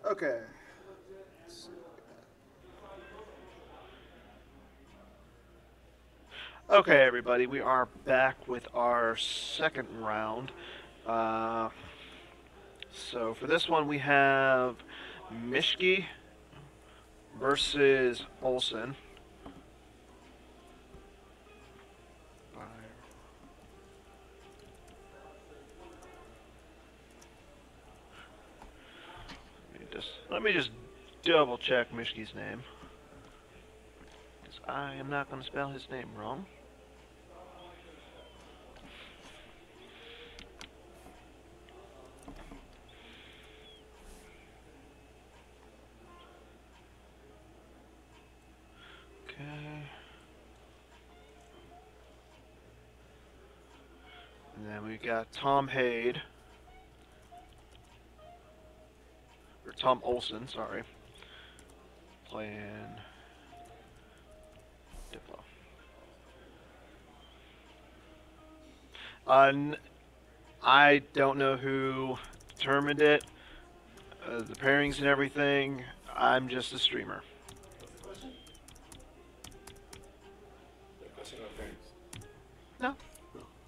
Okay. Okay, everybody, we are back with our second round. Uh, so for this one, we have Mischke versus Olson. Let me just double check Mischke's name, because I am not going to spell his name wrong. Okay. And then we got Tom Hayde. Or Tom Olson, sorry. Playing Diplo. I don't know who determined it, the pairings and everything. I'm just a streamer. No,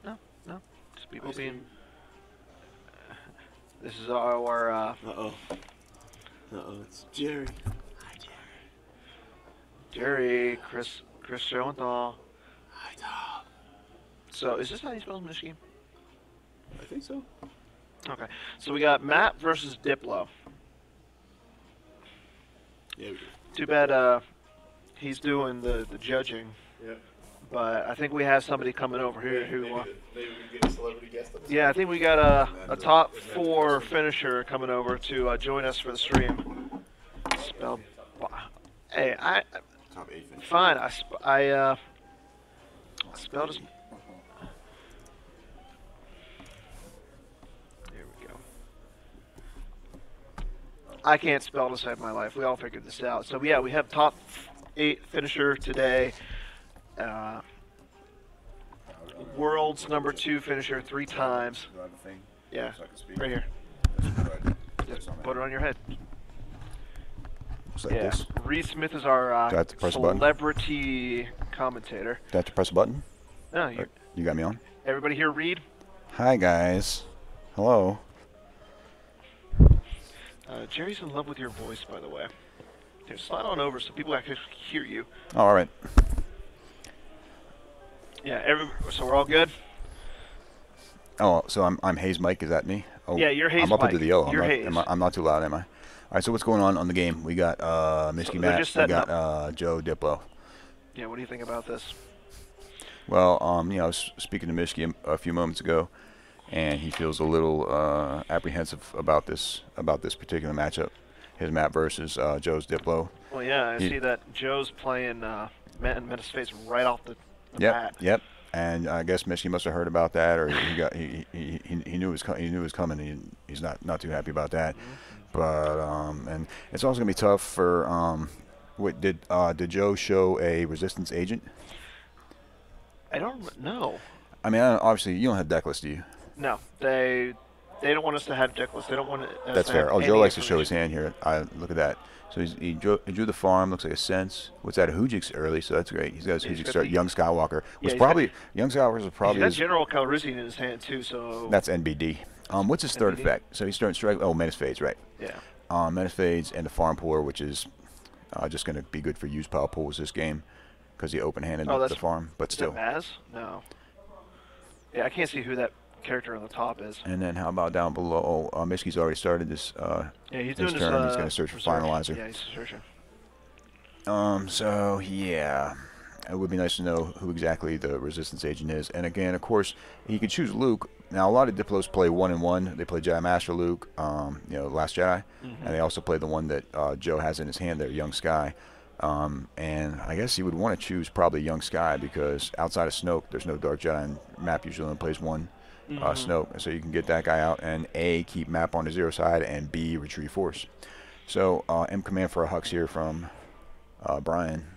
no, no. Just people being. This is our. Uh-oh. It's Jerry. Hi, Jerry, Chris Schoenthal. Hi, Tom. So, is this how you spell Mischke? I think so. Okay. So we got Matt versus Diplo. Yeah, we do. Too bad he's doing the judging. Yeah. But I think we have somebody coming over here who. Maybe we can get a celebrity guest on this. Yeah, I think we got a top 4 finisher coming over to join us for the stream. Spelled. Hey, Top 8 finisher. fine. I spelled his. There we go. I can't spell to save my life. We all figured this out. So yeah, we have top 8 finisher today. World's number 2 finisher 3 times. Do I have a thing? Yeah, So I can speak? right here. Just put it on your head. Just like Yeah, this. Reed Smith is our Do I have to press a button? celebrity commentator. Do I have to press a button? No, You got me on? everybody here, Reed? Hi, guys. Hello. Jerry's in love with your voice, by the way. Here, slide on over so people actually hear you. Oh, all right. Yeah, so we're all good? Oh, so I'm Hayes Mike. Is that me? Oh, Yeah, you're Hayes I'm up Mike. into the yellow. You're I'm, Hayes. not, I'm not too loud, am I? All right, so what's going on the game? We got Mischke they're Matt. just We setting got Joe Diplo. Yeah, what do you think about this? Well, I was speaking to Mischke a few moments ago, and he feels a little apprehensive about this particular matchup. His Matt versus Joe's Diplo. Well, yeah, I see that Joe's playing Matt and Meta's face right off the bat. Yep. And I guess Mischke must have heard about that, or he knew it was coming. He's not too happy about that. But and it's also gonna be tough for did Joe show a resistance agent? I don't know. I mean, obviously you don't have deckless, do you? No, they don't want us to have Dickless. They don't want us That's to fair. have Oh, any Joe likes to show his information. hand here. Look at that. So he drew the farm. Looks like a sense. What's that? A Hujix early, so that's great. He's got his Yeah, he's Hujix got start. the- Young Skywalker was he's probably Young Skywalker was probably He's got his, General Calrissian in his hand too, so that's NBD. What's his third NBD? effect? So he's starting strike. Oh, Menace Fades, right? yeah. Menace Fades and the farm pour, which is just going to be good for use power pools this game because he open-handed Oh, the farm, but Is still. that Maz? No. Yeah, I can't see who that character on the top is. And then how about down below? Mischke's already started this. Yeah, he's his doing his turn. He's going to search for research. finalizer. Yeah, he's searching. So yeah, it would be nice to know who exactly the resistance agent is. And again, of course, he could choose Luke. Now a lot of Diplos play 1-1. They play Jedi Master Luke, Last Jedi, and they also play the one that Joe has in his hand there, Young Sky. And I guess he would want to choose probably Young Sky because outside of Snoke, there's no Dark Jedi, and Map usually only plays one Snoke. So you can get that guy out and A, keep Map on the zero side, and B, retrieve Force. So M command for a Hux here from Bryan.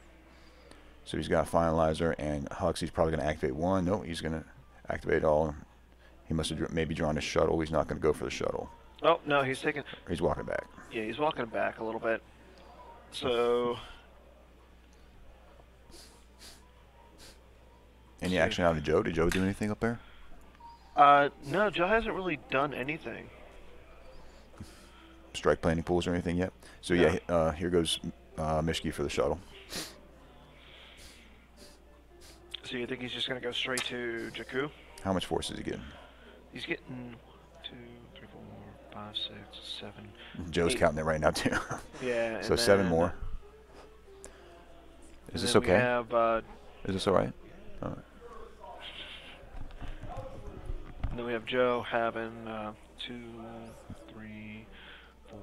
So he's got a finalizer, and Hux, he's probably going to activate one. No, he's going to activate all. He must have maybe drawn a shuttle. He's not going to go for the shuttle. Oh, no, he's taking... He's walking back. Yeah, he's walking back a little bit. So... Any action out of Joe? Did Joe do anything up there? No, Joe hasn't really done anything. Strike planning pools or anything yet? So No. yeah, here goes Mischke for the shuttle. So you think he's just going to go straight to Jakku? How much force is he getting? He's getting 2, 3, 4, 5, 6, 7. Joe's 8. counting it right now too. Yeah. So and 7 then- more. and Is this then okay? We have, Is this all right? and then we have Joe having 2, 3, 4,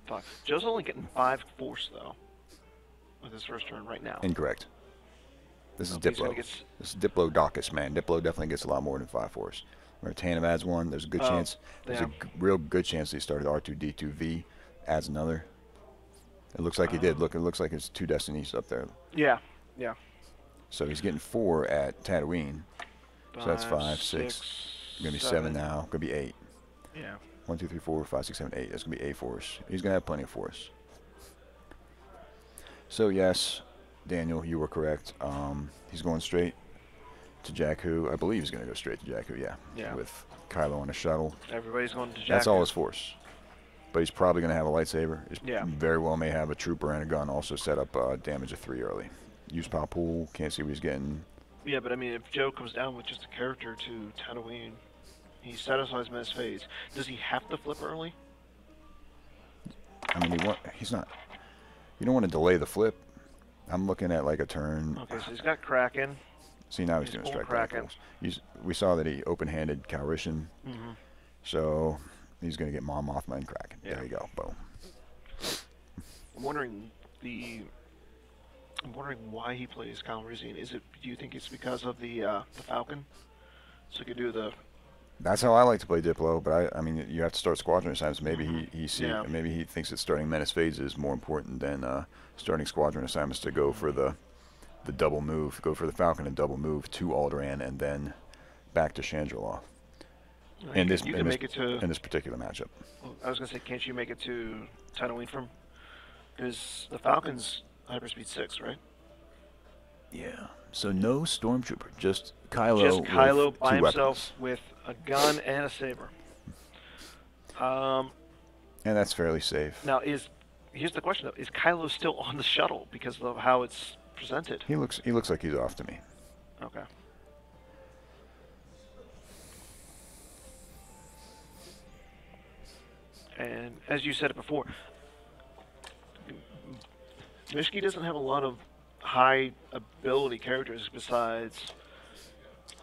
5. Joe's only getting 5 force though, with his first turn right now. Incorrect. This is Okay, he's Diplo. gonna get This is Diplo Dawkins, man. Diplo definitely gets a lot more than 5 force. Remember, Tandem adds 1. There's a good chance. There's yeah. a real good chance he started R2D2V, adds another. It looks like he did. Look, it looks like it's 2 destinies up there. Yeah, yeah. So he's getting 4 at Tatooine. So that's 5, 6. Gonna be 7 now. Gonna be 8. Yeah. 1, 2, 3, 4, 5, 6, 7, 8. That's gonna be 8 force. He's gonna have plenty of force. So yes, Daniel, you were correct. He's going straight to Jakku. I believe he's gonna go straight to Jakku. Yeah. Yeah. With Kylo on a shuttle. Everybody's going to Jakku. That's all his force. But he's probably gonna have a lightsaber. He Yeah. very well may have a trooper and a gun. Also set up damage of 3 early. Use power pool. Can't see what he's getting. Yeah, but I mean, if Joe comes down with just a character to Tatooine, he satisfies Mez phase. Does he have to flip early? I mean, he's not. You don't want to delay the flip. I'm looking at like a turn. Okay, so he's got Kraken. See, now he's He's doing pulled strike Kraken. battles. We saw that he open-handed Calrissian, Mm-hmm. so he's going to get Mon Mothma and Kraken. Yeah. There you go. Boom. I'm wondering why he plays Calrissian. Do you think it's because of the Falcon? So he could do the... That's how I like to play Diplo, but I mean, you have to start squadron assignments. Maybe Yeah. maybe he thinks that starting menace phase is more important than starting squadron assignments to go for the double move, go for the Falcon and double move to Alderaan and then back to Chandrila. In this particular matchup. I was gonna say, can't you make it to Tatooine from? Because the Falcon's hyperspeed 6, right? Yeah. So no stormtrooper, just Kylo. Just Kylo with by 2 himself weapons. with a gun and a saber. And that's fairly safe. Now here's the question though: is Kylo still on the shuttle because of how it's presented? He looks like he's off to me. Okay. And as you said it before, Mischke doesn't have a lot of high ability characters besides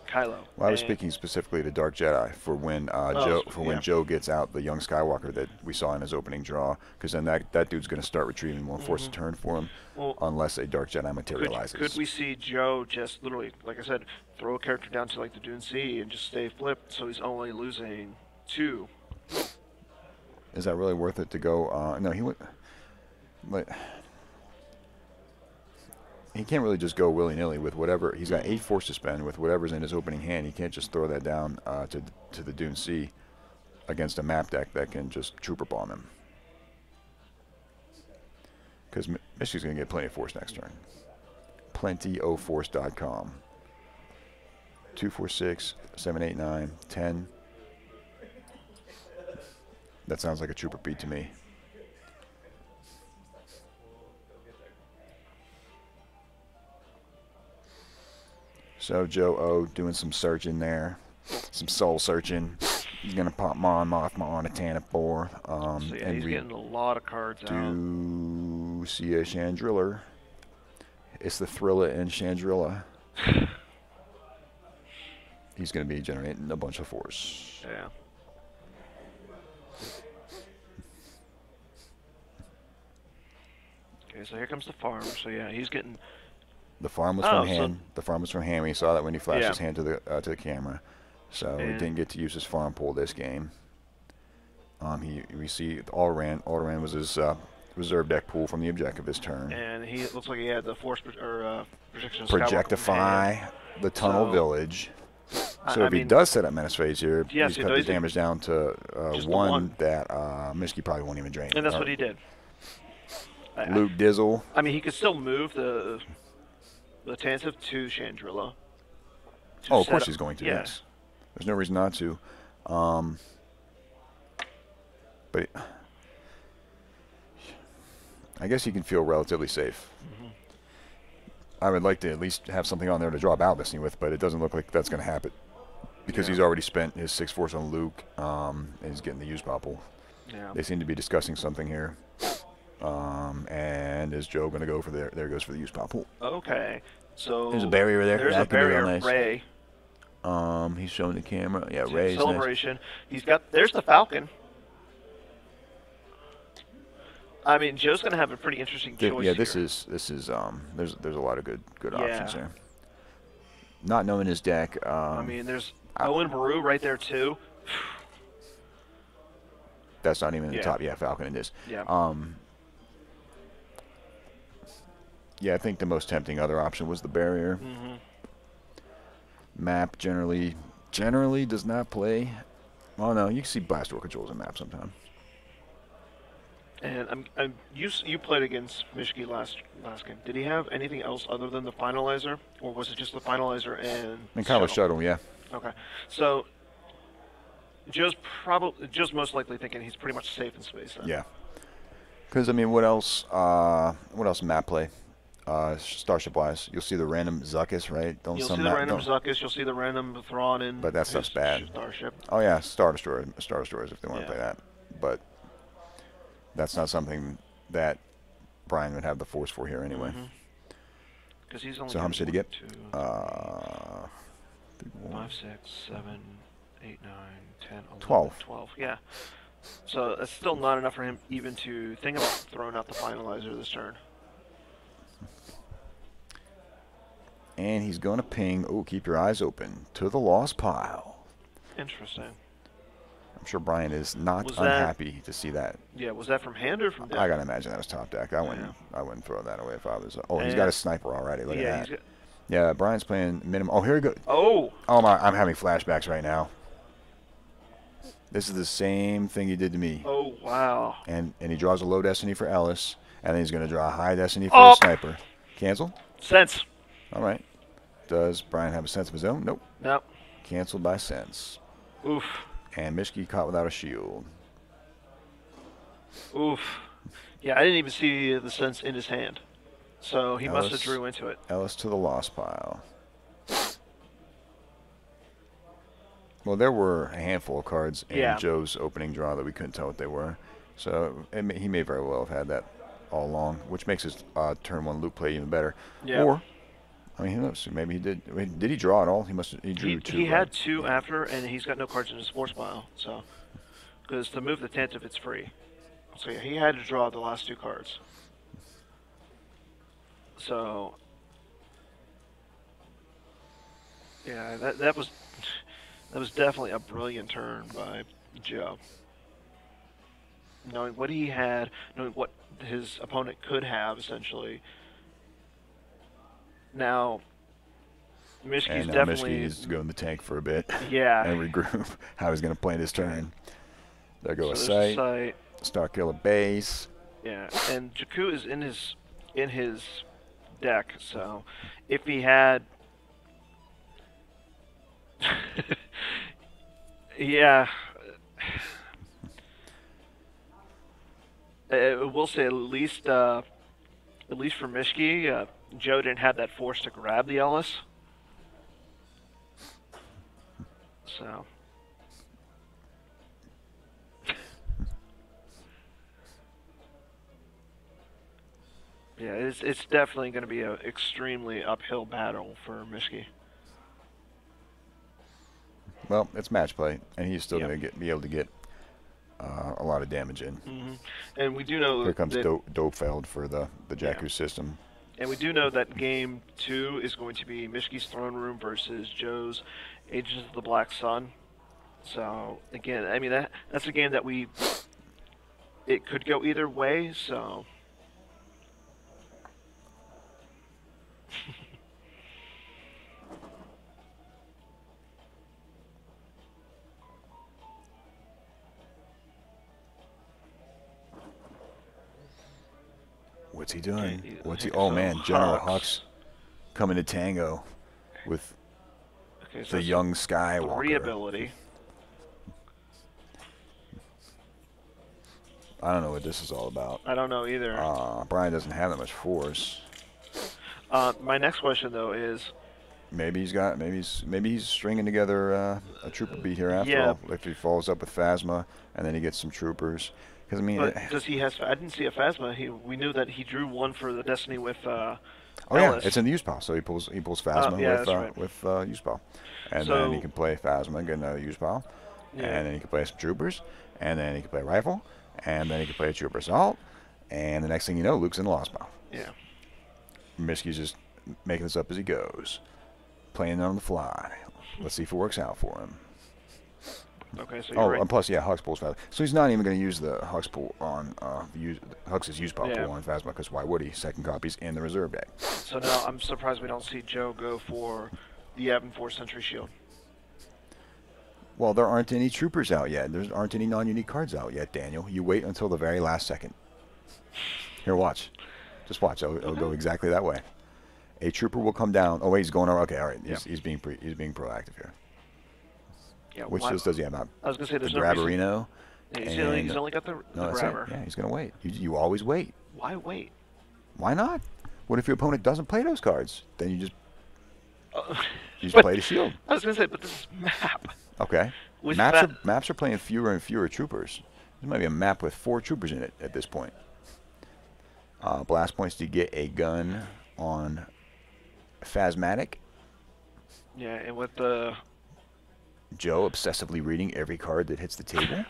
Kylo. Well, I was And- speaking specifically to Dark Jedi for when yeah. Joe gets out the young Skywalker that we saw in his opening draw, because then that dude's going to start retrieving more force a turn for him, Well, unless a Dark Jedi materializes. Could we see Joe just literally, like I said, throw a character down to like the Dune Sea and just stay flipped, so he's only losing 2? Is that really worth it to go? No, he would. Like, he can't really just go willy-nilly with whatever. He's got 8 force to spend with whatever's in his opening hand. He can't just throw that down to the Dune Sea against a map deck that can just trooper bomb him. Because Michigan's going to get plenty of force next turn. Plentyofforce.com. 2, 4, 6, 7, 8, 9, 10. That sounds like a trooper beat to me. So Joe O doing some searching there, some soul searching. He's gonna pop Mon Mothma on a Tanith 4. So yeah, and he's we getting a lot of cards out. do see a Chandriller. It's the Thrilla in Chandrilla. He's gonna be generating a bunch of force. Yeah. Okay, so here comes the farm. So yeah, he's getting... The farm was from hand. The farm was from hand. We saw that when he flashed his hand to the camera. So he didn't get to use his farm pool this game. We see Alderaan was his reserve deck pool from the objective this turn. And it looks like he had the force projection. Projectify the tunnel village. So if he mean, does set up Menace Phase here, yes, he's he cut the does. damage down to Just the one, one. that Mischke probably won't even drain. And that's what he did. Luke Dizzle. I mean, he could still move the Tantive to Chandrilla. Oh, of course he's going to, yeah. yes. There's no reason not to. But I guess he can feel relatively safe. I would like to at least have something on there to draw Balbissy with, but it doesn't look like that's going to happen because he's already spent his 6 force on Luke, and he's getting the use popple. Yeah. They seem to be discussing something here. And is Joe going to go for there goes for the use popple. Okay. So there's a barrier there. There's a barrier. Nice. Ray. He's showing the camera. Yeah, Ray's celebration. Nice. He's got. There's the Falcon. I mean, Joe's going to have a pretty interesting choice. Yeah, this here. is there's a lot of good options there. Not knowing his deck. I mean, there's Owen Baru right there too. That's not even in the top. Yeah, Falcon it is. Yeah. Yeah, I think the most tempting other option was the barrier. Map generally does not play. Oh no, you can see Blastdoor controls a map sometime. And you played against Mischke last game. Did he have anything else other than the finalizer, or was it just the finalizer and kind of a shuttle, yeah. Okay, so Joe's most likely thinking he's pretty much safe in space then. Yeah, because I mean, what else map play? Starship wise, you'll see the random Zuckuss, right? You'll see the random Zuckuss. You'll see the random Thrawn in. But that stuff's bad. Starship. Oh yeah, Star Destroyers if they want to play that, but that's not something that Bryan would have the force for here anyway. Because he's only. So how much did he get? 5, 6, 7, 8, 9, 10, 11, 12. 12. Yeah. So that's still not enough for him even to think about throwing out the finalizer this turn. And he's going to ping. Oh, keep your eyes open to the lost pile. Interesting. I'm sure Bryan is not unhappy to see that. Yeah, was that from hand or from deck? I gotta imagine that was top deck. I wouldn't throw that away if I was. Oh, he's got a sniper already. Look at that. Yeah, Bryan's playing minimum. Oh, here we go. Oh my! I'm having flashbacks right now. This is the same thing he did to me. Oh wow! And he draws a low destiny for Ellis, and then he's gonna draw a high destiny for the sniper. Cancel. Sense. All right. Does Bryan have a sense of his own? Nope. Nope. Canceled by sense. Oof. And Mischke caught without a shield. Oof. Yeah, I didn't even see the sense in his hand. So he must have drew into it. Ellis to the lost pile. Well, there were a handful of cards in Joe's opening draw that we couldn't tell what they were. So he may very well have had that all along, which makes his turn 1 Luke play even better. Yeah. Or, I mean, who knows? Maybe he did. I mean, did he draw at all? He drew 2. He had 2 after, and he's got no cards in his force pile. So, because to move the Tantive, it's free. So yeah, he had to draw the last 2 cards. So, yeah, that was definitely a brilliant turn by Joe. Knowing what he had, knowing what his opponent could have, essentially. Now, Mischke's definitely... Mischke needs to go in the tank for a bit. Yeah. And regroup how he's going to play this turn. There goes So a sight. Star Killer base. Yeah, and Jakku is in his deck, so if he had... yeah... we'll say at least for Mischke, Joe didn't have that force to grab the Ellis. So. Yeah, it's definitely going to be an extremely uphill battle for Mischke. Well, it's match play, and he's still going to be able to get a lot of damage in. And we do know here comes Dopefeld for the Jakku system. And we do know that game 2 is going to be Mischke's Throne Room versus Joe's Agents of the Black Sun. So again, I mean that's a game that it could go either way. So. What's he doing? Okay, What's he? okay, Oh so man, General Hux. Hux coming to tango with Okay, so the it's young a Skywalker. 3 ability. I don't know what this is all about. I don't know either. Bryan doesn't have that much force. My next question though is, Maybe he's stringing together a trooper beat here after Yeah. all. If he follows up with Phasma and then he gets some troopers, because I mean, but does he has? I didn't see a Phasma. We knew that he drew one for the Destiny with. oh yeah, Ellis. it's in the use pile. So he pulls Phasma yeah, with that's right. use pile, and So- then he can play Phasma, get another use pile, Yeah. and then he can play some troopers, and then he can play rifle, and then he can play a trooper assault, and the next thing you know, Luke's in the lost pile. Yeah. Mischke's just making this up as he goes, playing on the fly. Let's see if it works out for him. Okay, so you're right. And plus, yeah, Hux pulls Phasma. So he's not even going to use the Hux pull on Hux's use pile Yeah. pull on Phasma, because why would he? Second copy's in the reserve deck. So now I'm surprised we don't see Joe go for the Yavin 4 Sentry Shield. Well, there aren't any troopers out yet. There aren't any non-unique cards out yet, Daniel. You wait until the very last second. Here, watch. Just watch. It'll go exactly that way. A trooper will come down. Oh wait, he's going. Okay, all right. He's being proactive here. Yeah. Which why- just does he have out? I was gonna say The there's no reason. Grabberino. Yeah, and- he's only got the No, that's it. grabber. Yeah, he's gonna wait. You always wait. Why wait? Why not? What if your opponent doesn't play those cards? Then you just But- play the shield. I was gonna say, but this is map. Okay. With Maps are playing fewer and fewer troopers. There might be a map with 4 troopers in it at this point. Blast points to get a gun on Phasmatic. Yeah, and with the Joe obsessively reading every card that hits the table.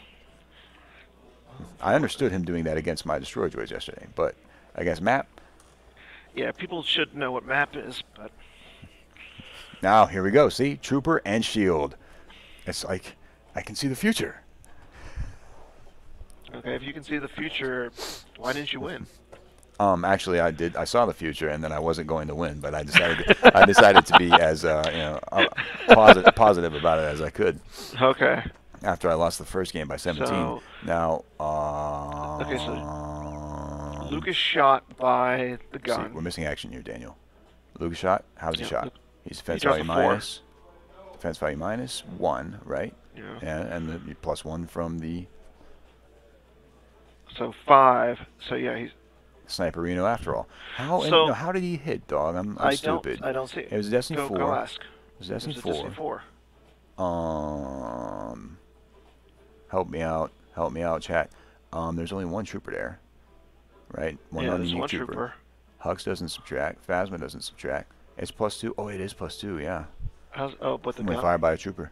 I understood him doing that against my Destroy Droids yesterday, but against Map, yeah, people should know what map is, but now here we go. See, Trooper and Shield. It's like I can see the future. okay, if you can see the future, why didn't you win? Actually, I did. I saw the future, and then I wasn't going to win, but I decided to be as positive about it as I could. Okay. After I lost the first game by 17. So- Now, Okay, so Luke is shot by the see, gun. we're missing action here, Daniel. Luke is shot. How's he Yeah, shot? Luke- He's defense draws value a 4. minus. Defense value minus 1, right? Yeah. Yeah, and the plus 1 from the So 5. So yeah, he's. Sniperino after all. How So- how did he hit, dog? I'm I stupid. don't see it. It was Destiny Go 4. ask. It was Destiny It was 4. Destiny 4. Help me out, chat. There's only one trooper there, right? One Yeah, there's non-unique one trooper. Hux doesn't subtract. Phasma doesn't subtract. It's +2. Oh, it is +2. Yeah. But the When gun. fired by a trooper.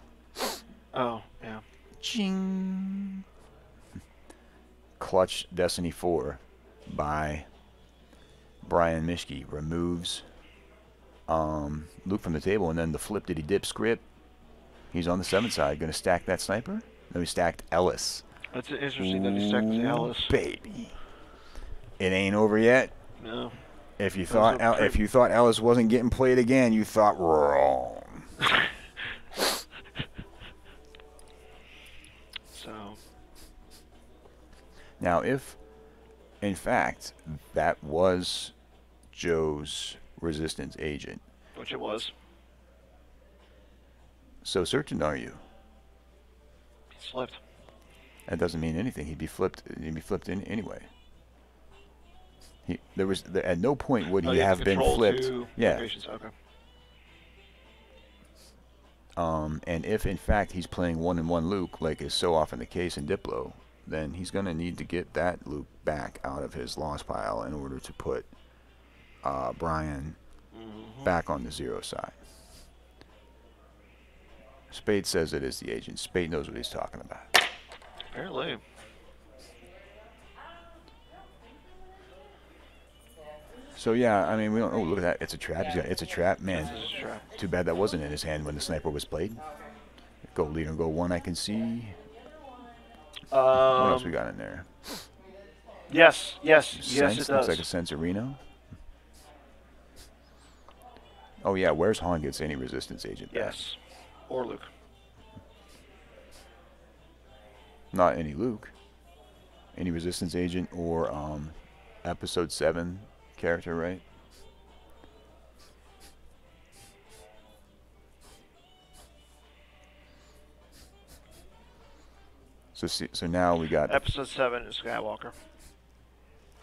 Oh, yeah. Ching. Clutch Destiny 4 by Bryan Mischke removes Luke from the table, and then the flip did he dip script. He's on the 7 side, going to stack that sniper. No, he stacked Ellis. That's interesting that he stacked the Ellis. Baby, it ain't over yet. No. If you That was thought a if you thought Ellis wasn't getting played again, you thought wrong. So. Now, if in fact that was Joe's resistance agent, Which it was. so certain are you? He slipped. That doesn't mean anything. He'd be flipped. He'd be flipped in anyway. At no point would he you have been control flipped. 2 Yeah. locations. Okay. And if in fact he's playing 1-in-1 Luke, like is so often the case in Diplo, then he's gonna need to get that Luke back out of his loss pile in order to put Bryan back on the 0 side. Spade says it is the agent. Spade knows what he's talking about. Apparently. So yeah, I mean, we don't. Oh, look at that! It's a trap. It's a trap, man. This is a trap. Too bad that wasn't in his hand when the sniper was played. Go leader, go 1. I can see. What else we got in there? Yes, yes, Sense, yes, it looks does. like a Sensorino. Oh yeah, where's Han gets any resistance agent back? Yes. Or Luke. Not any Luke. Any resistance agent or episode 7 character, right? So now we got Episode 7 is Skywalker.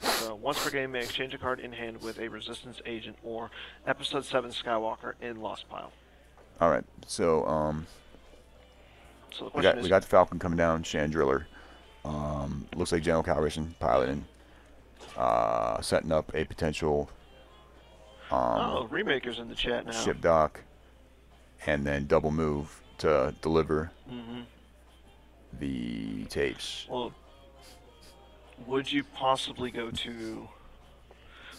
So once per game, may exchange a card in hand with a Resistance agent or Episode 7 Skywalker in Lost Pile. All right. So So the question we is, got the Falcon coming down, Chandriller. Looks like General Calibration piloting, setting up a potential Remaker's in the chat now. ship dock, and then double move to deliver the tapes. Well, would you possibly go to...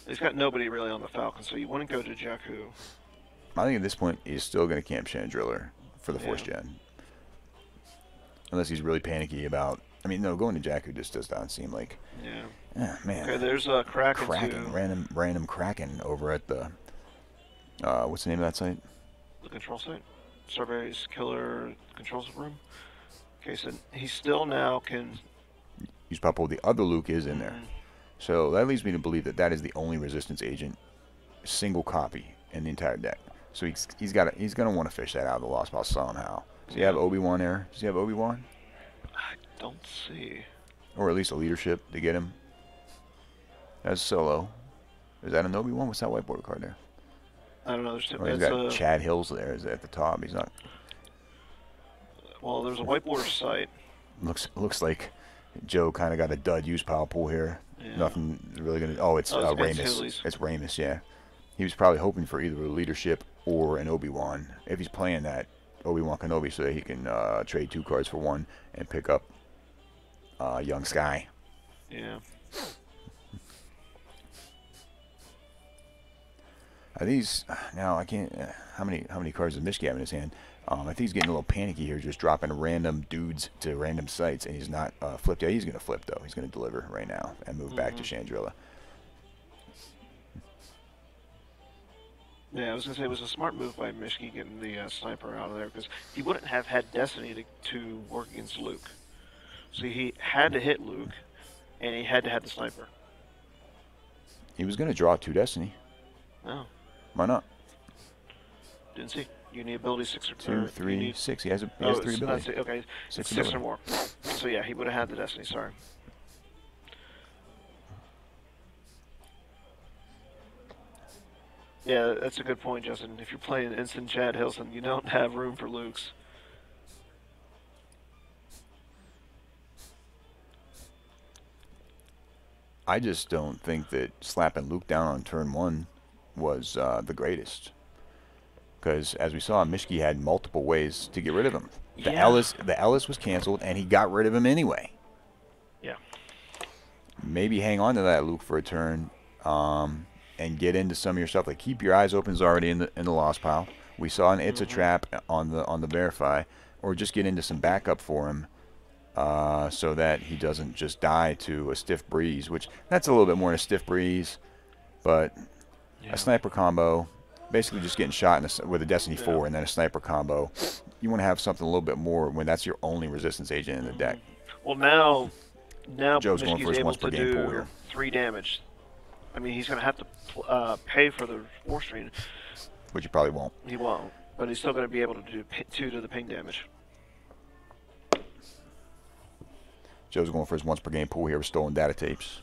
He's got nobody really on the Falcon, so you wouldn't go to Jakku. I think at this point he's still going to camp Chandriller for the Force Gen. Unless he's really panicky about... I mean, no, going to Jakku just does not seem like... Yeah. Man. Okay, there's a Kraken Kraken, random Kraken over at the... what's the name of that site? The control site. Surveys Killer Controls Room. Okay, so he still now can... Use Puppo. The other Luke is in there. So that leads me to believe that that is the only Resistance agent single copy in the entire deck. So he's going to want to fish that out of the Lost Pile somehow. Does he have Obi-Wan there? Does he have Obi-Wan? I don't see. Or at least a leadership to get him. That's Solo. Is that an Obi-Wan? What's that whiteboard card there? I don't know. There's Or he's got Chad Hills there. Is at the top. He's not. Well, there's a whiteboard site. Looks like Joe kind of got a dud use pile pool here. Yeah. Nothing really gonna. Oh, it's Ramus. It's Ramus. Yeah. He was probably hoping for either a leadership or an Obi-Wan. If he's playing that Obi-Wan Kenobi, so that he can trade 2 cards for 1 and pick up Young Sky. Yeah. Are these now? I can't. How many cards does Mischke have in his hand? I think he's getting a little panicky here, just dropping random dudes to random sites, and he's not flipped. Yeah, he's going to flip though. He's going to deliver right now and move back to Chandrilla. Yeah, I was going to say it was a smart move by Mischke getting the sniper out of there, because he wouldn't have had Destiny to work against Luke. So he had to hit Luke, and he had to have the sniper. He was going to draw 2 Destiny. Oh. Why not? Didn't see. You need ability 6 or 2, 3, 6. He has 3 abilities. Okay, 6 or more. So yeah, he would have had the Destiny. Sorry. Yeah, that's a good point, Justin. If you're playing instant Chad Hilson, you don't have room for Luke's. I just don't think that slapping Luke down on turn 1 was the greatest. Because as we saw, Mischke had multiple ways to get rid of him. The Ellis was canceled, and he got rid of him anyway. Yeah. Maybe hang on to that Luke for a turn, and get into some of your stuff. Like keep your eyes open is already in the Lost Pile. We saw an It's a Trap on the Verify, or just get into some backup for him, so that he doesn't just die to a Stiff Breeze. Which that's a little bit more than a Stiff Breeze, but a sniper combo. Basically just getting shot with a Destiny 4 and then a sniper combo. You want to have something a little bit more when that's your only Resistance agent in the deck. Well, now Joe's going for his able once per to game do pool here. 3 damage. I mean, he's going to have to pay for the Force Strain. Which you probably won't. He won't, but he's still going to be able to do 2 to the ping damage. Joe's going for his once per game pool here with stolen data tapes.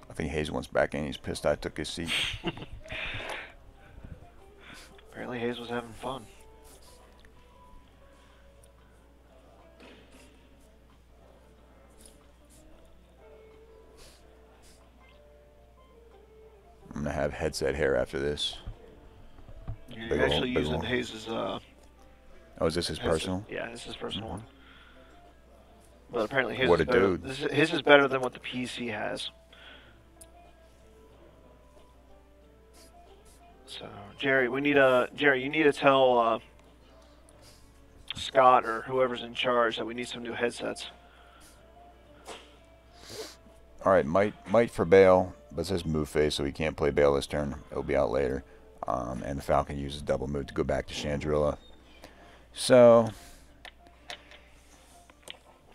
I think Hayes wants back in. He's pissed I took his seat. Apparently Hayes was having fun. I'm going to have headset hair after this. You're actually using Hayes' Oh, is this his personal? Yeah, this is his personal one. But apparently his What is a better. dude. His is better than what the PC has. So, Jerry, you need to tell Scott or whoever's in charge that we need some new headsets. All right, might for Bale, but it says move phase, so he can't play Bale this turn. It'll be out later. And the Falcon uses double move to go back to Chandrilla. So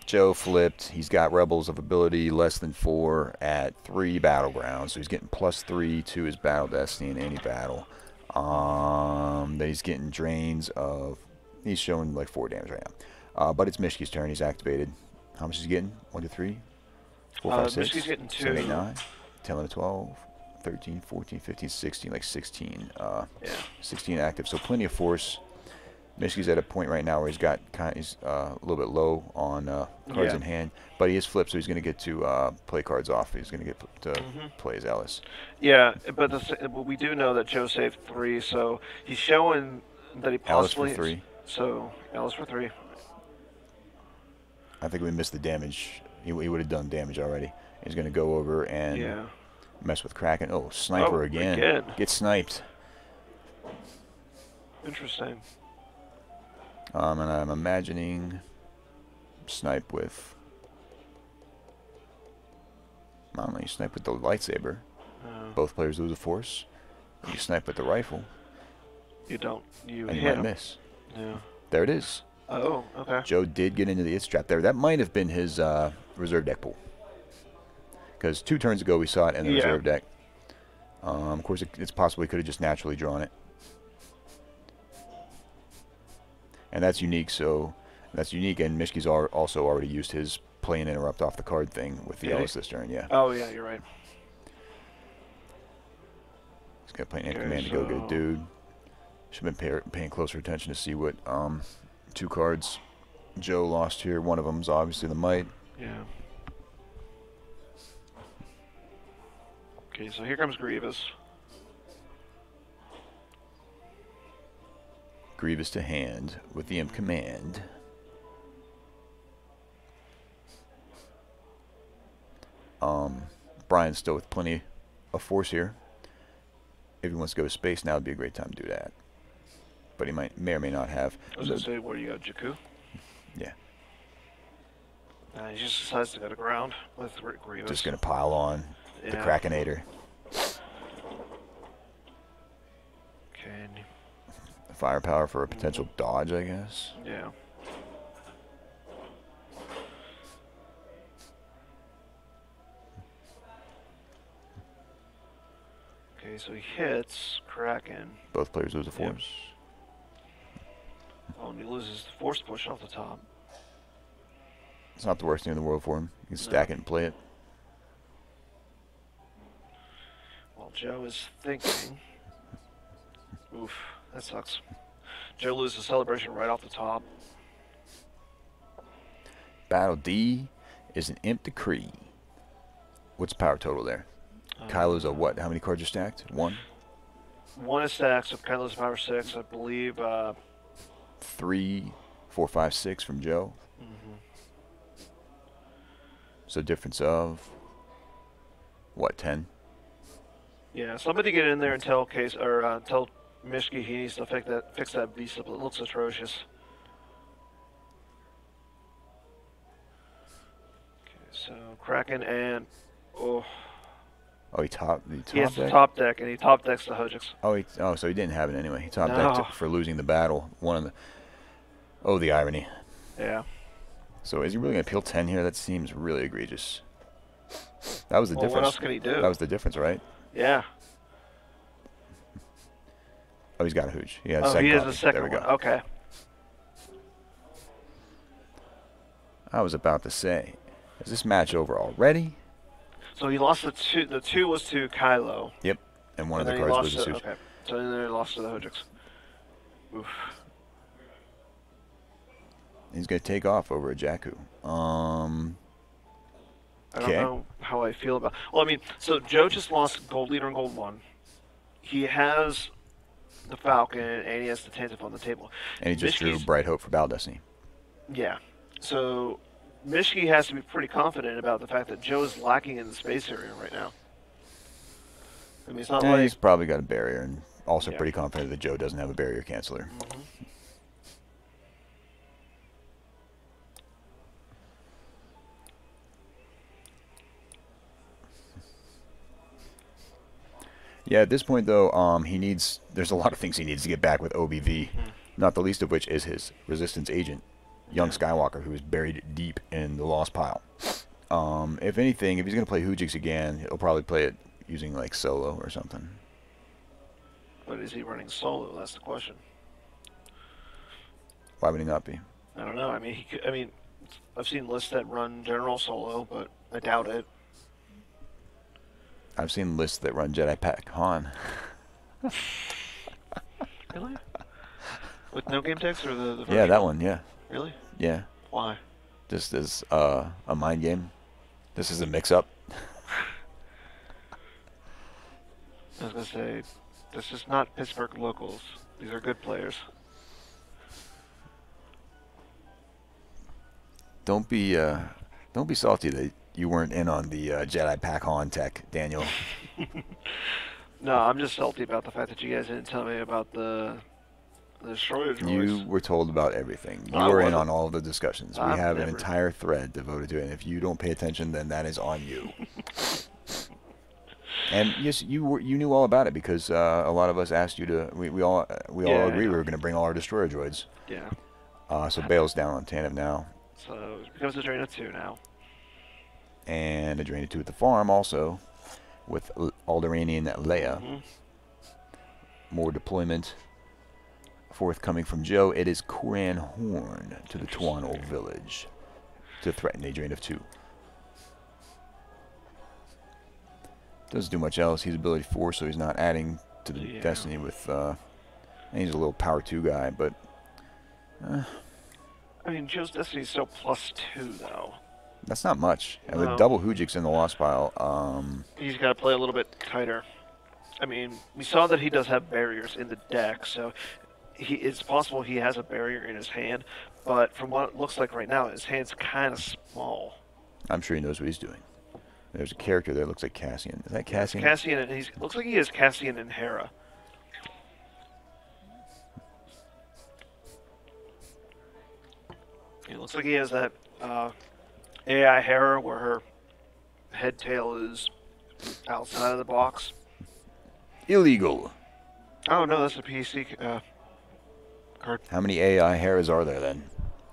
Joe flipped. He's got Rebels of ability less than 4 at 3 battlegrounds, so he's getting +3 to his battle destiny in any battle. Then he's getting drains of. He's showing like 4 damage right now. But it's Mischke's turn. He's activated. How much is he getting? 1, 2, 3, 4, 5, 6, Mischke's getting 2. 7, 8, 9, 10, 11, 12, 13, 14, 15, 16, like 16. Yeah. 16 active, so plenty of force. Mischke's at a point right now where he's a little bit low on cards in hand, but he is flipped, so he's going to get to play cards off. He's going to get to play as Ellis. Yeah, but we do know that Joe saved 3, so he's showing that he possibly. Ellis for 3. So Ellis for 3. I think we missed the damage. He would have done damage already. He's going to go over and mess with Kraken. Oh, sniper again. Get sniped. Interesting. And I'm imagining snipe with. I don't know. You snipe with the lightsaber. Both players lose a force. You snipe with the rifle. You don't. You and hit you might him. miss. Yeah. There it is. Oh, okay. Joe did get into the It's Trap there. That might have been his reserve deck pool. Because 2 turns ago we saw it in the reserve deck. Of course, it's possible he could have just naturally drawn it. And that's unique, and Mischke's also already used his play and interrupt off the card thing with the Ellis this turn, yeah. Oh, yeah, you're right. He's got to play an command to go get a dude. Should have been paying closer attention to see what 2 cards Joe lost here. One of them's obviously the Might. Yeah. Okay, so here comes Grievous. Grievous to hand with the Imp command. Bryan's still with plenty of force here. If he wants to go to space now, would be a great time to do that. But he may or may not have. I was going to say, where you got Jakku? Yeah. He just decides to go to ground with Grievous. Just going to pile on the Krakenator. Okay. Firepower for a potential dodge, I guess. Yeah. Okay, so he hits Kraken. Both players lose a force. Oh, and he loses the force push off the top. It's not the worst thing in the world for him. You can stack it and play it. While Joe is thinking. Oof, that sucks. Joe loses celebration right off the top. Battle D is an Imp Decree. What's power total there? Kylo's a what? How many cards are stacked? 1? 1 is stacked, so Kylo's power 6, I believe. 3, 4, 5, 6 from Joe. So difference of what, 10? Yeah, somebody get in there and tell tell Mischke he needs to fix that beast up. It looks atrocious. Okay, so Kraken and Oh, he top has the deck? top deck, and he top decks the Hojix. Oh, so he didn't have it anyway. He top decked for losing the battle. The irony. Yeah. So is he really going to peel 10 here? That seems really egregious. That was the difference. What else can he do? That was the difference, right? Yeah. Oh, he's got a hooch. He has a second There we go. one. Okay. I was about to say, is this match over already? So he lost the 2. The 2 was to Kylo. Yep. And one of the then he cards was lost a hooch. Okay. So then he lost to the Hojix. Oof. He's going to take off over a Jakku. I don't know how I feel about. Well, I mean, so Joe just lost Gold Leader and Gold 1. He has the Falcon and he has the Tantive on the table. And he just drew Bright Hope for Battle Destiny. Yeah. So Mischke has to be pretty confident about the fact that Joe is lacking in the space area right now. I mean, it's not like he's probably got a barrier, and also pretty confident that Joe doesn't have a barrier canceller. Yeah, at this point though, there's a lot of things he needs to get back with OBV. Not the least of which is his resistance agent, young Skywalker, who is buried deep in the lost pile. If anything, if he's going to play Hoojix again, he'll probably play it using like solo or something. But is he running solo? That's the question. Why would he not be? I don't know. I mean, I've seen lists that run general solo, but I doubt it. I've seen lists that run Jedi Pack Han. Really? With no game text or the Yeah, that one, yeah. Really? Yeah. Why? Just as a mind game. This is a mix-up. I was going to say, this is not Pittsburgh locals. These are good players. Don't be salty that you weren't in on the Jedi Pack Han tech, Daniel. No, I'm just salty about the fact that you guys didn't tell me about the destroyer droids. You were told about everything. You I were in wasn't. on all of the discussions. We I've have an never. entire thread devoted to it, and if you don't pay attention, then that is on you. And yes, you knew all about it because a lot of us asked you to. We all Yeah, agree we yeah. were going to bring all our destroyer droids. Yeah. So Bale's down on tandem now, So it becomes a drain of 2 now. and a drain of 2 at the farm also, with Alderaanian Leia. Mhm. More deployment forthcoming from Joe. It is Koran Horn to the Tuano village to threaten a drain of 2. Doesn't do much else. He's ability 4, so he's not adding to the Yeah. destiny with. And he's a little power 2 guy, but I mean, Joe's Destiny is still +2, though. that's not much. And No. with double Hoojix in the lost pile, He's got to play a little bit tighter. I mean, we saw that he does have barriers in the deck, so it's possible he has a barrier in his hand, but from what it looks like right now, his hand's kind of small. I'm sure he knows what he's doing. There's a character there that looks like Cassian. Is that Cassian? Cassian, and looks like he has Cassian and Hera. It looks like he has that AI Hera where her head tail is outside of the box. Illegal. Oh no, that's a PC card. How many AI Heras are there then?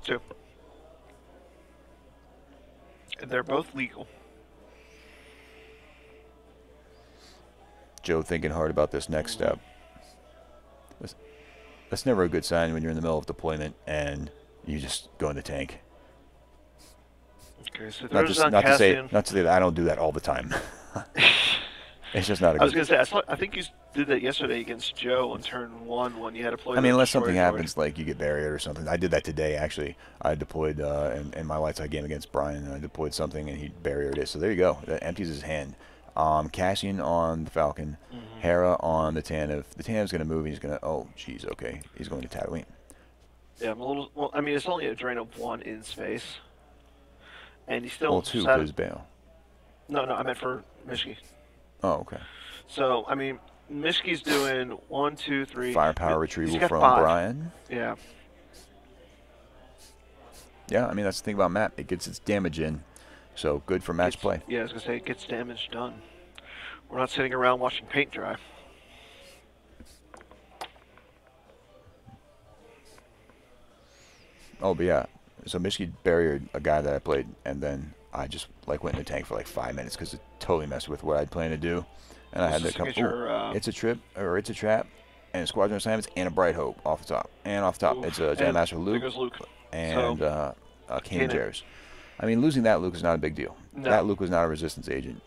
2. And they're both legal. Joe thinking hard about this next step. That's never a good sign when you're in the middle of deployment and you just go in the tank. Okay, so Not, there's just, on not to say Cassian. that I don't do that all the time. It's just not a I was good. gonna say, I think you did that yesterday against Joe on turn 1 when you had to play. I mean, the unless something destroyer droid. happens, like you get barriered or something. I did that today, actually. I deployed in my light side game against Bryan, and I deployed something, and he barriered it. So there you go. That empties his hand. Cassian on the Falcon, Hera on the Tantive. The Tantive's going to move, and he's going to... Oh, jeez, okay. He's going to Tatooine. Yeah, I'm a little. Well, I mean, it's only a drain of 1 in space, and he's still. Well, 2 because Bale. No, I meant for Mischke. Oh, okay. So I mean, Mischke's doing 1, 2, 3. Firepower He's retrieval got from 5. Bryan. Yeah. Yeah, I mean, that's the thing about map. It gets its damage in. So, good for match play. Yeah, I was gonna say it gets damage done. We're not sitting around watching paint dry. Oh, but yeah. So Mischke barriered a guy that I played, and then I just like went in the tank for like 5 minutes because it totally messed with what I'd planned to do. And I had to come. It's a trip, or it's a trap, and a squadron assignments, and a Bright Hope off the top. And off the top, it's a Jedi Master Luke, There goes Luke. and Kanan Kanan. Jarrus. I mean, losing that Luke is not a big deal. No. That Luke was not a resistance agent.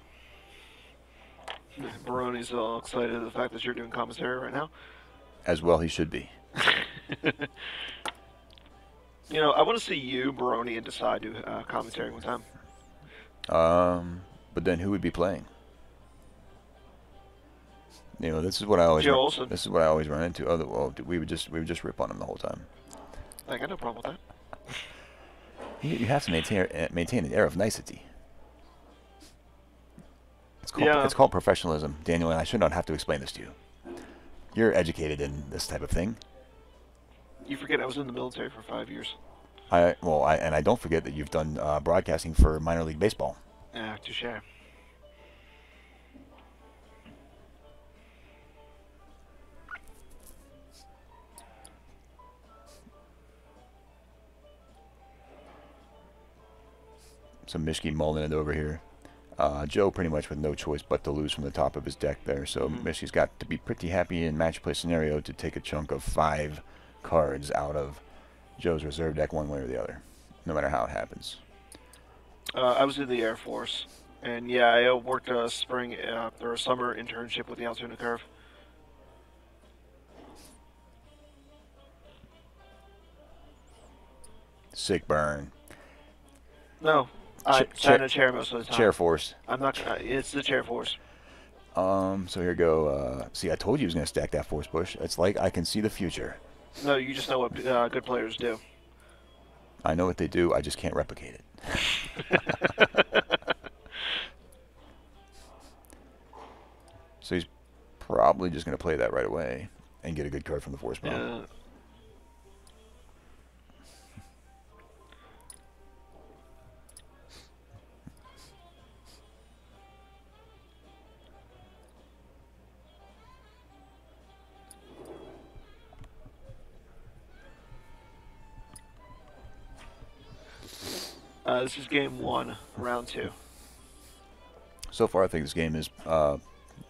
Baroni's all excited at the fact that you're doing commentary right now. As well he should be. You know, I want to see you, Baroni, and Decide do commentary one time. But then who would be playing? You know, this is what I always Joe Olson. this is what I always run into. We would just rip on him the whole time. I got no problem with that. You have to maintain an air of nicety. Yeah. It's called professionalism, Daniel, and I should not have to explain this to you. You're educated in this type of thing. You forget I was in the military for 5 years. And I don't forget that you've done broadcasting for minor league baseball. Yeah, touche. So Mischke mulling it over here. Joe pretty much with no choice but to lose from the top of his deck there. So Mischke's got to be pretty happy in match play scenario to take a chunk of 5 cards out of Joe's reserve deck one way or the other, no matter how it happens. I was in the Air Force, and yeah, I worked a spring or a summer internship with the Altoona Curve. Sick burn. No, I sat in a chair most of the time. Chair Force. I'm not. It's the Chair Force. So here we go. See, I told you he was going to stack that Force Push. It's like I can see the future. No, you just know what good players do. I know what they do. I just can't replicate it. So he's probably just going to play that right away and get a good card from the Force Bomb. This is game 1, round 2. So far, I think this game is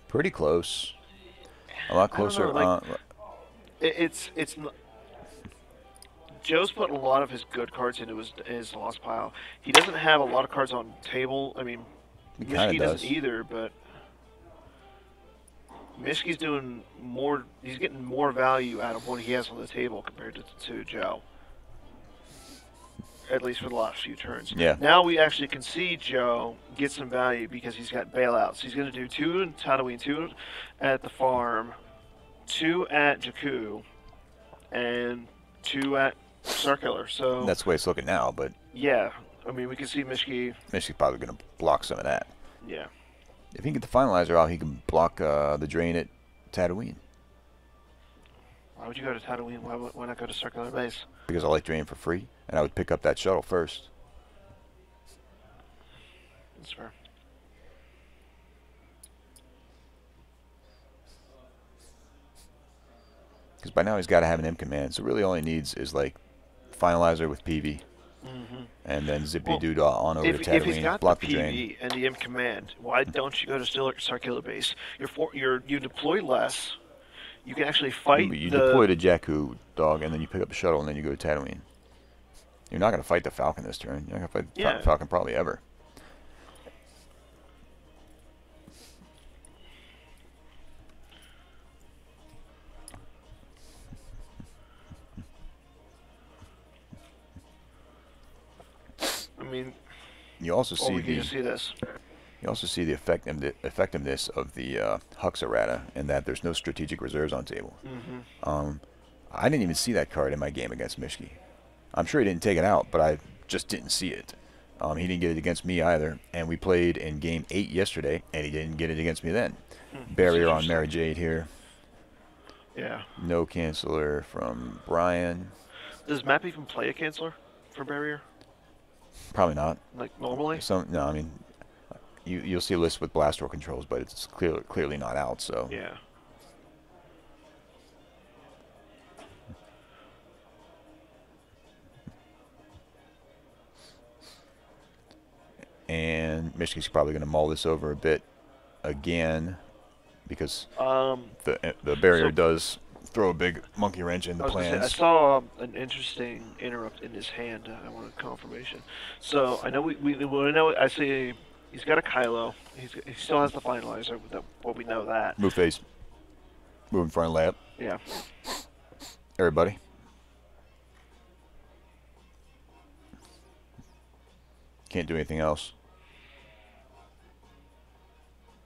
pretty close. A lot closer. It's Joe's put a lot of his good cards into his lost pile. He doesn't have a lot of cards on table. I mean, Mischke doesn't either, but Mischke's doing more. He's getting more value out of what he has on the table compared to Joe. At least for the last few turns. Yeah. Now we actually can see Joe get some value because he's got bailouts. He's going to do 2 in Tatooine, 2 at the farm, 2 at Jakku, and 2 at Circular. So that's the way it's looking now, but yeah, I mean we can see Mischke's probably going to block some of that. Yeah. If he can get the finalizer out, he can block the drain at Tatooine. Why would you go to Tatooine? Why not go to Circular Base? Because I like drain for free, and I would pick up that shuttle first. That's fair. Because by now he's got to have an M command, so really all he needs is like finalizer with PV, and then zippy doo on over to Tatooine, if he's got block the the drain. PV and the M command, why don't you go to Circular Base? You deploy less. You can actually fight. You deploy to Jakku, dog, and then you pick up the shuttle, and then you go to Tatooine. You're not going to fight the Falcon this turn. You're not going to fight the Falcon probably ever. I mean, you also see this. You also see the effectiveness of the Hux errata, in that there's no strategic reserves on table. I didn't even see that card in my game against Mischke. I'm sure he didn't take it out, but I just didn't see it. He didn't get it against me either, and we played in game 8 yesterday, and he didn't get it against me then. Barrier on Mary Jade here. Yeah. No canceller from Bryan. Does Map even play a canceller for Barrier? Probably not. Like normally? No, I mean, you'll see a list with blast door controls, but it's clearly not out. So yeah. And Michigan's probably going to mull this over a bit again, because the barrier does throw a big monkey wrench in the plans. I saw an interesting interrupt in his hand. I wanted confirmation. So I know we know. I see he's got a Kylo. He still has the finalizer. Well, we know that. Move face. Move in front of layup. Yeah. Everybody. Can't do anything else.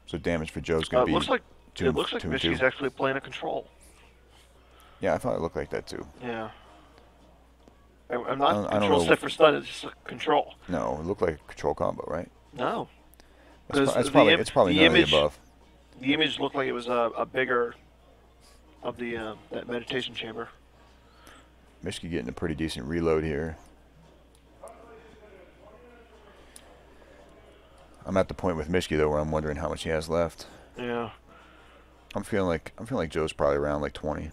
So damage for Joe's going to be. It looks like two Mischke's actually playing a control. Yeah, I thought it looked like that too. Yeah. I'm not I don't control know. set for stun. It's just a control. No, it looked like a control combo, right? No. It's probably none of the above. The image looked like it was a bigger of the that meditation chamber. Mischke getting a pretty decent reload here. I'm at the point with Mischke though where I'm wondering how much he has left. Yeah. I'm feeling like Joe's probably around like 20.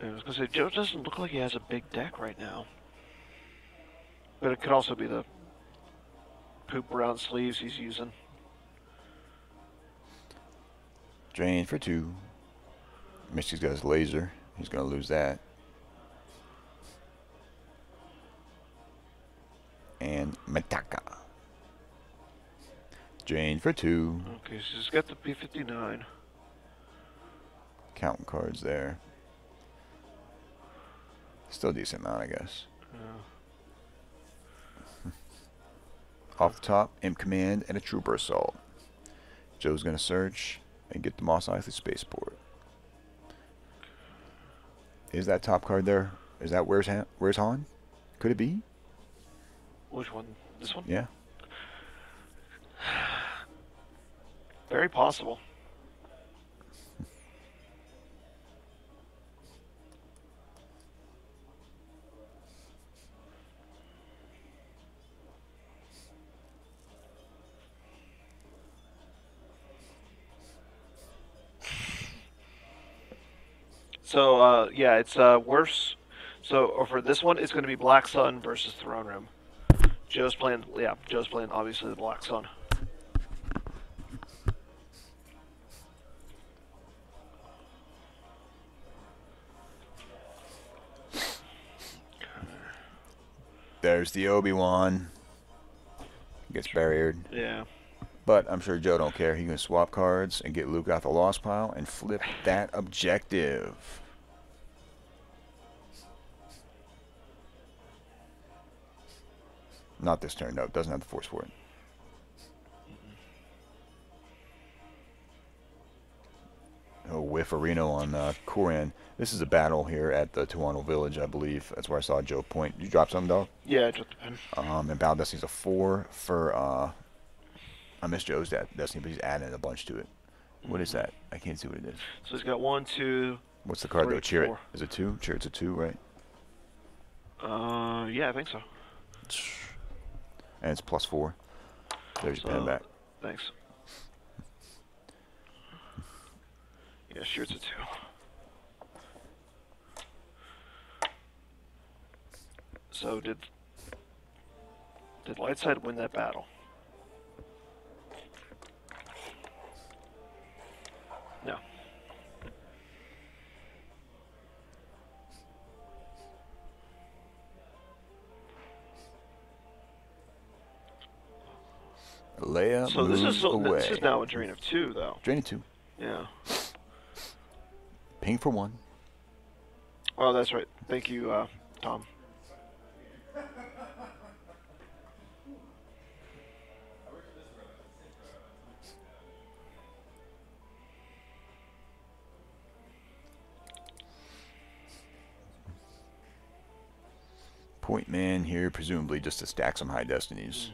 I was gonna say Joe doesn't look like he has a big deck right now, but it could also be the poop around sleeves he's using. Drain for 2. Mischke's got his laser. He's going to lose that. And Mataka. Drain for 2. Okay, so he's got the P59. Counting cards there. Still a decent amount, I guess. Yeah. Off the top, Imp Command and a Trooper Assault. Joe's going to search and get the Mos Eisley Spaceport. Is that top card there? Is that where's Han? Could it be? Which one? This one? Yeah. Very possible. So, yeah, it's worse. So, for this one, it's going to be Black Sun versus Throne Room. Joe's playing obviously the Black Sun. There's the Obi-Wan. Gets barriered. Yeah. But I'm sure Joe don't care. He can swap cards and get Luke out the lost pile and flip that objective. Not this turn, no. It doesn't have the force for it. Oh, whiff Arena on Koran. This is a battle here at the Tuano Village, I believe. That's where I saw Joe point. You drop something, dog? Yeah, it just depends. And Battle Destiny's a 4 for, I missed Joe's Destiny, but he's adding a bunch to it. What is that? I can't see what it is. So he's got 1, 2. What's the card, 3, though? Cheer 4. It. Is it 2? Cheer It's a 2, right? Yeah, I think so. And it's +4. There's your pen back. Thanks. Yeah, sure, it's a 2. So did Lightside win that battle? No. Leia So moves away. this is now a drain of 2, though. Drain of 2. Yeah. Ping for 1. Oh, that's right. Thank you, Tom. Point man here, presumably just to stack some high destinies.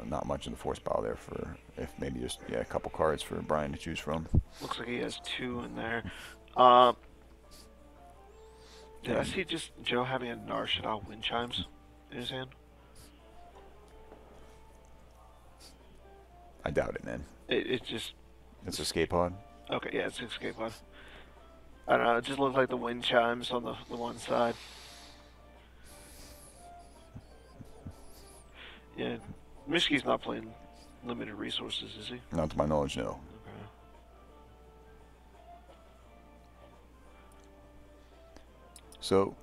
Not much in the force pile there for, if maybe just, yeah, a couple cards for Bryan to choose from. Looks like he has 2 in there. Did I see just Joe having a Nar Shaddaa wind chimes in his hand? I doubt it, man. It just... It's escape pod. Okay, yeah, it's escape pod. I don't know, it just looked like the wind chimes on the one side. Yeah, Mischke's not playing limited resources, is he? Not to my knowledge, no. Okay. So,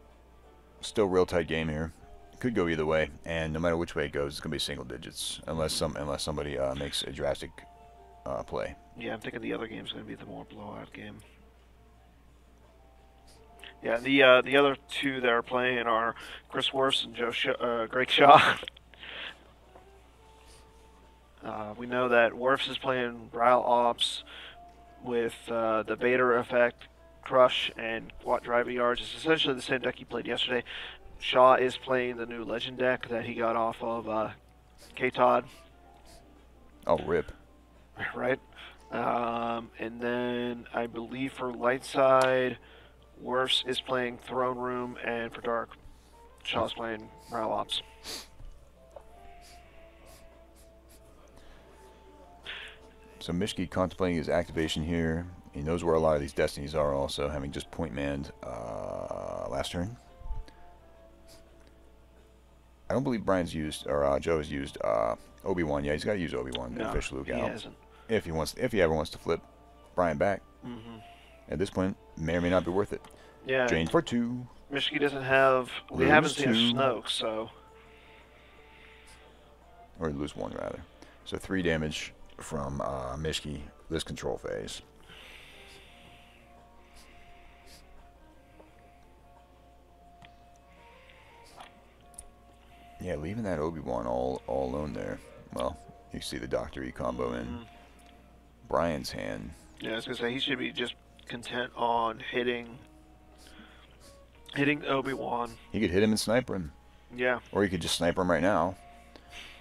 still real tight game here. Could go either way, and no matter which way it goes, it's gonna be single digits, unless somebody makes a drastic play. Yeah, I'm thinking the other game's going to be the more blowout game. Yeah, the other two that are playing are Chris Worfs and Greg Shaw. We know that Worfs is playing Ryle Ops with the Vader Effect, Crush, and Quat Driver Yards. It's essentially the same deck he played yesterday. Shaw is playing the new Legend deck that he got off of K-Todd. Oh, rip. Right? And then I believe for light side, Worfs is playing Throne Room, and for dark, Shaw's playing Ryle Ops. So Mischke contemplating his activation here. He knows where a lot of these destinies are also, having just point manned last turn. I don't believe Brian's used, or Joe has used Obi-Wan. Yeah, he's got to use Obi-Wan to fish Luke he out. hasn't. If he ever wants to flip Brian back. At this point, may or may not be worth it. Yeah. Drain for 2. Mischke doesn't have. We Lose haven't seen a 2. Snoke, so. Or lose 1, rather. So 3 damage from Mischke this control phase. Yeah, leaving that Obi-Wan all alone there. Well, you see the Dr. E combo in Brian's hand. Yeah, I was gonna say he should be just content on hitting Obi-Wan. He could hit him and sniper him. Yeah. Or he could just sniper him right now.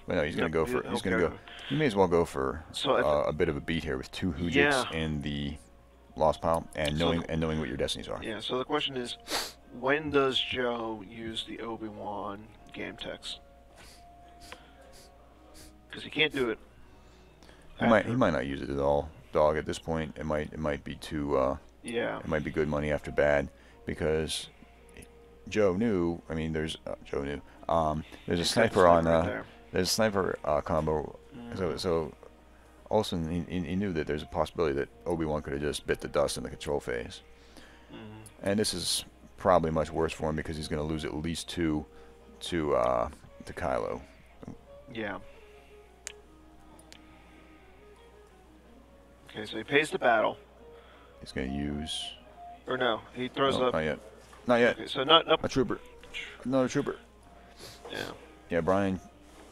But no, he's gonna go for. He's gonna go. You may as well go for a bit of a beat here with 2 Hoojits in the lost pile and knowing what your destinies are. Yeah. So the question is, when does Joe use the Obi-Wan game text? Because he can't do it. He might not use it at all, dog. At this point, it might be too. Yeah. It might be good money after bad because Joe knew. I mean, there's Joe knew. There's a sniper on. There's a sniper combo. So Olson he knew that there's a possibility that Obi-Wan could have just bit the dust in the control phase. And this is probably much worse for him because he's going to lose at least 2 to Kylo. Yeah. Okay, so he pays the battle. He's going to use. Or no, he throws up. Not yet. Not yet. Okay, so not a trooper. Another trooper. Yeah. Yeah, Bryan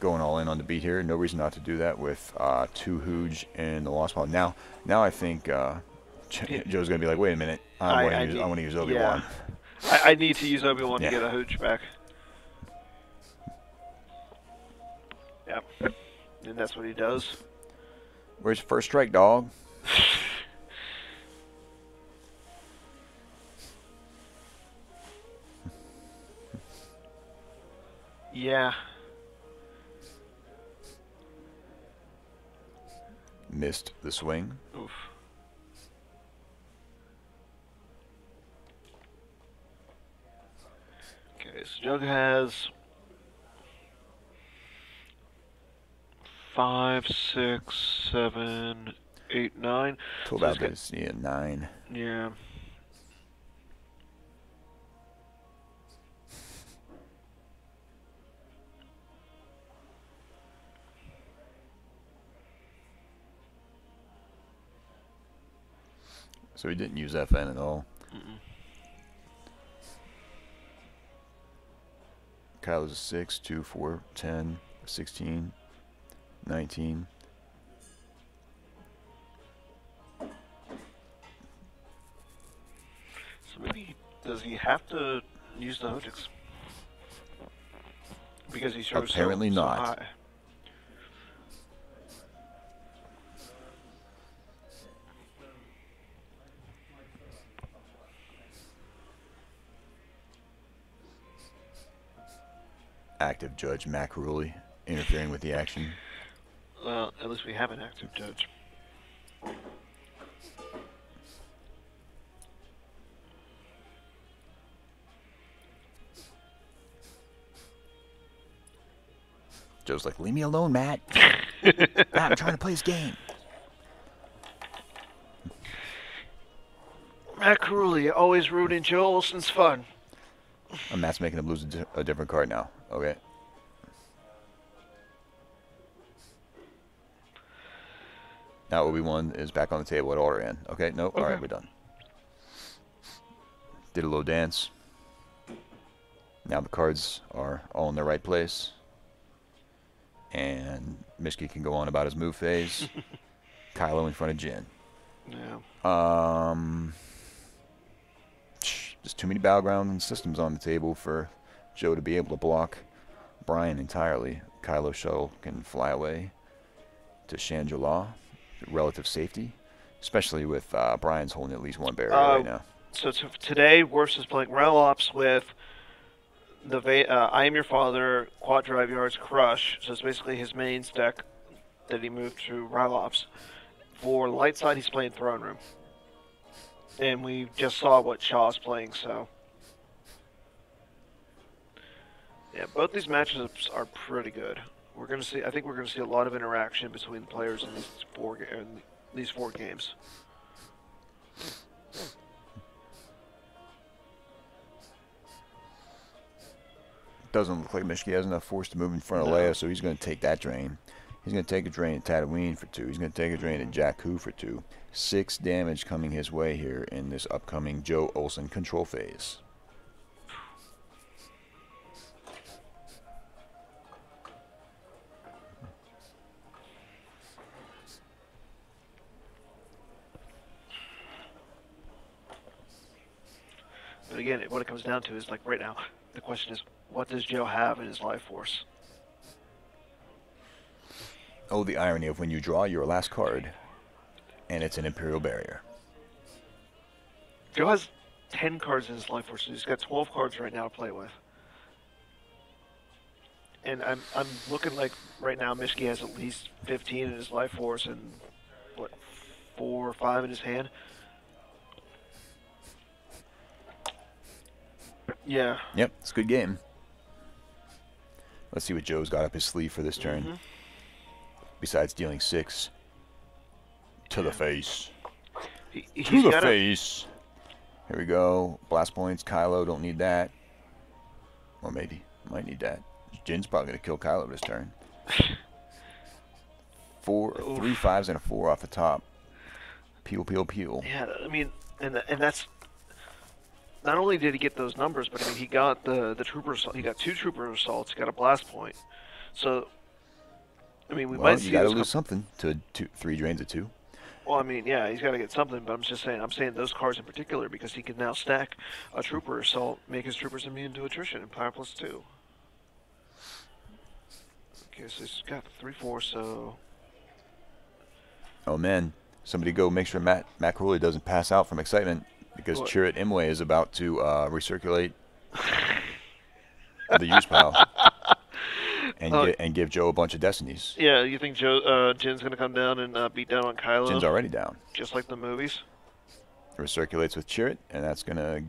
going all in on the beat here. No reason not to do that with 2 Hooj in the lost pile. Now I think Joe's going to be like, wait a minute. I want to use Obi-Wan. Yeah. I need to use Obi-Wan to get a Hooj back. Yep. And that's what he does. Where's your first strike, dog? Yeah. Missed the swing. Oof. Okay, so Jug has 5, 6, 7, 8, 9. Till about this, 9. Yeah. So he didn't use FN at all. Kylo's a 6, 2, 4, 10, 16, 19. So maybe, does he have to use the Hojix? Because he shows apparently so not. High. Active Judge Macruley interfering with the action. Well, at least we have an active judge. Joe's like, leave me alone, Matt. Matt, I'm trying to play this game. Matt Carulli, always rooting Joe Olson's fun. And Matt's making him lose a different card now. Okay. Now Obi-Wan is back on the table at order end. Okay, nope. Okay. All right, we're done. Did a little dance. Now the cards are all in the right place. And Mischke can go on about his move phase. Kylo in front of Jin. Yeah. Just too many battleground systems on the table for Joe to be able to block Bryan entirely. Kylo shuttle can fly away to Shangela, relative safety, especially with Bryan's holding at least 1 barrier right now. So today, Worst is playing Relops with the I Am Your Father, Quad Drive Yards, Crush. So it's basically his main deck that he moved to Relops. For light side, he's playing Throne Room. And we just saw what Shaw's playing, so Yeah, both these matchups are pretty good. We're gonna see. I think we're gonna see a lot of interaction between the players in these four games. Doesn't look like Mischke has enough force to move in front of Leia, so he's going to take that drain. He's going to take a drain at Tatooine for 2. He's going to take a drain at Jakku for 2. 6 damage coming his way here in this upcoming Joe Olson control phase. But again, what it comes down to is, like, right now, the question is, what does Joe have in his life force? Oh, the irony of when you draw your last card, and it's an Imperial Barrier. Joe has 10 cards in his life force, so he's got 12 cards right now to play with. And I'm looking like, right now, Mischke has at least 15 in his life force and, what, 4 or 5 in his hand? Yeah. Yep, it's a good game. Let's see what Joe's got up his sleeve for this turn. Mm-hmm. Besides dealing 6 to the face. He's To the got face. Here we go. Blast points. Kylo, don't need that. Or maybe. Might need that. Jin's probably going to kill Kylo this turn. 3 5s and a 4 off the top. Peel, peel, peel. Yeah, I mean, and that's... Not only did he get those numbers, but I mean, he got the trooper assault. He got 2 trooper assaults. He got a blast point. So, I mean, we might see. You got to lose something to 3 drains of 2. Well, I mean, yeah, he's got to get something. But I'm just saying. I'm saying those cards in particular because he can now stack a trooper assault, make his troopers immune to attrition, and power +2. Okay, so he's got 3/4. So. Oh man, somebody go make sure Matt Crowley doesn't pass out from excitement. Because Chirrut Imwe is about to recirculate the use pile and give Joe a bunch of destinies. Yeah, you think Jin's going to come down and beat down on Kylo? Jin's already down. Just like the movies? Recirculates with Chirrut, and that's going to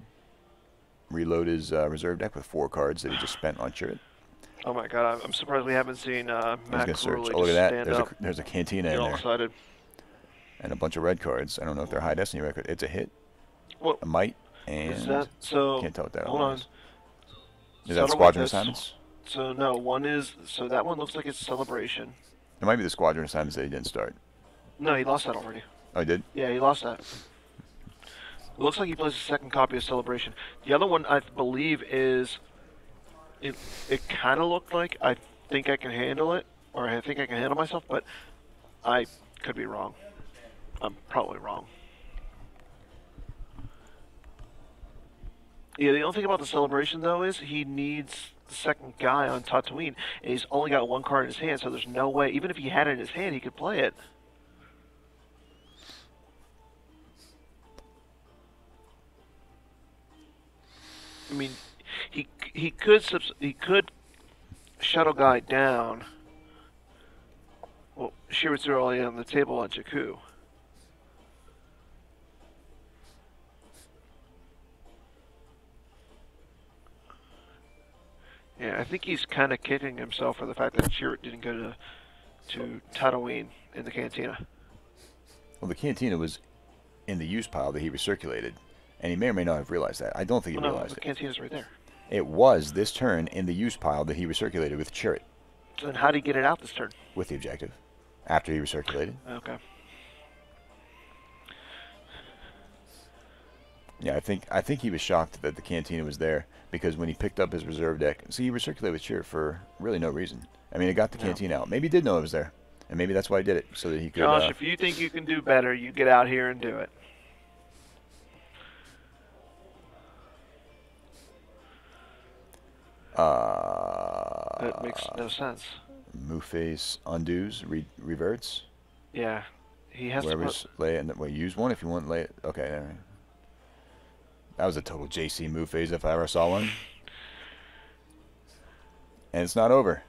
reload his reserve deck with 4 cards that he just spent on Chirrut. Oh my god, I'm surprised we haven't seen Matt Crowley look at stand that. up. There's a Cantina in all there. Excited. And a bunch of red cards. I don't know if they're high destiny red cards. It's a hit. What? A might. And is that so? Can't tell what that hold on. Is that Squadron Assignments? So no, one is that one looks like it's Celebration. It might be the Squadron Assignments that he didn't start. No, he lost that already. Oh, he did? Yeah, he lost that. It looks like he plays a second copy of Celebration. The other one, I believe, is it kind of looked like I think I can handle it, or I think I can handle myself, but I could be wrong. I'm probably wrong. Yeah, the only thing about the Celebration, though, is he needs the second guy on Tatooine, and he's only got 1 card in his hand, so there's no way, even if he had it in his hand, he could play it. I mean, he could shuttle guy down. Well, Chirrut's early on the table on Jakku. Yeah, I think he's kind of kicking himself for the fact that Chirrut didn't go to Tatooine in the Cantina. Well, the Cantina was in the use pile that he recirculated, and he may or may not have realized that. I don't think he realized the it. Cantina's right there. It was this turn in the use pile that he recirculated with Chirrut. So then how did he get it out this turn? With the objective. After he recirculated. Okay. Yeah, I think he was shocked that the Cantina was there, because when he picked up his reserve deck, see, he recirculated with Chirrut for really no reason. I mean, it got the Cantina out. Maybe he did know it was there, and maybe that's why he did it, so that he could... Josh, if you think you can do better, you get out here and do it. That makes no sense. Move face undoes, reverts. Yeah, he has to lay it. Well, use one if you want to lay it. Okay, there. That was a total JC move phase if I ever saw one. And it's not over.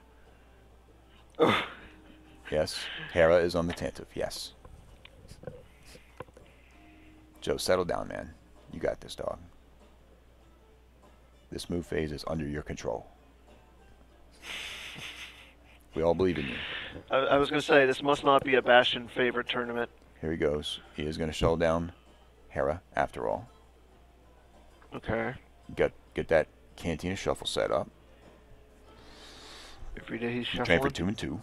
Yes, Hera is on the Tantive. Yes. Joe, settle down, man. You got this, dog. This move phase is under your control. We all believe in you. I was going to say, this must not be a Bastion favorite tournament. Here he goes. He is going to shell down Hera after all. Okay. Get that Cantina shuffle set up. Every day he's shuffling. Train for 2 and 2.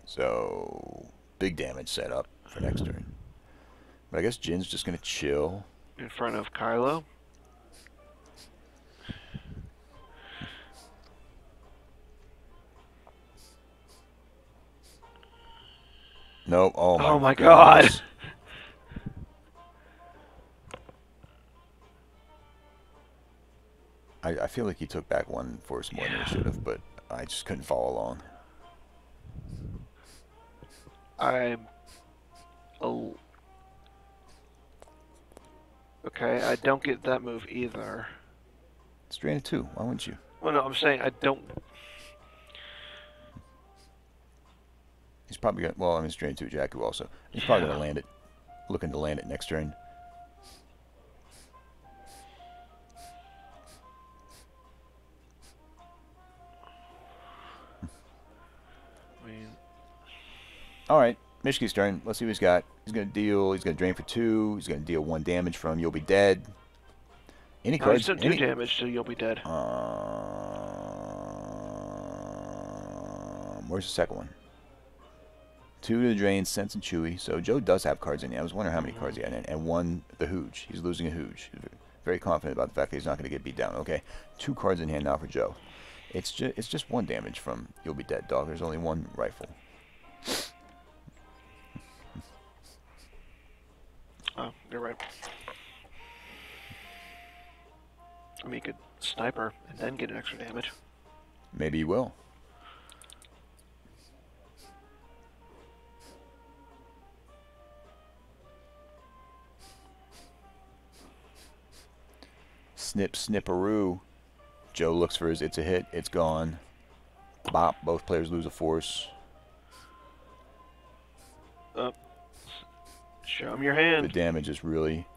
So, big damage set up for next turn. But I guess Jin's just going to chill. In front of Kylo. Nope. Oh my God. I feel like he took back one force more than he should have, but I just couldn't follow along. Okay, I don't get that move either. It's drain of 2. Why wouldn't you? Well, no, I'm saying I don't. He's probably going to, well, I mean, it's drain 2 Jakku also. He's probably going to land it, looking to land it next turn. All right, Mischke's turn. Let's see what he's got. He's going to deal. He's going to drain for 2. He's going to deal 1 damage from You'll Be Dead. Any cards? He's done 2 damage, so You'll Be Dead. Where's the second one? 2 to the drain, Sense and Chewy. So Joe does have cards in here. I was wondering how many cards he had in. And 1, the Hooge. He's losing a Hooge. He's very confident about the fact that he's not going to get beat down. Okay, 2 cards in hand now for Joe. It's just 1 damage from You'll Be Dead, dog. There's only 1 rifle. Oh, you're right. I mean, you could sniper and then get an extra damage. Maybe he will. Snip, snipperoo. Joe looks for his It's a Hit. It's gone. Bop. Both players lose a force. Show him your hand. The damage is really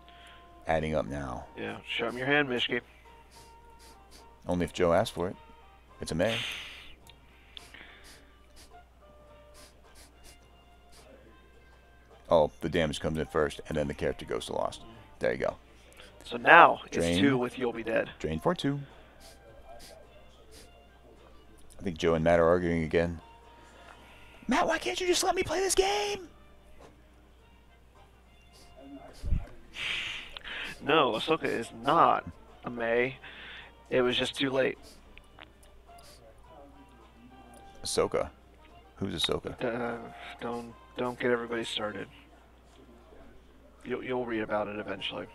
adding up now. Yeah, show him your hand, Mischke. Only if Joe asks for it. It's a May. Oh, the damage comes in first, and then the character goes to lost. There you go. So now Drain. it's 2 with You'll Be Dead. Drain for 2. I think Joe and Matt are arguing again. Matt, why can't you just let me play this game? No, Ahsoka is not a May. It was just too late. Ahsoka. Who's Ahsoka? Don't get everybody started. You'll read about it eventually.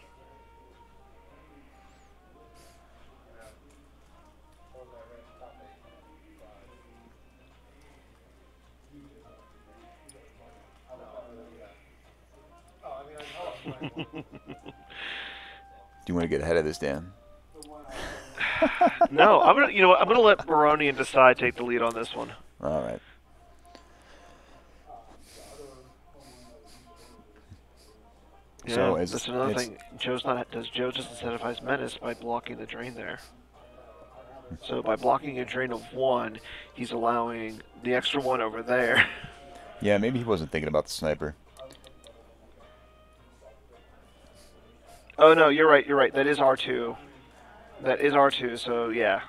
Do you want to get ahead of this, Dan? No, I'm gonna let Baronian decide take the lead on this one. All right. Yeah, So that's another thing. Joe just incentivize menace by blocking the drain there. So by blocking a drain of 1, he's allowing the extra 1 over there. Yeah, maybe he wasn't thinking about the sniper. Oh no, you're right. You're right. That is R2. That is R2. So yeah,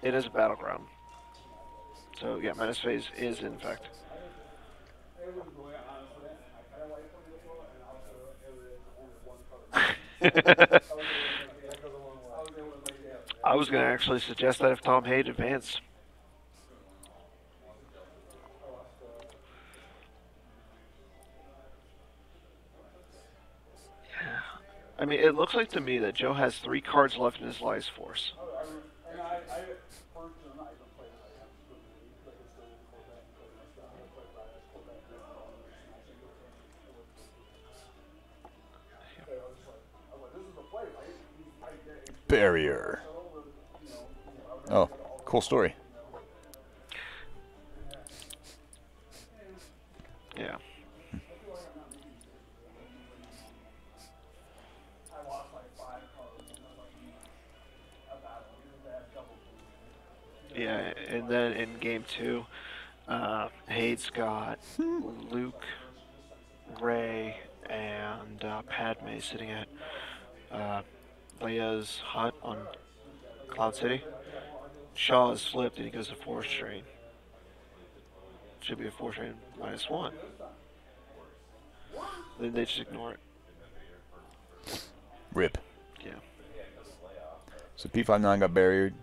it is a battleground. So yeah, menace phase is in effect. I was going to actually suggest that if Tom Haid advanced. I mean, it looks like to me that Joe has 3 cards left in his Lies Force. Barrier. Oh, cool story. Yeah. Yeah, and then in game 2, Hayes got Luke, Ray, and Padme sitting at Leia's hut on Cloud City. Shaw is flipped and he goes to Force Train. Should be a Force Train -1. Then they just ignore it. Rip. Yeah. So P59 got buried.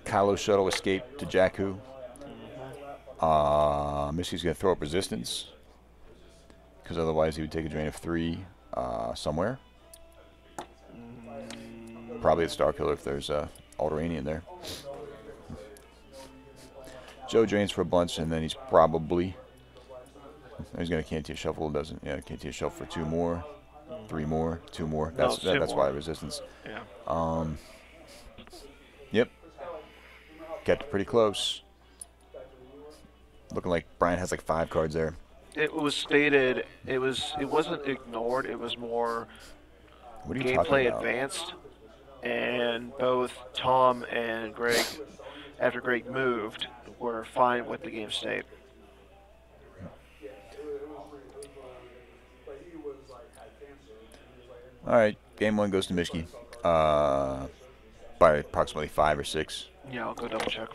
Kylo's shuttle escaped to Jakku. Mischke's going to throw up resistance, because otherwise he would take a drain of 3 somewhere. Probably a Star Killer if there's Alderanian there. Joe drains for a bunch, and then he's probably... He's going to Cantina Shuffle, doesn't... Yeah, Cantina Shuffle for 2 more. 3 more, 2 more. That's why resistance. Yeah. Yep. Kept it pretty close. Looking like Bryan has like 5 cards there. It was stated. It wasn't ignored. It was more What are you talking gameplay about? advanced, and both Tom and Greg, after Greg moved, were fine with the game state. All right, game 1 goes to Mischke by approximately 5 or 6. Yeah, I'll go double check.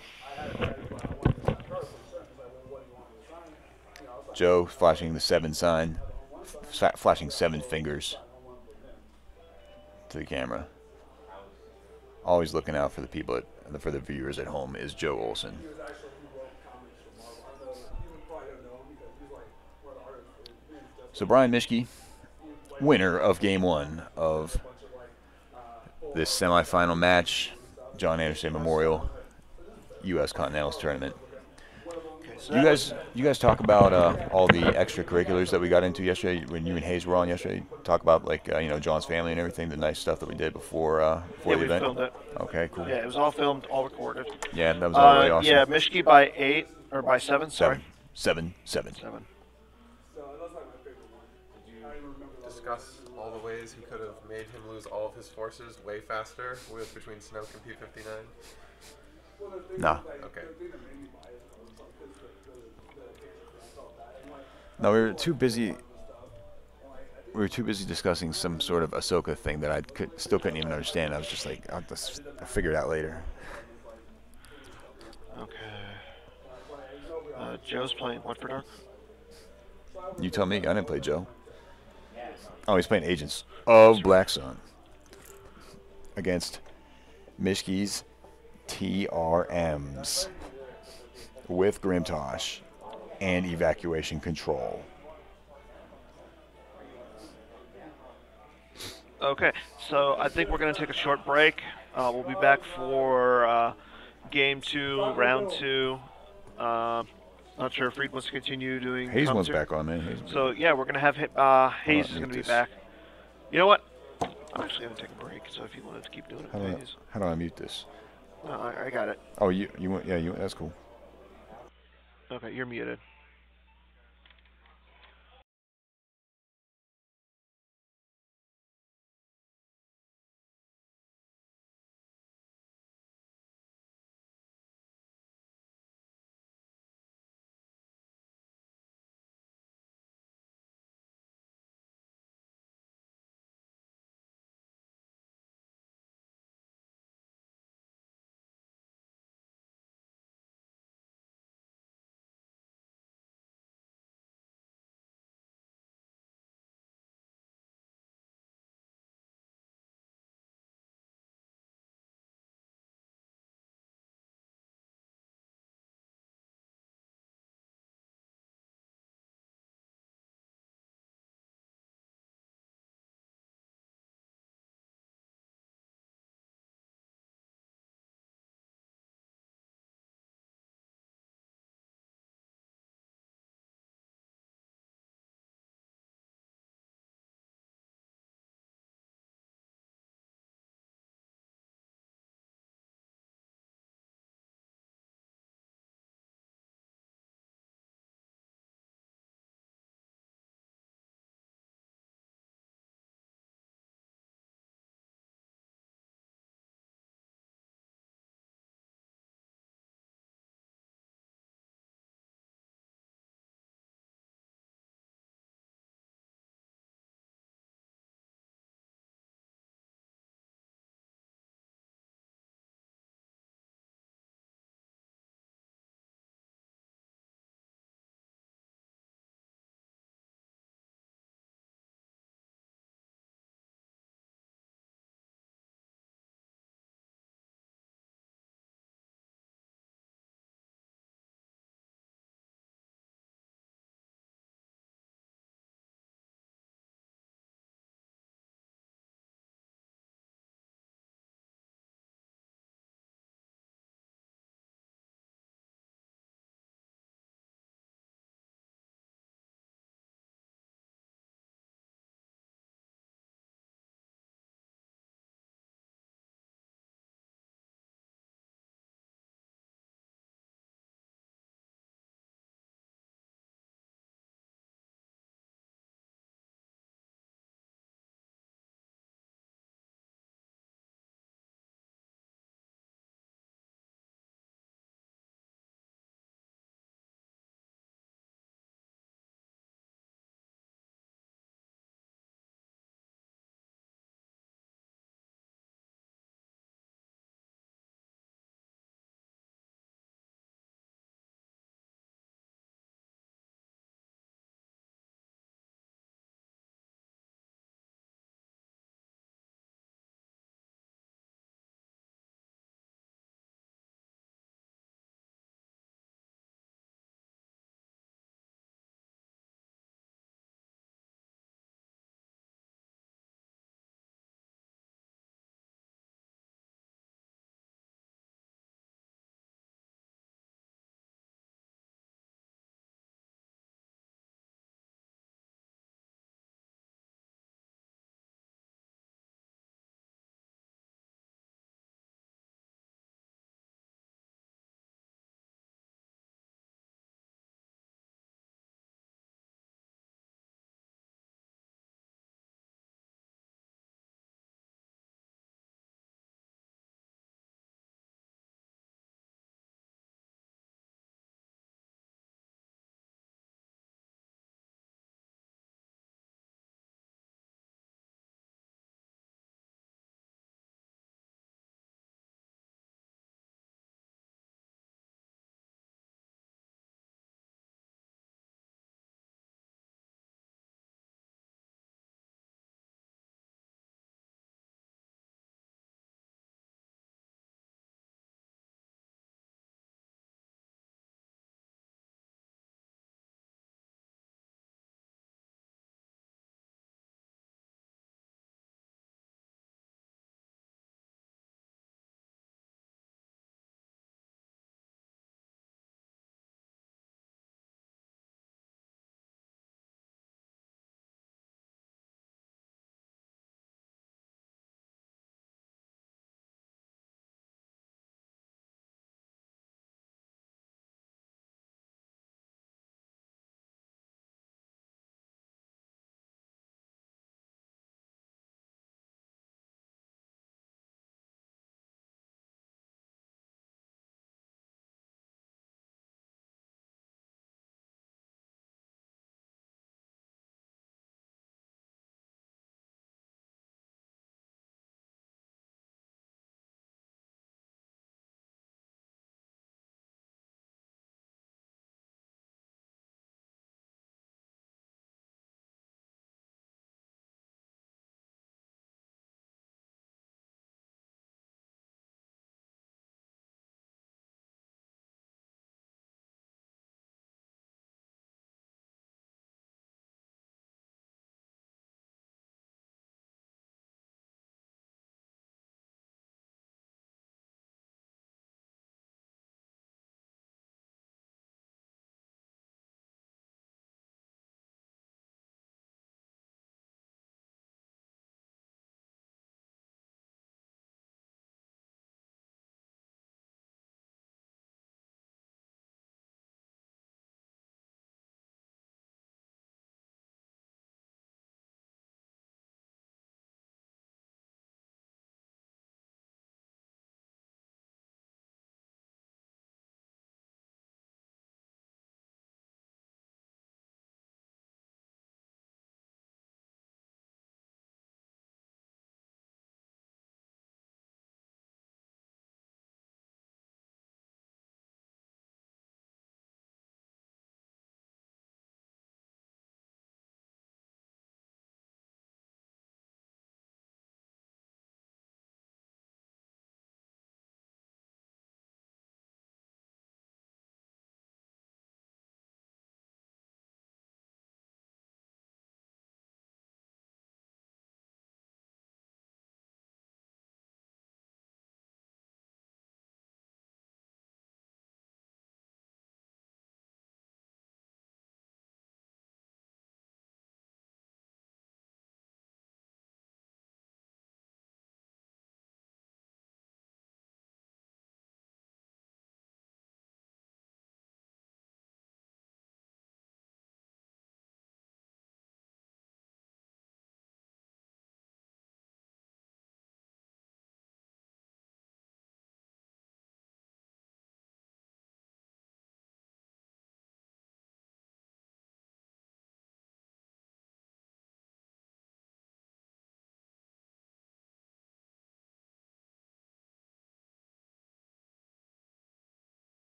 Joe flashing the 7 sign, flashing 7 fingers to the camera. Always looking out for the people, for the viewers at home, is Joe Olson. So Bryan Mischke, winner of Game 1 of this semifinal match, John Anderson Memorial U.S. Continentals Tournament. You guys talk about all the extracurriculars that we got into yesterday when you and Hayes were on yesterday. Talk about like John's family and everything, the nice stuff that we did before the event. Yeah, we filmed it. Okay, cool. Yeah, it was all filmed, all recorded. Yeah, that was all really awesome. Yeah, Mischke by 8 or by 7. Sorry. 7. Discuss all the ways he could have made him lose all of his forces way faster with between Snoke and P59. Nah. Okay. No, we were too busy. We were too busy discussing some sort of Ahsoka thing that I still couldn't even understand. I was just like, I'll figure it out later. Okay. Joe's playing what for dark? You tell me. I didn't play Joe. Oh, he's playing Agents of Black Sun against Mischke's TRMs with Grimtosh and Evacuation Control. Okay, so I think we're going to take a short break. We'll be back for Game 2, Round 2. Not sure if Reed wants to continue doing Hayes wants commentary. back on, man. So, yeah, we're going to have Hayes is going to be back. You know what? I'm actually going to take a break, so if you wanted to keep doing it, Hayes. How do I mute this? No, I got it. Oh, you want? Yeah, that's cool. Okay, you're muted.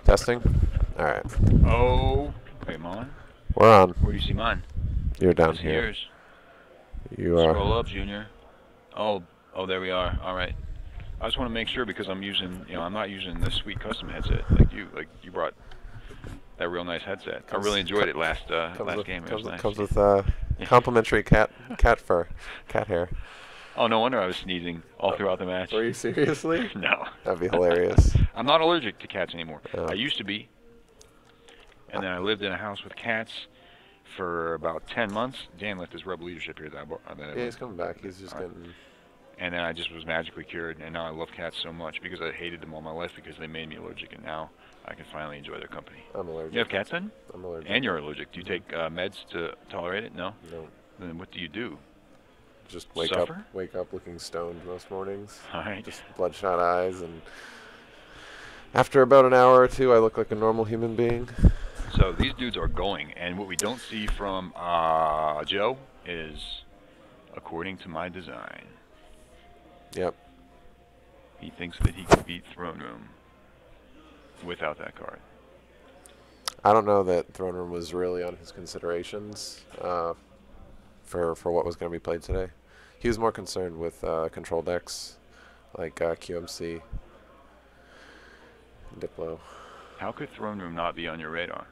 Testing? Alright. Oh, wait, mine? We're on. Where do you see mine? You're down I see here. yours. You are. Scroll up, Junior. Oh, there we are. All right. I just want to make sure because I'm using, I'm not using the sweet custom headset like you. Like you brought that real nice headset. I really enjoyed it last game. It was nice. Comes with complimentary cat fur, cat hair. Oh, no wonder I was sneezing all throughout the match. Were you seriously? No. That'd be hilarious. I'm not allergic to cats anymore. Oh. I used to be. And then I lived in a house with cats for about 10 months. Dan left his rebel leadership here. Yeah, he's coming back. He's just getting... And then I just was magically cured, and now I love cats so much because I hated them all my life because they made me allergic, and now I can finally enjoy their company. I'm allergic. You have cats then? I'm allergic. And you're allergic. Do you take meds to tolerate it? No? No. Then what do you do? Just wake up looking stoned most mornings. All right. Just bloodshot eyes, and after about an hour or two, I look like a normal human being. So these dudes are going, and what we don't see from Joe is, according to my design, yep, he thinks that he can beat Throne Room without that card. I don't know that Throne Room was really on his considerations for what was going to be played today. He was more concerned with control decks like QMC, Diplo. How could Throne Room not be on your radar?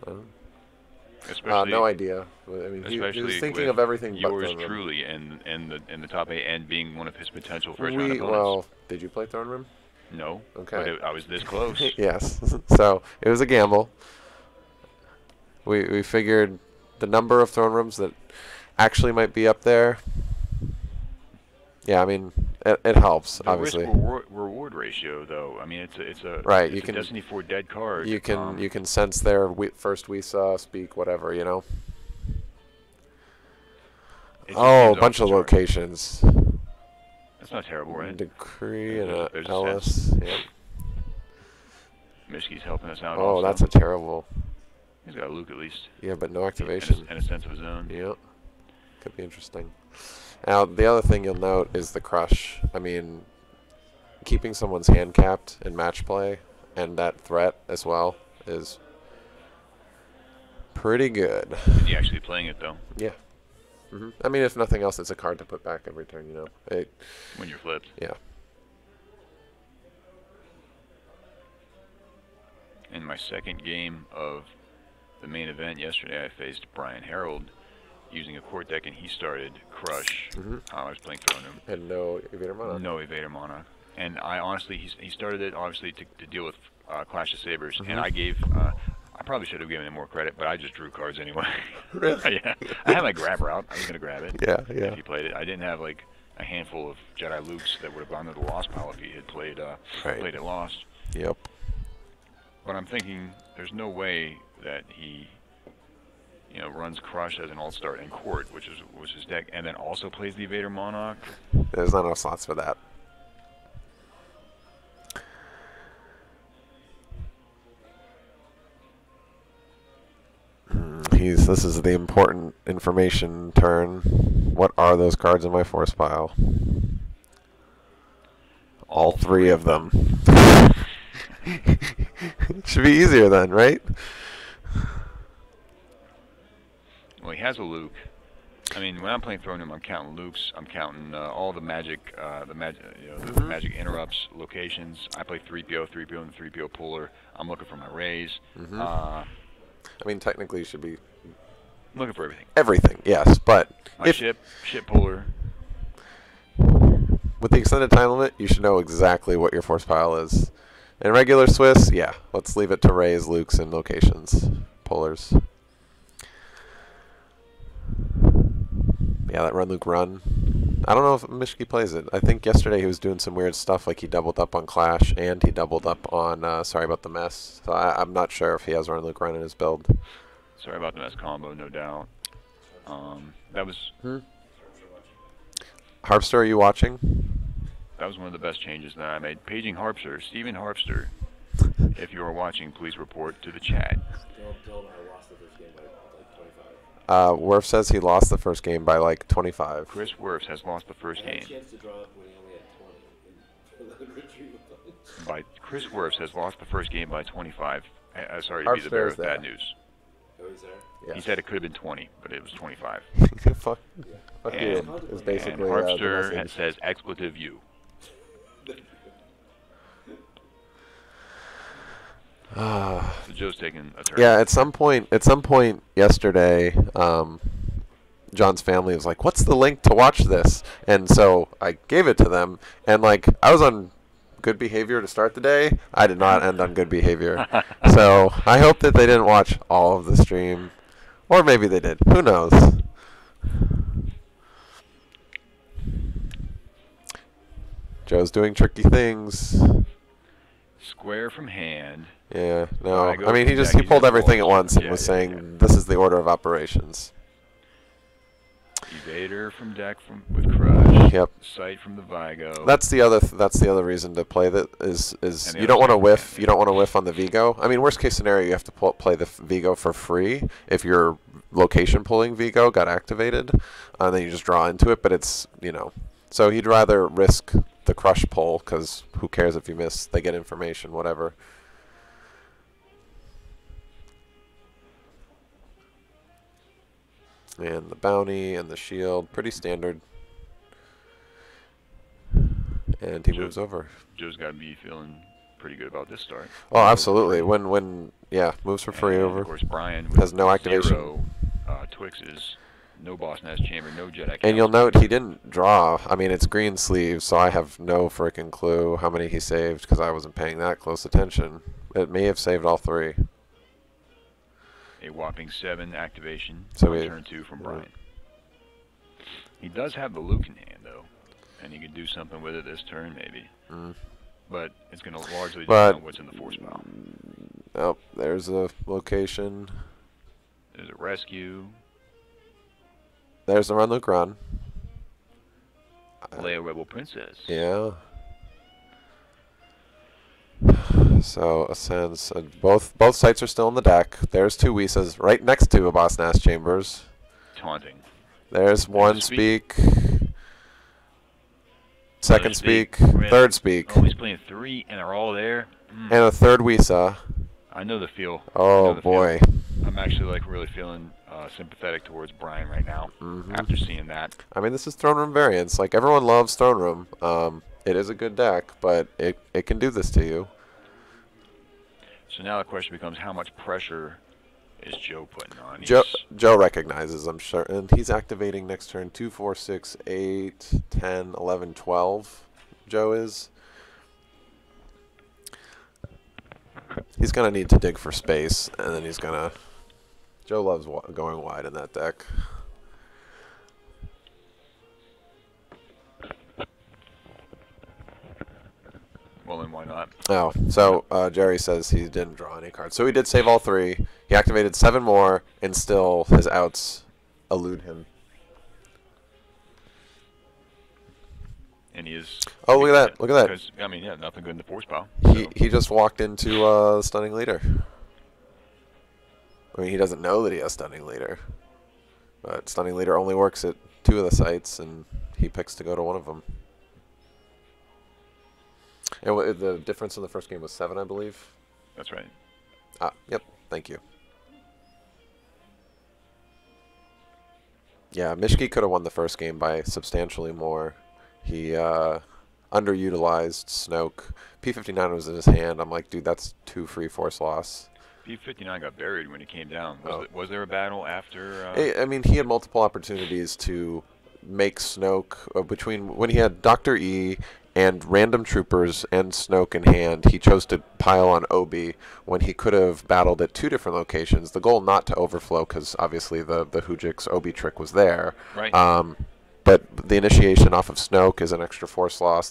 No idea. I mean, he was thinking of everything but yours Throne Room. truly in the top 8 and being one of his potential first round opponents. Well, did you play Throne Room? No. Okay. But I was this close. Yes. So it was a gamble. We figured the number of Throne Rooms that actually might be up there. Yeah, I mean, it helps, the obviously. Risk-reward ratio, though. I mean, it's a right. It's a Destiny 4 dead card. You can sense their first we saw, speak, whatever, you know. Oh, a bunch of locations. That's not terrible, right? Decree and there's Ellis. Yep. Mischke's helping us out. Oh, also. that's a terrible. He's got a Luke at least. Yeah, but no activation. And a sense of his own. Yep. Could be interesting. Now, the other thing you'll note is the crush. I mean, keeping someone's hand capped in match play and that threat as well is pretty good. Is he actually playing it, though? Yeah. I mean, if nothing else, it's a card to put back every turn, you know. When you're flipped. Yeah. In my second game of the main event yesterday, I faced Bryan Harold using a court deck, and he started Crush. I was playing Throne Room. And no Evader Monarch. No Evader Monarch. And I honestly, he started it obviously to deal with Clash of Sabers, and I gave. I probably should have given him more credit, but I just drew cards anyway. Really? Yeah. I had my grab route. I was gonna grab it. Yeah. If he played it, I didn't have like a handful of Jedi Lukes that would have gone to the Lost pile if he had played played it Lost. Yep. But I'm thinking there's no way that he, runs Crush as an alt-start in Court, which was his deck, and then also plays the Evader Monarch. There's not enough slots for that. This is the important information turn. What are those cards in my force pile? All three of them. Should be easier then, right? Well, he has a Luke. I mean, when I'm playing Throne Room, I'm counting Lukes. I'm counting all the magic, the magic interrupts, locations. I play 3PO, and the 3PO puller. I'm looking for my raise. I mean, technically, you should be looking for everything. Everything, yes, but my ship puller. With the extended time limit, you should know exactly what your force pile is. In regular Swiss, yeah, let's leave it to raise, Lukes, and locations, pullers. Yeah, that run Luke run. I don't know if Mischke plays it. I think yesterday he was doing some weird stuff, like he doubled up on Clash and he doubled up on Sorry About the Mess. So I'm not sure if he has run Luke run in his build. Sorry About the Mess combo, no doubt. That was. Harpster, are you watching? That was one of the best changes that I made. Paging Harpster, Stephen Harpster. If you are watching, please report to the chat. Werf says he lost the first game by like 25. Chris Werfs has lost the first game. By Chris Werfs has lost the first game by 25. Sorry to be the bearer of bad news. Yeah. He said it could have been 20, but it was 25. Fuck And, you. Is basically and the Harpster message. says expletive you. So Joe's taking a turn. Yeah, at some point yesterday, John's family was like, "What's the link to watch this?" And so I gave it to them, and like I was on good behavior to start the day. I did not end on good behavior. So I hope that they didn't watch all of the stream, or maybe they did. Who knows? Joe's doing tricky things. Square from hand. Yeah, no. I go I mean, he from just deck, he pulled he's everything at balls. once and Yeah, was yeah, saying, yeah. "This is the order of operations." Evader from deck with Crush. Yep. Sight from the Vigo. That's the other reason to play that is And the you don't other want to side, whiff. yeah. You don't want to whiff on the Vigo. I mean, worst case scenario, you have to play the Vigo for free if your location pulling Vigo got activated, and then you just draw into it. But it's so he'd rather risk the Crush pull because who cares if you miss? They get information, whatever. And the bounty and the shield, pretty standard. And he moves over. Joe's got to be feeling pretty good about this start. Oh, absolutely. When moves for free And over. Of course, Bryan Has no activation. 0 Twixes, no Boss Nash Chamber, no Jedi. And you'll note he didn't draw. I mean, it's green sleeves, so I have no frickin' clue how many he saved because I wasn't paying that close attention. It may have saved all 3. A whopping 7 activation So on we- turn 2 from Bryan. He does have the Luke in hand, though, and he could do something with it this turn, maybe. But it's going to largely depend on what's in the force pile. Oh, there's a location. There's a rescue. There's the Run Luke Run. Leia Rebel Princess. Yeah. So ascends. Both sites are still in the deck. There's 2 Wisas right next to a Boss Nass Chambers. Taunting. There's one speak. Second speak. Red. Third speak. Oh, he's playing 3, and they're all there. And a third Wisa. I know the feel. I Oh know the feel. boy. I'm actually like really feeling sympathetic towards Bryan right now after seeing that. I mean, this is Throne Room variants. Like, everyone loves Throne Room. It is a good deck, but it can do this to you. So now the question becomes, how much pressure is Joe putting on? Joe recognizes, I'm sure. And he's activating next turn 2, 4, 6, 8, 10, 11, 12. Joe is. He's going to need to dig for space, and then he's going to... Joe loves going wide in that deck. Well, then why not? Oh, so Jerry says he didn't draw any cards. So he did save all 3. He activated 7 more, and still his outs elude him. And he is... Oh, look at that. Look at that. Because, I mean, yeah, nothing good in the force pile. He just walked into Stunning Leader. I mean, he doesn't know that he has Stunning Leader. But Stunning Leader only works at 2 of the sites, and he picks to go to one of them. And the difference in the first game was 7, I believe. That's right. Ah, yep. Thank you. Yeah, Mischke could have won the first game by substantially more. He underutilized Snoke. P59 was in his hand. I'm like, dude, that's 2 free force loss. P59 got buried when he came down. Was there a battle after? I mean, he had multiple opportunities to make Snoke between when he had Dr. E and random troopers and Snoke in hand. He chose to pile on Obi when he could have battled at 2 different locations. The goal not to overflow because obviously the Hujix Obi trick was there. Right. But the initiation off of Snoke is an extra force loss.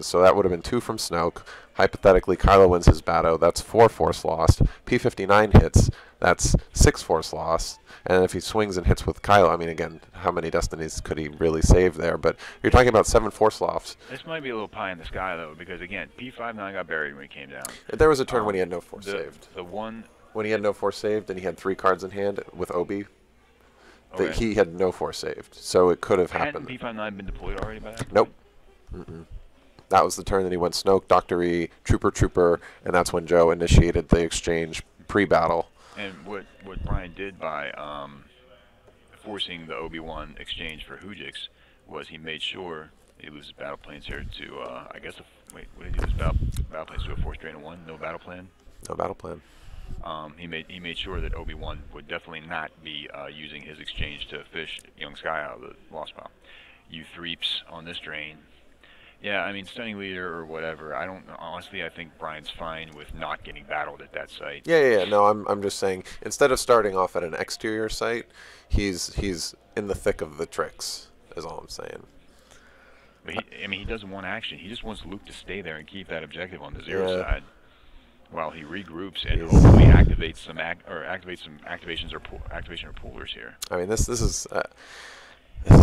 So that would have been 2 from Snoke. Hypothetically, Kylo wins his battle. That's 4 force lost. P59 hits. That's 6 force lost. And if he swings and hits with Kylo, I mean, again, how many destinies could he really save there? But you're talking about 7 force lofts. This might be a little pie in the sky, though, because, again, P59 got buried when he came down. There was a turn when he had no force saved. The one... When he had no force saved and he had 3 cards in hand with Obi, Okay. he had no force saved. So it could have Hadn't happened. P59 been deployed already by that point? Nope. Mm-mm. that was the turn that he went Snoke, Dr. E, Trooper, and that's when Joe initiated the exchange pre-battle. And what Bryan did by forcing the Obi-Wan exchange for Hoojix was he made sure he loses battle planes here to, I guess, wait, what did he lose battle planes to a force drain of 1? No battle plan? No battle plan. He made sure that Obi-Wan would definitely not be using his exchange to fish Young Sky out of the Lost Pile. You threeps on this drain. Yeah, I mean, Stunning Leader or whatever. Honestly, I think Bryan's fine with not getting battled at that site. Yeah. No, I'm just saying, instead of starting off at an exterior site, he's in the thick of the tricks, is all I'm saying. But he doesn't want action. He just wants Luke to stay there and keep that objective on the 0 side, while he regroups and hopefully activates some activations or activation or pullers here. I mean, this is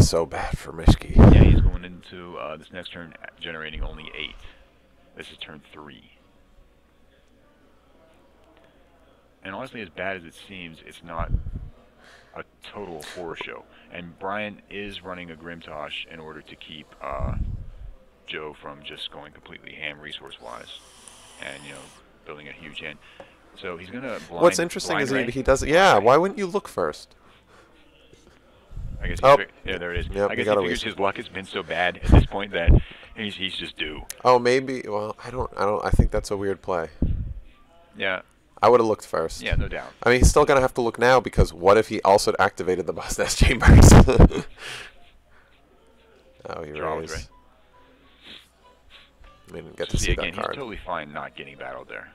so bad for Mischke. Yeah, he's going into this next turn generating only 8. This is turn 3. And honestly, as bad as it seems, it's not a total horror show. And Bryan is running a Grimtosh in order to keep Joe from just going completely ham resource-wise and, building a huge hand. So he's going to blind. What's interesting is he does it. Yeah, why wouldn't you look first? I guess there it is. Yep, I guess he figures his luck has been so bad at this point that he's just due. Oh, maybe. Well, I don't. I think that's a weird play. Yeah. I would have looked first. Yeah, no doubt. I mean, he's still gonna have to look now because what if he also activated the boss nest chambers? Oh, he raised. Right. I mean, get to see again, that card. He's totally fine not getting battled there.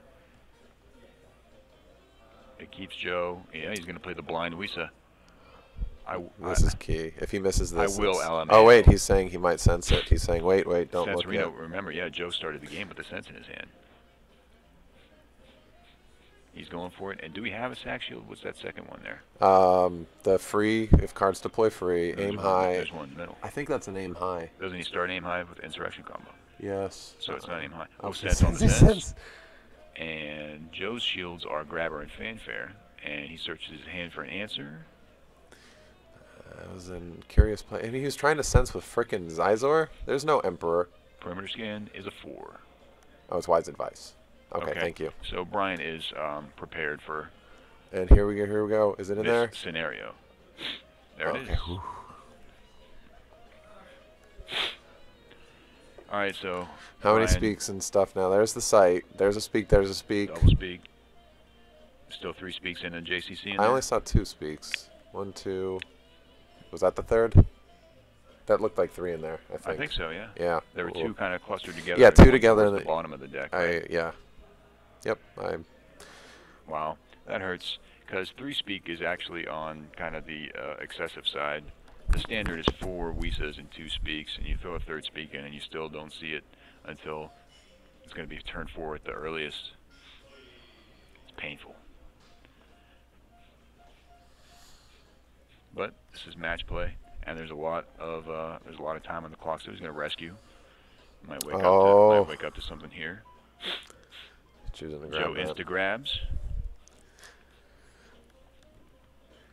It keeps Joe. Yeah, he's gonna play the blind Wisa. This is key. If he misses this, I will LMA. Oh wait, he's saying he might sense it. He's saying, wait, don't look yet. Remember, yeah, Joe started the game with the sense in his hand. He's going for it. And do we have a sack shield? What's that second one there? The free, if cards deploy free, aim high. There's one in the middle. I think that's an aim high. Doesn't he start aim high with insurrection combo? Yes. So it's not aim high. Oh, sense on the sense. And Joe's shields are grabber and fanfare. And he searches his hand for an answer. That was a curious play. I mean, he was trying to sense with frickin' Zizor. There's no Emperor. Perimeter scan is a 4. Oh, it's wise advice. Okay, thank you. So Bryan is prepared for. And here we go. Is it in there? Scenario. There it is. Whew. All right, so. How many speaks and stuff now? There's the site. There's a speak. There's a speak. Double speak. Still 3 speaks in a JCC. I only saw 2 speaks. 1, 2. Was that the third? That looked like 3 in there, I think. I think so, yeah. Yeah. There were 2 kind of clustered together. Yeah, 2 together in the bottom of the deck. Yeah. Yep. Wow, that hurts. Because 3 speak is actually on kind of the excessive side. The standard is 4 Wisas and 2 speaks, and you throw a 3rd speak in, and you still don't see it until it's going to be turn 4 at the earliest. It's painful. But this is match play, and there's a lot of time on the clock, so he's going to rescue. Might wake up to something here. Choosing to grab Joe insta grabs.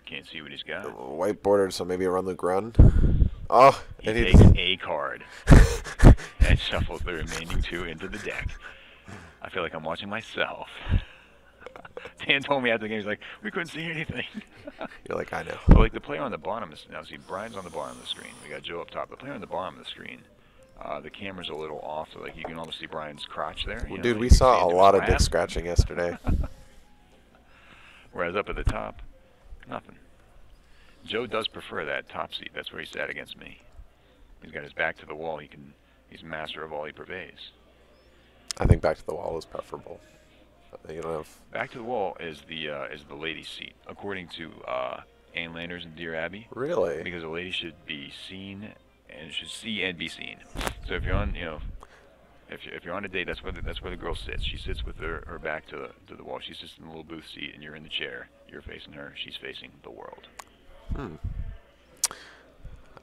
Can't see what he's got. White bordered, so maybe a run Luke run. Oh, he takes a card and shuffles the remaining 2 into the deck. I feel like I'm watching myself. Dan told me after the game, he's like, we couldn't see anything. You're like, I know. But like the player on the bottom is now. See, Bryan's on the bottom of the screen. We got Joe up top. The player on the bottom of the screen. The camera's a little off, so like you can almost see Bryan's crotch there. Well, dude, we saw a lot of dick scratching yesterday. Whereas up at the top, nothing. Joe does prefer that top seat. That's where he sat against me. He's got his back to the wall. He's master of all he purveys. I think back to the wall is preferable. You don't have back to the wall is the lady's seat, according to Ann Landers and Dear Abby. Really? Because a lady should be seen and should see and be seen. So if you're on, if you're on a date, that's where the girl sits. She sits with her back to the wall. She sits in the little booth seat, and you're in the chair. You're facing her. She's facing the world.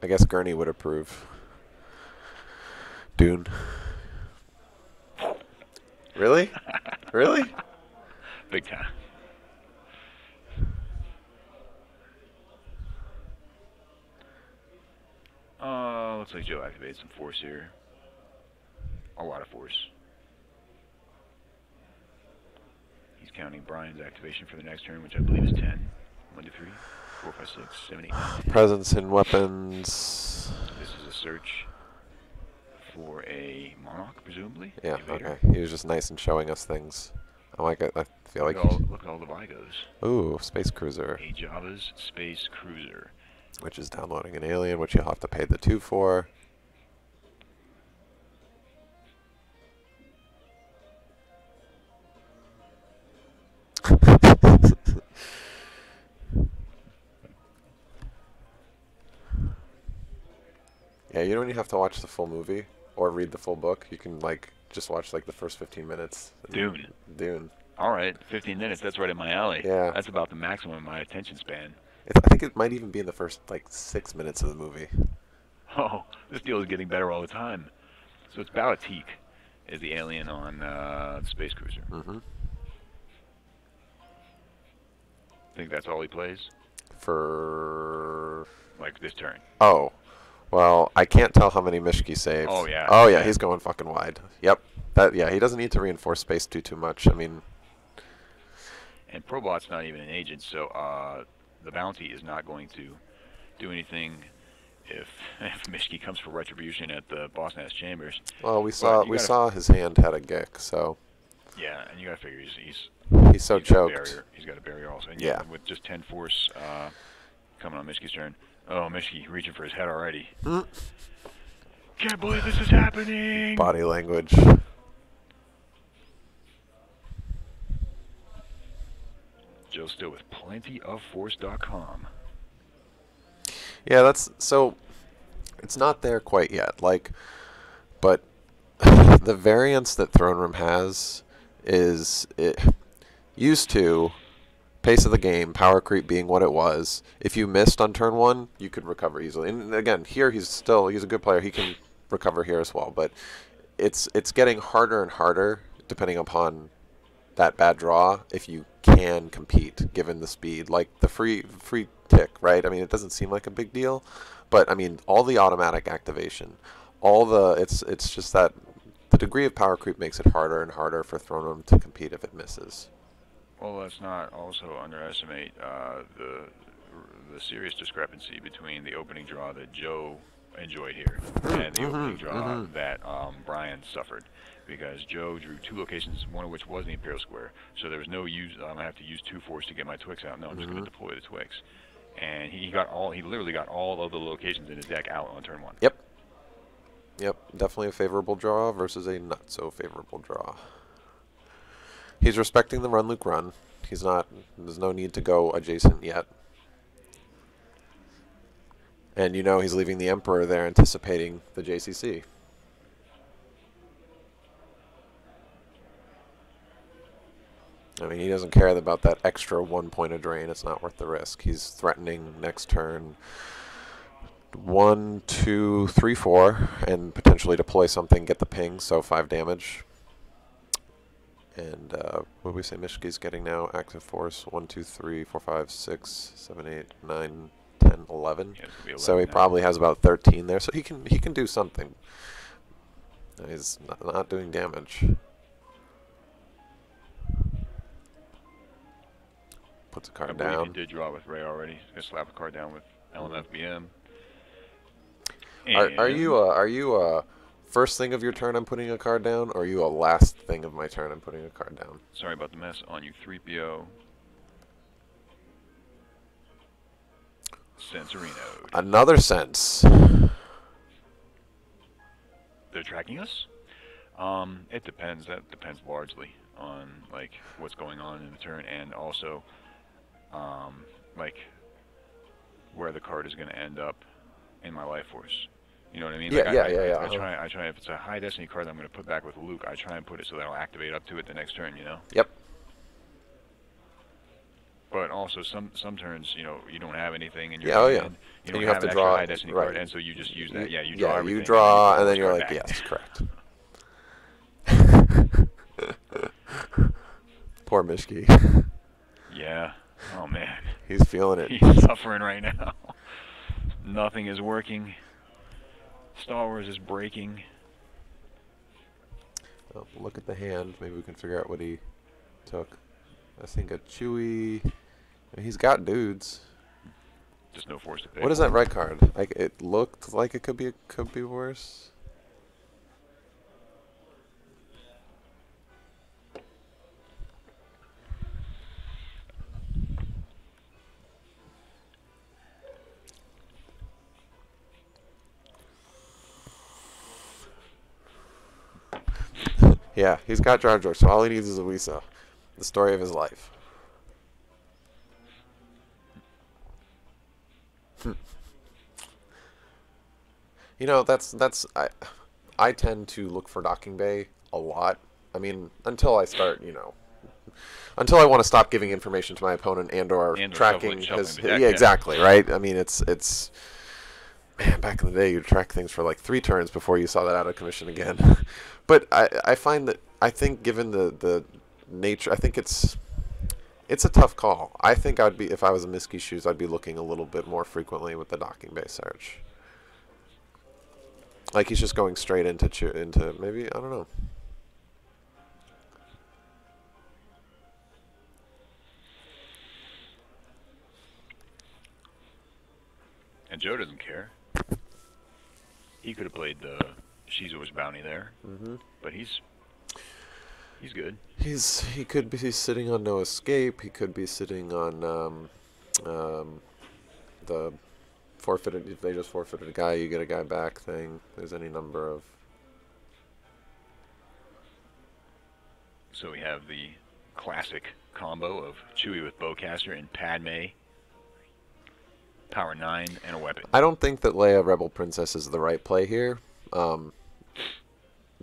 I guess Gurney would approve. Dune. Really? Really? Big time. Looks like Joe activated some force here. a lot of force. He's counting Bryan's activation for the next turn, which I believe is 10. 1, 2, 3, 4, 5, 6, 7, 8, 9, 10. Presence and weapons. This is a search for a monarch, presumably. Yeah, Invader. okay. He was just nice and showing us things. I like it. I feel like. Look at all the Vigos. Ooh, space cruiser. A Java's space cruiser. Which is downloading an alien, which you'll have to pay the 2 for. Yeah, you don't even have to watch the full movie or read the full book. You can like just watch like the first 15 minutes. Dune. All right, 15 minutes. That's right in my alley. Yeah. That's about the maximum of my attention span. I think it might even be in the first like 6 minutes of the movie. Oh, this deal is getting better all the time. So it's Balatique is the alien on the space cruiser. Mm-hmm. Think that's all he plays? For Like this turn. oh, well, I can't tell how many Mischke saves. Oh, yeah. Oh yeah, Yeah. he's going fucking wide. Yep. Yeah, he doesn't need to reinforce space too much. I mean, And Probot's not even an agent, so the bounty is not going to do anything if Mischke comes for retribution at the Boston House Chambers. well, we gotta- saw his hand had a gick, so Yeah, and you gotta figure he's so got a choked. barrier. He's got a barrier also. And Yeah. with just 10 force coming on Mischke's turn. Oh, Mischke reaching for his head already. Mm. Can't believe this is happening. Body language. Joe's still with plentyofforce.com. Yeah, that's so. It's not there quite yet. Like, but the variance that Throne Room has is it used to pace of the game, power creep being what it was. If you missed on turn 1, you could recover easily. And again, here he's a good player. He can recover here as well. But it's getting harder and harder depending upon that bad draw if you can compete given the speed. Like the free tick, right? I mean, it doesn't seem like a big deal, but I mean, all the automatic activation, it's just that the degree of power creep makes it harder and harder for Throne Room to compete if it misses. Well, let's not also underestimate the serious discrepancy between the opening draw that Joe enjoyed here and the opening draw that Bryan suffered, because Joe drew 2 locations, one of which was the Imperial Square, so there was no use. I'm gonna have to use 2 force to get my Twix out. No, I'm just gonna deploy the Twix, and he literally got all of the locations in his deck out on turn 1. Yep, definitely a favorable draw versus a not so favorable draw. He's respecting the run Luke run. He's not. There's no need to go adjacent yet. And you know he's leaving the Emperor there, anticipating the JCC. I mean, he doesn't care about that extra 1 point of drain. It's not worth the risk. He's threatening next turn 1, 2, 3, 4, and potentially deploy something, get the ping, so 5 damage. And what do we say Mischke's getting now? Active force 1, 2, 3, 4, 5, 6, 7, 8, 9, 10, 11. Yeah, it's gonna be 11 So he now. probably has about 13 there. So he can do something. He's not doing damage. Puts a I card believe down. he did draw with Ray already. He's gonna slap a card down with LMFBM. Are you first thing of your turn I'm putting a card down, or are you a last thing of my turn I'm putting a card down? Sorry about the mess on you, 3PO. Sensorino. Another sense. They're tracking us? It depends. That depends largely on like what's going on in the turn, and also like where the card is going to end up in my life force. You know what I mean? Yeah, Like, yeah. I try. If it's a high destiny card that I'm going to put back with Luke, I try and put it so that I'll activate up to it the next turn. You know. Yep. But also some turns, you know, you don't have anything in your Yeah, oh, yeah. hand. You And don't you have have to an draw- extra high destiny right. card, and so you just use that. Yeah, you draw everything. you draw, you and then put you're the like, card back. yes, correct. Poor Mischke. Yeah. Oh man. He's feeling it. He's suffering right now. Nothing is working. Star Wars is breaking. Oh, look at the hand. Maybe we can figure out what he took. I think a Chewy. He's got dudes. Just no force to pick. What is that red card? Like it looked like it could be worse. Yeah, he's got Jar Jar, so all he needs is a Wisa. The story of his life. You know, I tend to look for docking bay a lot. I mean, until I start, until I want to stop giving information to my opponent and/or tracking his. Yeah, exactly, right. I mean, it's man, back in the day, you'd track things for like 3 turns before you saw that out of commission again. But I find that given the nature, I think it's a tough call. I think I'd be, if I was a Mischke shoes, I'd be looking a little bit more frequently with the docking bay search. Like he's just going straight into maybe, I don't know. And Joe doesn't care. He could have played the Shizuo's bounty there, but he's good. He could be sitting on no escape. He could be sitting on the forfeited. If they just forfeited a guy, you get a guy back thing. There's any number of. So we have the classic combo of Chewie with Bowcaster and Padme. Power 9 and a weapon. I don't think that Leia Rebel Princess is the right play here,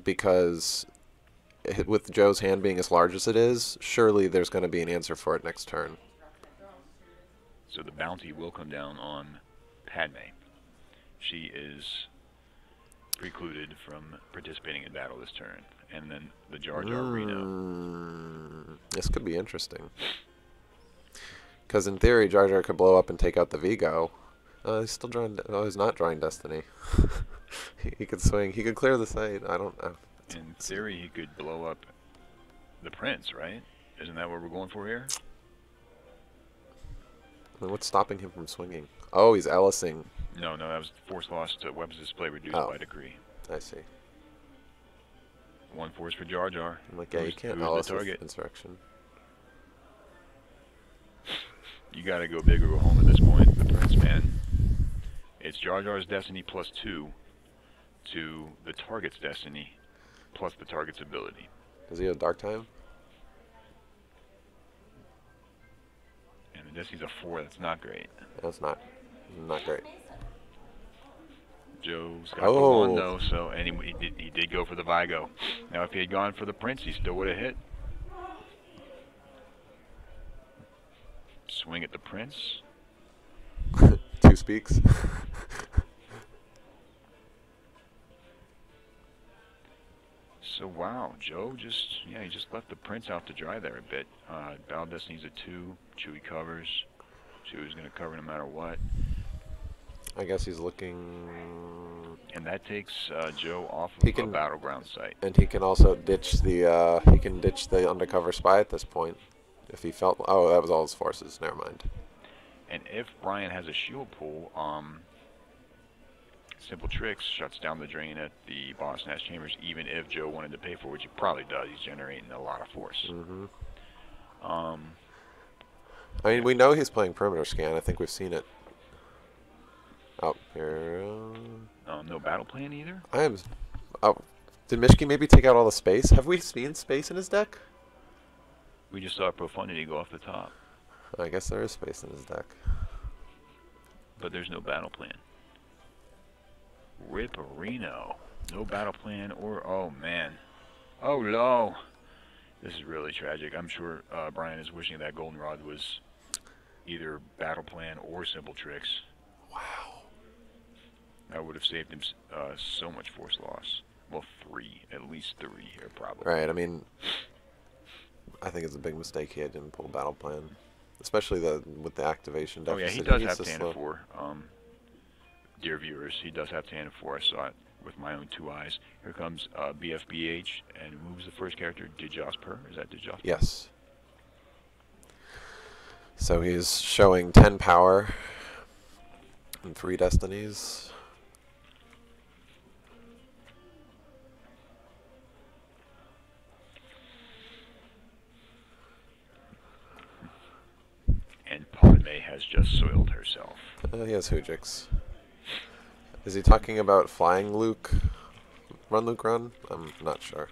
because with Joe's hand being as large as it is, surely there's going to be an answer for it next turn. So the bounty will come down on Padme. She is precluded from participating in battle this turn. And then the Jar Jar Reno. This could be interesting. Because in theory, Jar Jar could blow up and take out the Vigo. He's still drawing. Oh, he's not drawing Destiny. He could swing. He could clear the site. I don't know. In theory, he could blow up the Prince, right? Isn't that what we're going for here? I mean, what's stopping him from swinging? Oh, he's Ellising. No, that was force loss to weapons display reduced by degree. I see. 1 force for Jar Jar. I'm like, yeah, you can't Ellis with Insurrection. You gotta go big or go home at this point, the Prince, man. It's Jar Jar's Destiny plus 2 to the target's Destiny plus the target's ability. Does he have Dark Time? And the Destiny's a 4, that's not great. That's not great. Joe's got the 1 though, so, and he did go for the Vigo. Now if he had gone for the Prince, he still would have hit. Swing at the Prince. 2 speaks. So wow, Joe he just left the Prince out to dry there a bit. Battle Destiny's a 2. Chewie covers. Chewie's gonna cover no matter what. I guess he's looking. And that takes Joe off of a battleground site. And he can also ditch the undercover spy at this point. If he felt, oh, that was all his forces. Never mind. And if Bryan has a shield pull, Simple Tricks shuts down the drain at the Boss Nash Chambers, even if Joe wanted to pay for it, which he probably does. He's generating a lot of force. I mean, we know he's playing perimeter scan. I think we've seen it. Oh, here. No battle plan either? Oh, did Mischke maybe take out all the space? Have we seen space in his deck? We just saw Profundity go off the top. I guess there is space in his deck. But there's no battle plan. Ripperino. No battle plan or... Oh, man. Oh, no. This is really tragic. I'm sure Bryan is wishing that Goldenrod was either battle plan or Simple Tricks. Wow. That would have saved him so much force loss. Well, 3. At least 3 here, probably. Right, I mean... I think it's a big mistake he didn't pull battle plan, especially with the activation deficit. Oh yeah, he does have Tana 4. Dear viewers, he does have Tana 4. I saw it with my own 2 eyes. Here comes BFBH, and moves the first character, Dijosper. Is that Dijosper? Yes. So he's showing 10 power and 3 destinies. And Padme has just soiled herself. He has Hujix. Is he talking about flying Luke? Run, Luke, run? I'm not sure.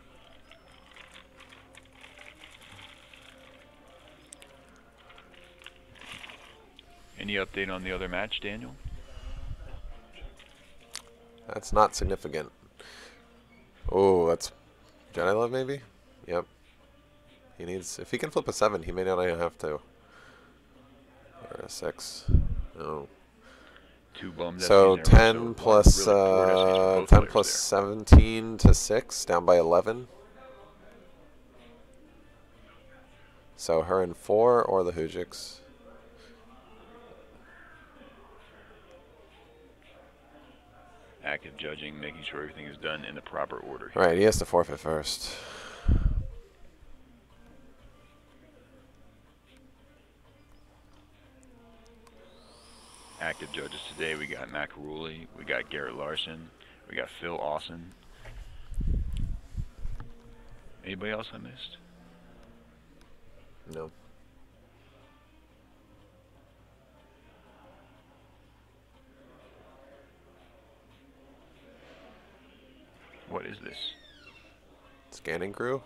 Any update on the other match, Daniel? That's not significant. Oh, that's Jedi Love, maybe? Yep. He needs... If he can flip a 7, he may not even have to. Or a 6. No. 2 bum So destinies there, 10 so plus, really poor destinies for both 10 players plus there. 17 to 6, down by 11. So her in 4 or the Hujix. Active judging, making sure everything is done in the proper order. Right, he has to forfeit first. Active judges today, we got Macaruli, we got Garrett Larson, we got Phil Olson. Anybody else I missed? No. What is this? Scanning crew?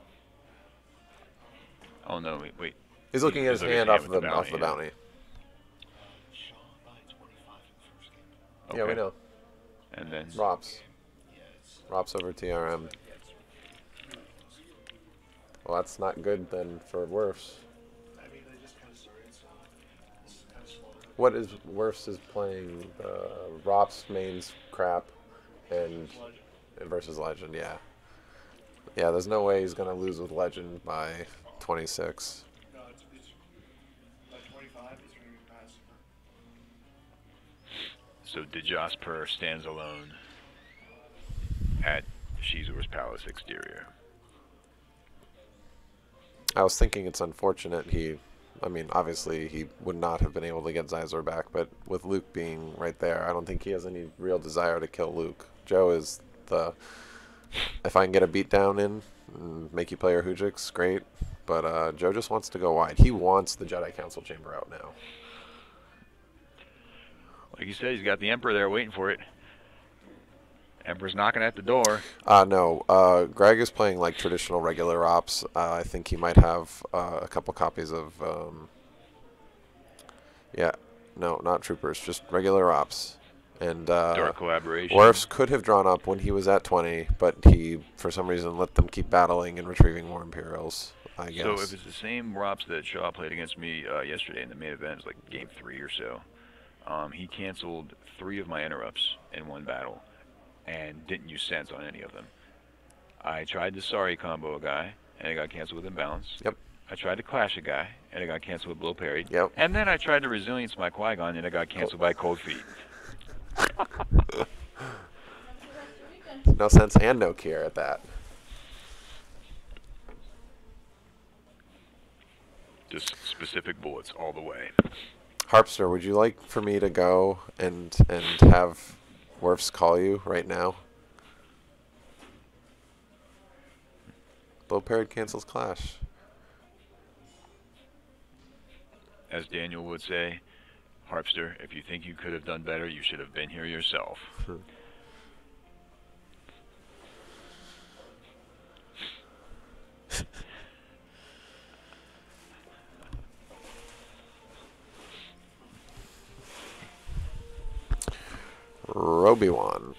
Oh no, wait. He's looking at his hand off the bounty. Okay. Yeah, we know. And then Rops. Rops over TRM. Well, that's not good then for Werfs. What is Werfs is playing Rops mains crap and versus Legend, yeah. Yeah, there's no way he's gonna lose with Legend by 26. so Dijosper stands alone at Shizor's Palace exterior. I was thinking it's unfortunate I mean, obviously he would not have been able to get Zizor back, but with Luke being right there, I don't think he has any real desire to kill Luke. Joe is if I can get a beatdown in and make you play your Hujix, great. But Joe just wants to go wide. He wants the Jedi Council chamber out now. Like you said, he's got the Emperor there waiting for it. Emperor's knocking at the door. No. Greg is playing like traditional regular ops. I think he might have a couple copies of... yeah. No, not troopers. Just regular ops. And Dark collaboration. Werfs could have drawn up when he was at 20, but he, for some reason, let them keep battling and retrieving more Imperials, I guess. So if it's the same Rops that Shaw played against me yesterday in the main event, it was like game 3 or so, he canceled 3 of my interrupts in one battle and didn't use sense on any of them. I tried the Sorry combo guy, and it got canceled with imbalance. Yep. I tried to Clash a guy, and it got canceled with blow parried. Yep. And then I tried to Resilience my Qui-Gon, and it got canceled by Cold Feet. No sense and no care at that. Just specific bullets all the way. Harpster, would you like for me to go and have Werfs call you right now? Blow parried cancels Clash. As Daniel would say, Harpster, if you think you could have done better, you should have been here yourself. Roby-Wan.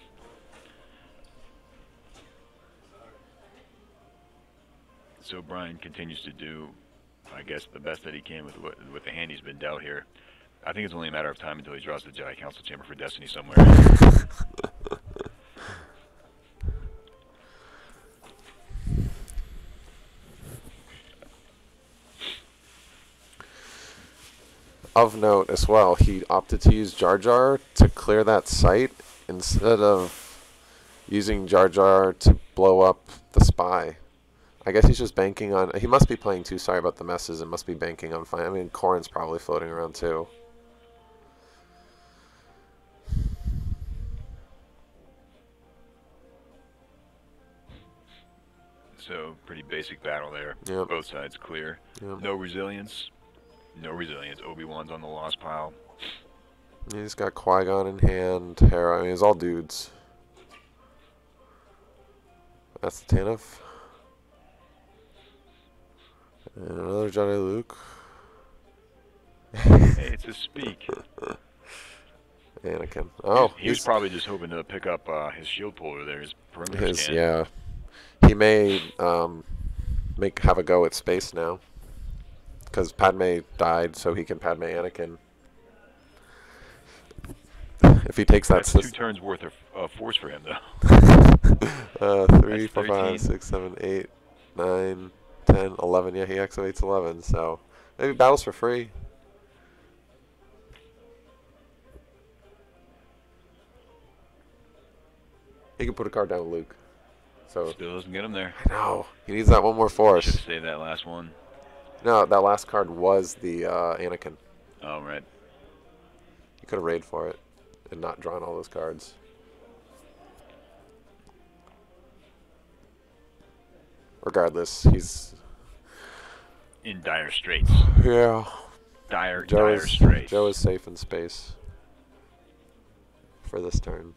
So Bryan continues to do, I guess, the best that he can with the hand he's been dealt here. I think it's only a matter of time until he draws the Jedi Council Chamber for Destiny somewhere. Of note as well, he opted to use Jar Jar to clear that site instead of using Jar Jar to blow up the spy. I guess he's just banking on... He must be playing too. Sorry about the messes. And must be banking on... I mean, Corrin's probably floating around too. So, pretty basic battle there. Yep. Both sides clear. Yep. No resilience. No resilience. Obi-Wan's on the lost pile. He's got Qui-Gon in hand. Hera. I mean, it's all dudes. That's the Tanef. And another Jedi Luke. Hey, it's a speak. Anakin. Oh, he was probably just hoping to pick up his shield puller there, his perimeter scan. Yeah. He may have a go at space now. Because Padme died, so he can Padme Anakin. If he takes that... That's 2 turns worth of force for him, though. 3, 4, 5, 6, 7, 8, 9, 10, 11. Yeah, he activates 11, so maybe battles for free. He can put a card down with Luke. So Still doesn't get him there. I know. He needs that one more force. Should have saved that last one. No, that last card was the Anakin. Oh, right. He could have raided for it and not drawn all those cards. Regardless, he's... In dire straits. Yeah. Dire Joe straits. is safe in space for this turn.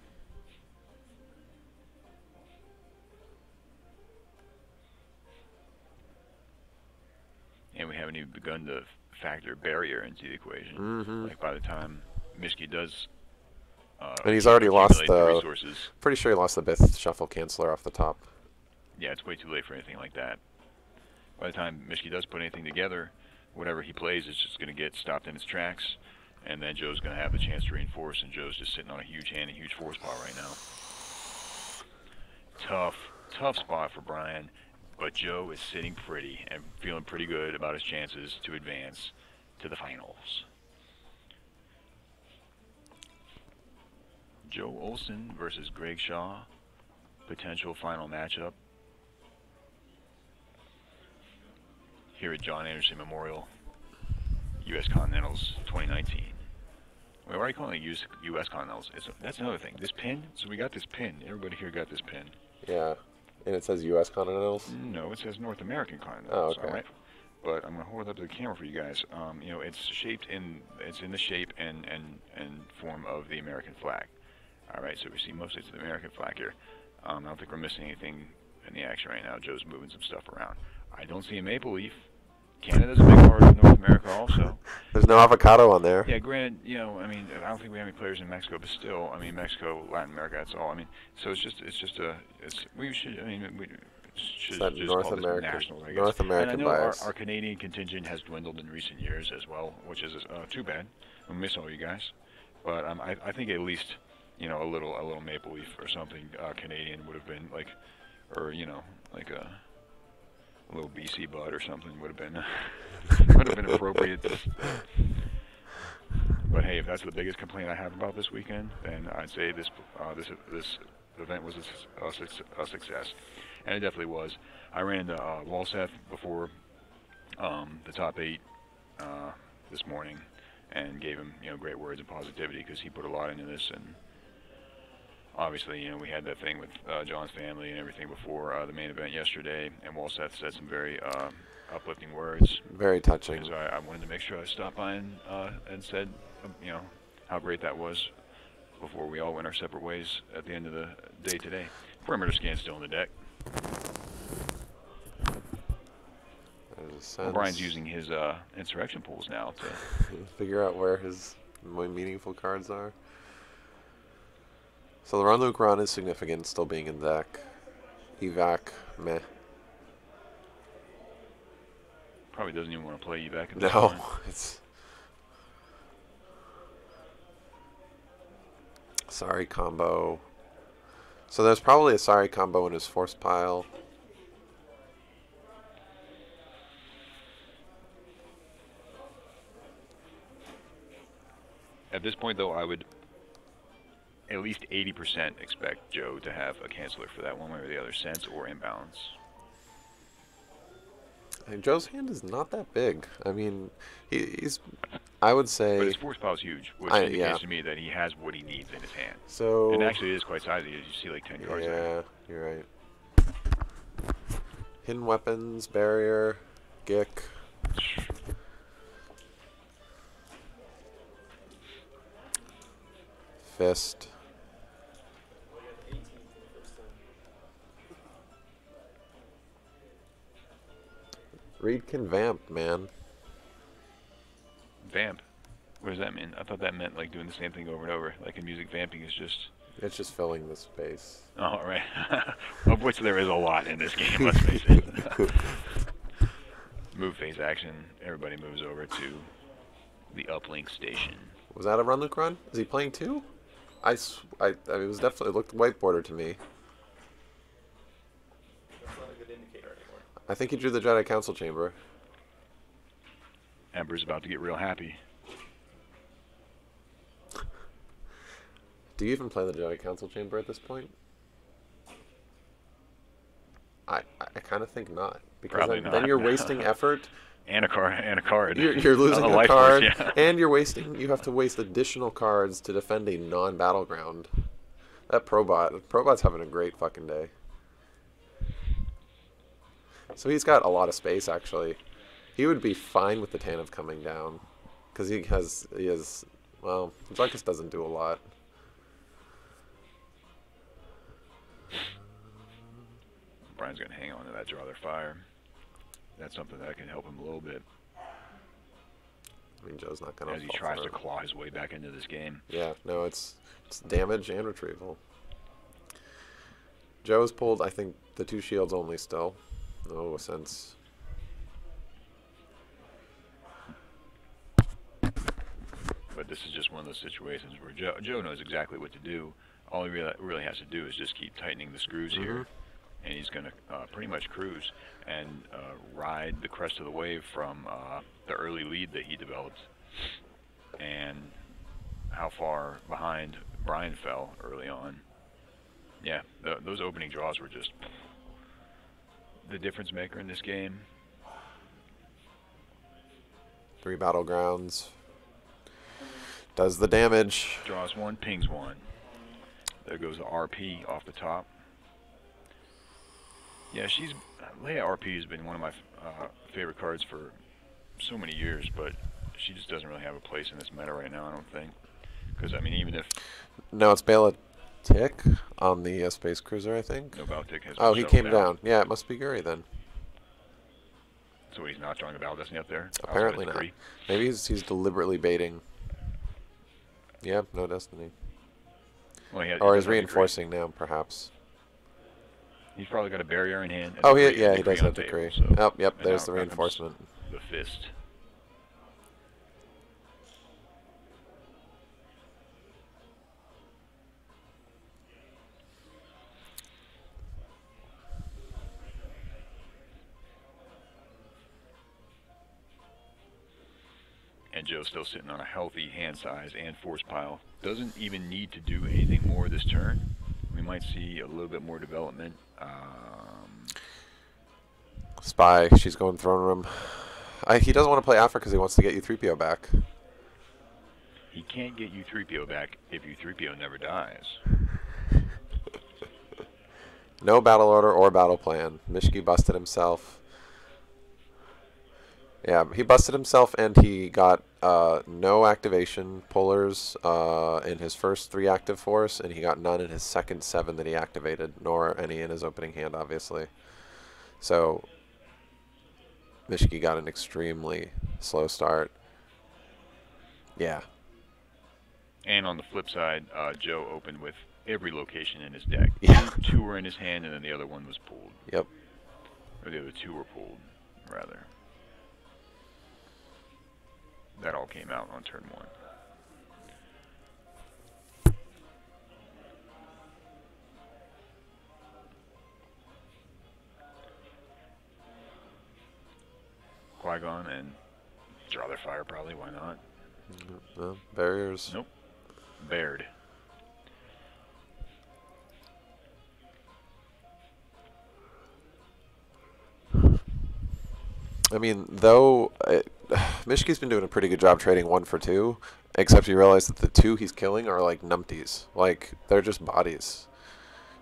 And we haven't even begun to factor barrier into the equation. Mm-hmm. Like by the time Mischke does, and he's already lost the resources. Pretty sure he lost the Bith Shuffle Canceller off the top. Yeah, it's way too late for anything like that. By the time Mischke does put anything together, whatever he plays is just going to get stopped in its tracks, and then Joe's going to have the chance to reinforce, and Joe's just sitting on a huge hand and huge force power right now. Tough spot for Bryan. But Joe is sitting pretty and feeling pretty good about his chances to advance to the finals. Joe Olson versus Greg Shaw. Potential final matchup here at John Anderson Memorial, U.S. Continentals 2019. Wait, why are you calling it U.S. Continentals? That's another thing. This pin, so we got this pin. Everybody here got this pin. Yeah. And it says U.S. Continentals? No, it says North American Oh, Continentals. okay. All right? But I'm going to hold it up to the camera for you guys. You know, it's in the shape and form of the American flag. All right, so we see mostly it's the American flag here. I don't think we're missing anything in the action right now. Joe's moving some stuff around. I don't see a maple leaf. Canada's a big part of North America also. There's no avocado on there. Yeah, granted, you know, I mean, I don't think we have any players in Mexico, but still, I mean, Mexico, Latin America, that's all. I mean, so we should, I mean, we should that just North call this American, national, I guess. North American and I know bias. our Canadian contingent has dwindled in recent years as well, which is too bad. I miss all you guys, but I think at least, you know, a little maple leaf or something Canadian would have been like, or you know, like a little BC bud or something would have been appropriate. But hey, if that's the biggest complaint I have about this weekend, then I'd say this event was a success, and it definitely was. I ran into Walseth before the top 8 this morning, and gave him, you know, great words and positivity because he put a lot into this. And obviously, you know, we had that thing with John's family and everything before the main event yesterday, and Walseth said some very uplifting words. Very touching. Because I wanted to make sure I stopped by and said, you know, how great that was before we all went our separate ways at the end of the day today. Perimeter scan's still in the deck. Well, Brian's using his insurrection pools now to figure out where his more meaningful cards are. So the Ron Luke run is significant, still being in the deck. Evac, meh. Probably doesn't even want to play Evac at this No, point. it's... Sorry combo. So there's probably a sorry combo in his force pile. At this point, though, I would at least 80% expect Joe to have a canceler for that one way or the other, sense or imbalance. And Joe's hand is not that big. I mean, he's, I would say... But his force pile is huge, which indicates to me that he has what he needs in his hand. So... And actually it is quite sizey. You see like 10 cards there. Yeah, you're right. Hidden weapons, barrier, Gick. Fist. Reed can vamp, man. Vamp? What does that mean? I thought that meant like doing the same thing over and over. Like in music, vamping is just... It's just filling the space. Oh, right. Of which there is a lot in this game, let's face it. Move phase action. Everybody moves over to the uplink station. Was that a run, Luke run? Is he playing two? I mean, it was definitely, it looked whiteboarder to me. That's not a good indicator anymore. I think he drew the Jedi Council Chamber. Ember's about to get real happy. Do you even play the Jedi Council Chamber at this point? I kind of think not, because then you're wasting effort. And a card. You're losing a card, force, yeah. and you have to waste additional cards to defend a non-battleground. That Probot's having a great fucking day. So he's got a lot of space, actually. He would be fine with the Tantive coming down, because he has, well, Zarkus doesn't do a lot. Bryan's going to hang on to that draw their fire. That's something that can help him a little bit. I mean, Joe's not going to. As he tries to claw his way back into this game. Yeah, no, it's damage and retrieval. Joe's pulled, I think, the 2 shields only still. No sense. But this is just one of those situations where Joe knows exactly what to do. All he really has to do is just keep tightening the screws here. And he's going to pretty much cruise and ride the crest of the wave from the early lead that he developed and how far behind Bryan fell early on. Yeah, those opening draws were just the difference maker in this game. 3 battlegrounds. Does the damage. Draws 1, pings 1. There goes the RP off the top. Yeah, Leia RP has been one of my favorite cards for so many years, but she just doesn't really have a place in this meta right now, I don't think. Because, I mean, even if... No, it's Bela Tick on the Space Cruiser, I think. No, Bela Tick has... Oh, he came down. Yeah, it must be Guri then. So he's not drawing a Battle Destiny up there? Apparently not. Maybe he's deliberately baiting. Yeah, no Destiny. Well, or he's reinforcing now, perhaps. He's probably got a barrier in hand. Oh, he does have Decree. So, oh, yep, there's the reinforcement. The fist. And Joe's still sitting on a healthy hand size and force pile. Doesn't even need to do anything more this turn. We might see a little bit more development. Spy, she's going throne room. He doesn't want to play Afra because he wants to get U3PO back. He can't get U3PO back if U3PO never dies. No battle order or battle plan. Mischke busted himself. Yeah, he busted himself and he got no activation pullers in his first 3 active force, and he got none in his second 7 that he activated, nor any in his opening hand, obviously. So Mischke got an extremely slow start. Yeah. And on the flip side, Joe opened with every location in his deck. Yeah. 2 were in his hand, and then the other one was pulled. Yep. Or the other 2 were pulled, rather. That all came out on turn 1. Qui-Gon and draw their fire, probably. Why not? No, barriers. Nope. Baird. I mean, though, Mischke's been doing a pretty good job trading 1 for 2, except you realize that the 2 he's killing are like numpties. Like, they're just bodies.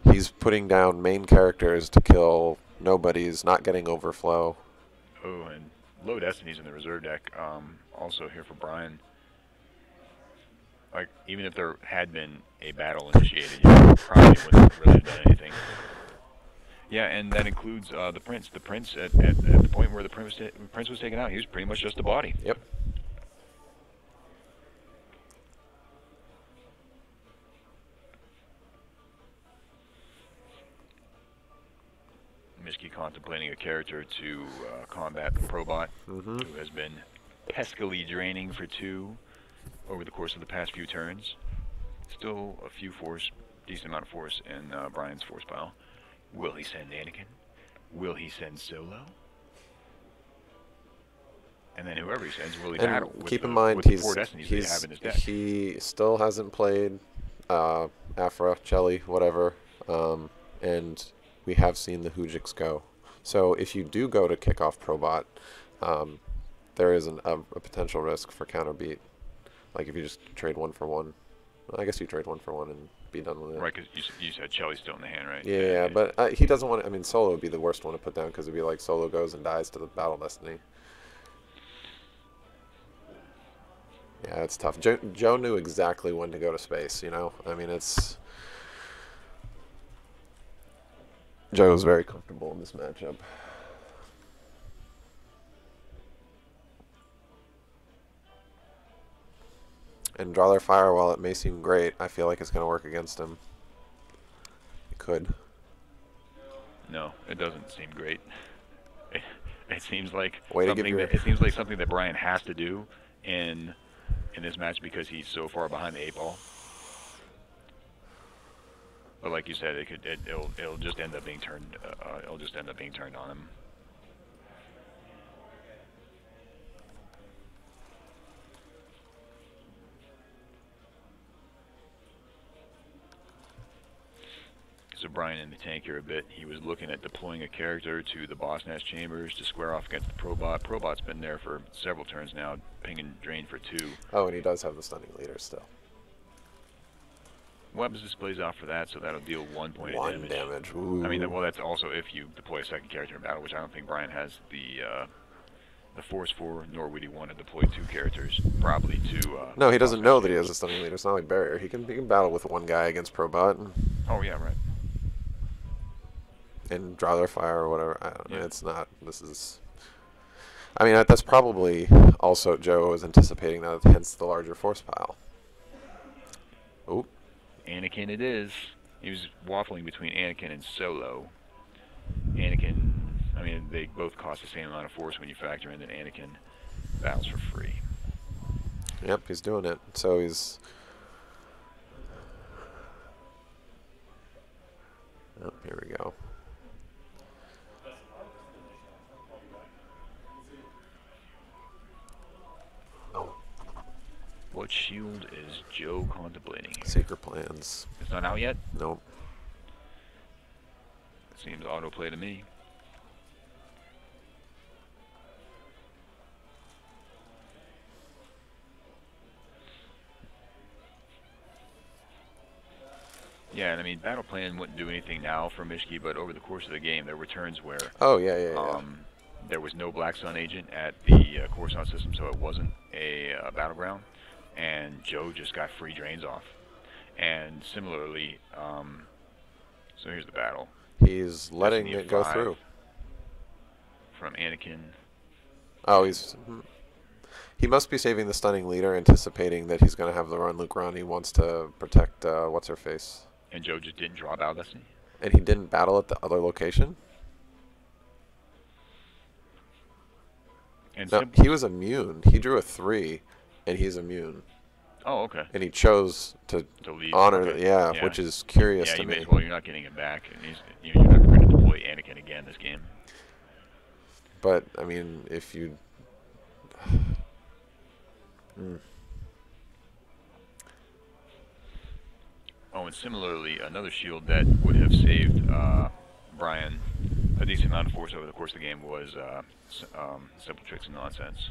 He's putting down main characters to kill nobodies, not getting overflow. Oh, and low Destinies in the reserve deck. Also here for Bryan. Like, even if there had been a battle initiated, you probably wouldn't really have done anything. Yeah, and that includes the Prince. The Prince, at the point where the Prince was taken out, he was pretty much just a body. Yep. Mischke contemplating a character to combat the Probot, who has been peskily draining for 2 over the course of the past few turns. Still a few force, decent amount of force in Bryan's force pile. Will he send Anakin? Will he send Solo? And then whoever he sends, will he battle? Keep in with mind, the 4 Destinies that he have in his deck? he still hasn't played Afra, Chelly, whatever, and we have seen the Hoojiks go. So if you do go to kick off Probot, there is a potential risk for counterbeat. Like if you just trade 1 for 1. I guess you trade 1 for 1 and be done with it. Right, because you said Chelly's still in the hand, right? Yeah, but he doesn't want to. I mean, Solo would be the worst one to put down because it'd be like Solo goes and dies to the Battle Destiny. Yeah, it's tough. Joe knew exactly when to go to space, you know? I mean, Joe's very comfortable in this matchup. And draw their fire, while it may seem great, I feel like it's going to work against him. It could. No, it doesn't seem great. It seems like something that Bryan has to do in this match because he's so far behind the 8 ball. But like you said, it'll just end up being turned. It'll just end up being turned on him. So Bryan in the tank here a bit. He was looking at deploying a character to the Boss Nash chambers to square off against the Probot. Probot's been there for several turns now, ping and drain for 2. Oh, and he does have the stunning leader still. Weapons displays off for that, so that'll deal 1 point of 1 damage. Ooh. I mean, well, that's also if you deploy a second character in battle, which I don't think Bryan has the force for, nor would he want to deploy 2 characters, probably to. No, he doesn't know that he has a stunning leader. It's not like barrier. He can battle with 1 guy against Probot. Oh yeah, right. And draw their fire or whatever. I don't know. Yeah. It's not. This is. I mean, that's probably also Joe was anticipating that, hence the larger force pile. Oh. Anakin it is. He was waffling between Anakin and Solo. Anakin, I mean, they both cost the same amount of force when you factor in that Anakin battles for free. Yep, he's doing it. So he's. Oh, here we go. What shield is Joe contemplating here? Secret plans. It's not out yet? Nope. Seems autoplay to me. Yeah, and I mean, battle plan wouldn't do anything now for Mischke, but over the course of the game, there were turns where Oh, yeah. there was no Black Sun agent at the Coruscant system, so it wasn't a battleground, and Joe just got free drains off. And similarly, so here's the battle. He's letting it go through. From Anakin. Oh, he must be saving the stunning leader, anticipating that he's going to have the run Luke Ron. He wants to protect what's-her-face. And Joe just didn't draw Battle Destiny? And he didn't battle at the other location? And no, he was immune. He drew a 3, and he's immune. Oh, okay. And he chose to leave. honor Okay. yeah, which is curious to me. Yeah, well, you're not getting him back. And you're not going to deploy Anakin again this game. But, I mean, if you... Oh, and similarly, another shield that would have saved Bryan a decent amount of force over the course of the game was simple tricks and nonsense.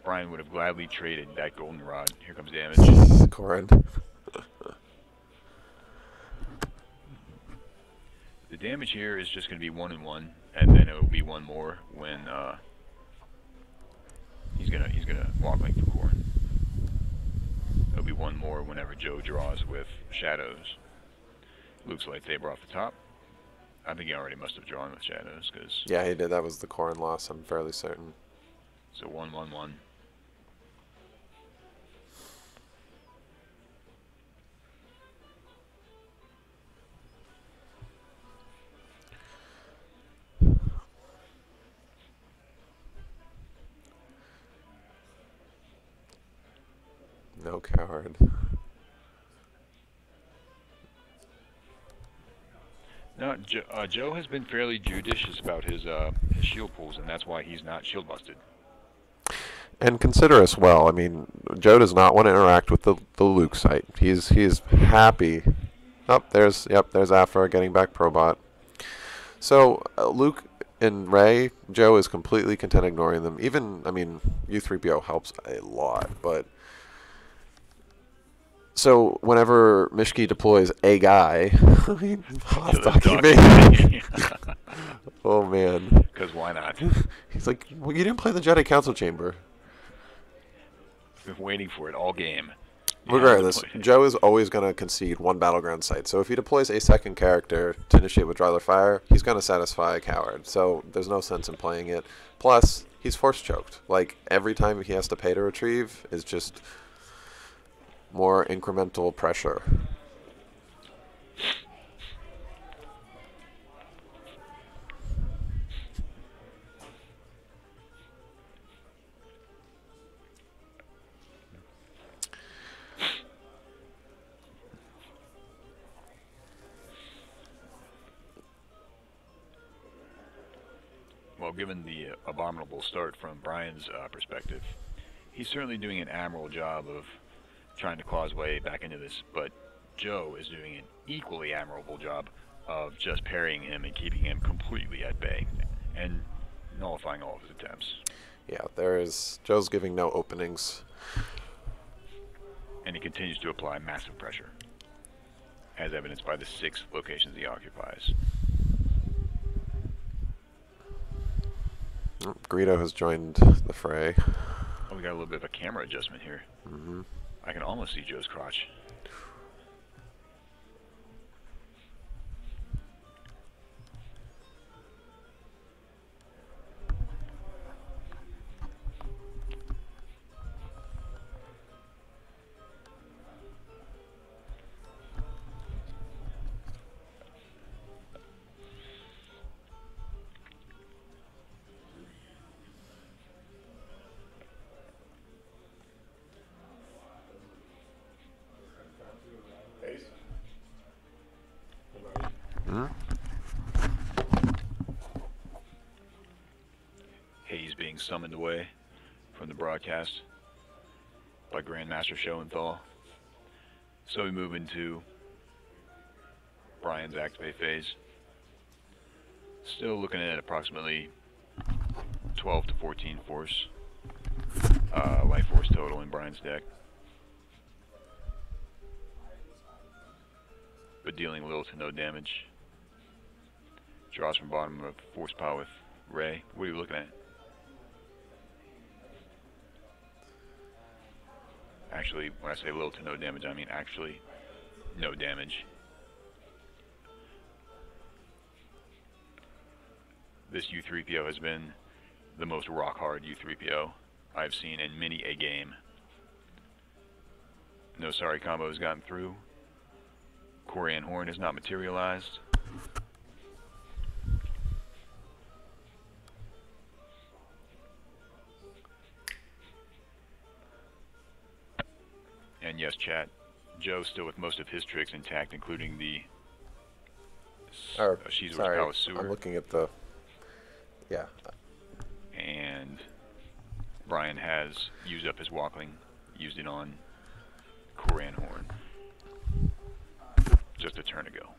Bryan would have gladly traded that goldenrod. Here comes damage. Corin. The damage here is just going to be 1 and 1, and then it will be one more when he's gonna walk link for Corin. It'll be one more whenever Joe draws with shadows. Luke's lightsaber off the top. I think he already must have drawn with shadows, because Yeah, he did. That was the Corin loss, I'm fairly certain. so 1-1-1. No coward. No, Joe has been fairly judicious about his shield pulls, and that's why he's not shield busted. And consider as well. I mean, Joe does not want to interact with the Luke site. He's happy. There's Afra getting back Probot. So Luke and Rey, Joe is completely content ignoring them. Even, I mean, U3PO helps a lot, but so whenever Mischke deploys a guy, I mean, oh man. Because why not? He's like, well, you didn't play the Jedi Council Chamber. Been waiting for it all game. Regardless, Joe is always going to concede one battleground site. So if he deploys a second character to initiate withdrawal or fire, he's going to satisfy a coward. So there's no sense in playing it. Plus, he's force choked. Like, every time he has to pay to retrieve is just more incremental pressure. Well, given the abominable start from Bryan's perspective, he's certainly doing an admirable job of trying to claw his way back into this, but Joe is doing an equally admirable job of just parrying him and keeping him completely at bay and nullifying all of his attempts. Yeah, Joe's giving no openings. And he continues to apply massive pressure, as evidenced by the 6 locations he occupies. Greedo has joined the fray. Oh, we got a little bit of a camera adjustment here. Mm-hmm. I can almost see Joe's crotch. Hayes being summoned away from the broadcast by Grandmaster Showenthal. So we move into Bryan's activate phase. Still looking at approximately 12 to 14 force, life force total in Bryan's deck. But dealing little to no damage. Draws from bottom of force power with Rey. What are you looking at? Actually, when I say little to no damage, I mean actually no damage. This U3PO has been the most rock-hard U3PO I've seen in many a game. No sorry combo has gotten through. Corian Horn has not materialized. And yes, chat, Joe's still with most of his tricks intact, including the Shizuo's Palace Sewer. I'm looking at the... Yeah. And Bryan has used up his Walkling, used it on Corian Horn just a turn ago.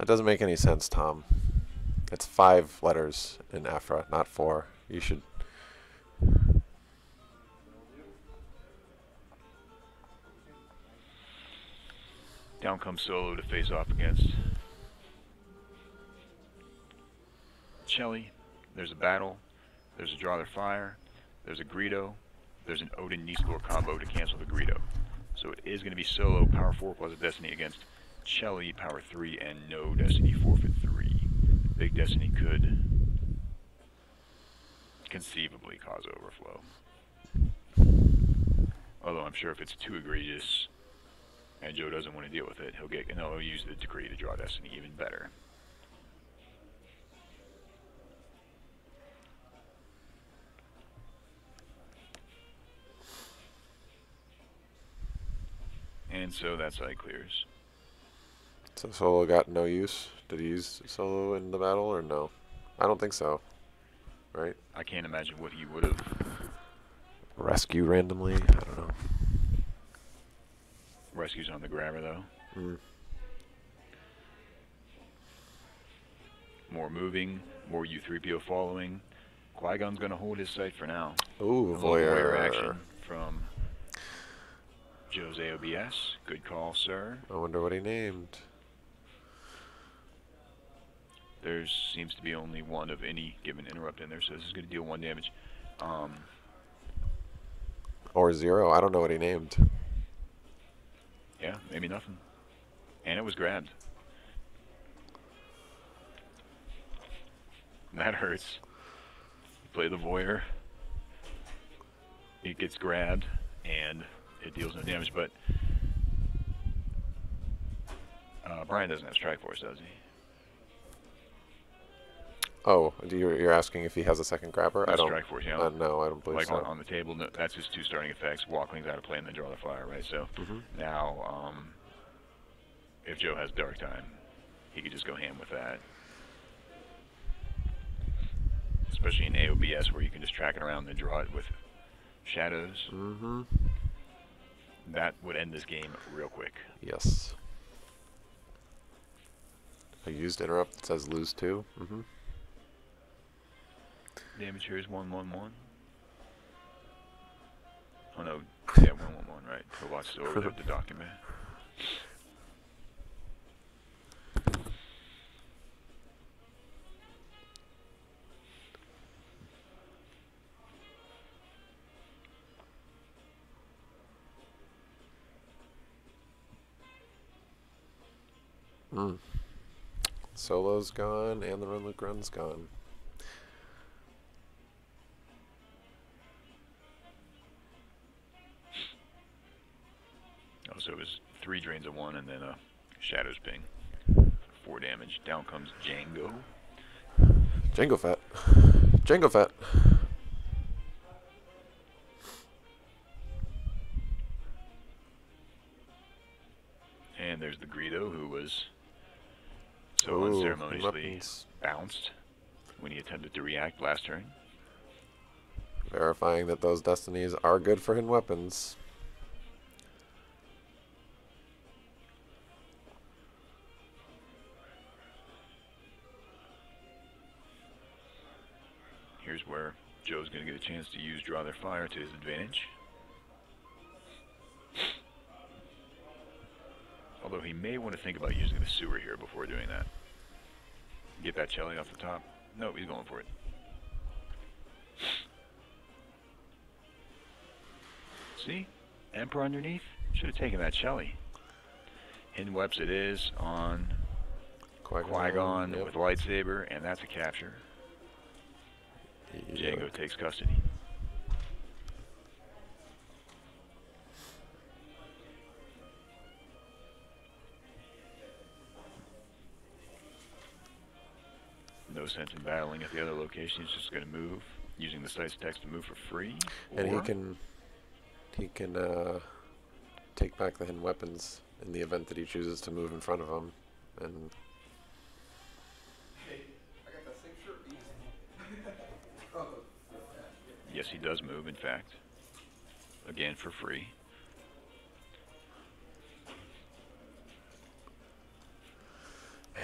That doesn't make any sense, Tom. It's 5 letters in Afra, not 4. You should. Down comes Solo to face off against Shelly. There's a battle. There's a draw their fire. There's a Greedo. There's an Odin Nistor combo to cancel the Greedo. So it is going to be Solo, power 4 plus a Destiny against Shelly, power 3, and no Destiny, forfeit 3. Big Destiny could conceivably cause overflow. Although I'm sure if it's too egregious and Joe doesn't want to deal with it, he'll use the decree to draw Destiny even better. And so that side clears. So Solo got no use? Did he use Solo in the battle or no? I don't think so. Right? I can't imagine what he would have. Rescue randomly? I don't know. Rescues on the grabber though. Mm. More moving, more U3PO following. Qui-Gon's going to hold his sight for now. Ooh, A little voyeur action from Joe's AOBS. Good call, sir. I wonder what he named. There seems to be only one of any given interrupt in there, so this is going to deal 1 damage. Or 0. I don't know what he named. Yeah, maybe nothing. And it was grabbed. That hurts. Play the voyeur. It gets grabbed, and it deals no damage, but Bryan doesn't have Strike Force, does he? Oh, you're asking if he has a second grabber? No I don't. Strike Force, yeah. No, I don't believe Like so. on the table, no, that's his 2 starting effects. Walkling's out of play and then draw the fire, right? So now, if Joe has Dark Time, he could just go ham with that. Especially in AOBS where you can just track it around and draw it with shadows. That would end this game real quick. Yes. I used interrupt that says lose 2. Damage here is 111. Oh no, yeah, 111, right. Probot's still overlooked the document. Solo's gone, and the Run Luke Run's gone. Oh, so it was 3 drains of 1 and then a Shadows Ping. 4 damage. Down comes Django. Jango Fett. Jango Fett. And there's the Greedo, who was so Ooh, unceremoniously weapons. bounced when he attempted to react last turn. Verifying that those destinies are good for hidden weapons. Here's where Joe's going to get a chance to use Draw Their Fire to his advantage. Although he may want to think about using the sewer here before doing that. Get that Shelly off the top. Nope, he's going for it. See? Emperor underneath? Should have taken that Shelly. Hidden Weps it is on Qui-Gon Yep. with lightsaber, and that's a capture. Yeah. Django takes custody. No sense in battling at the other location. He's just going to move, using the site's text to move for free. And or he can take back the hidden weapons in the event that he chooses to move in front of him. And I got that same shirt. yes, he does move, in fact. Again, for free.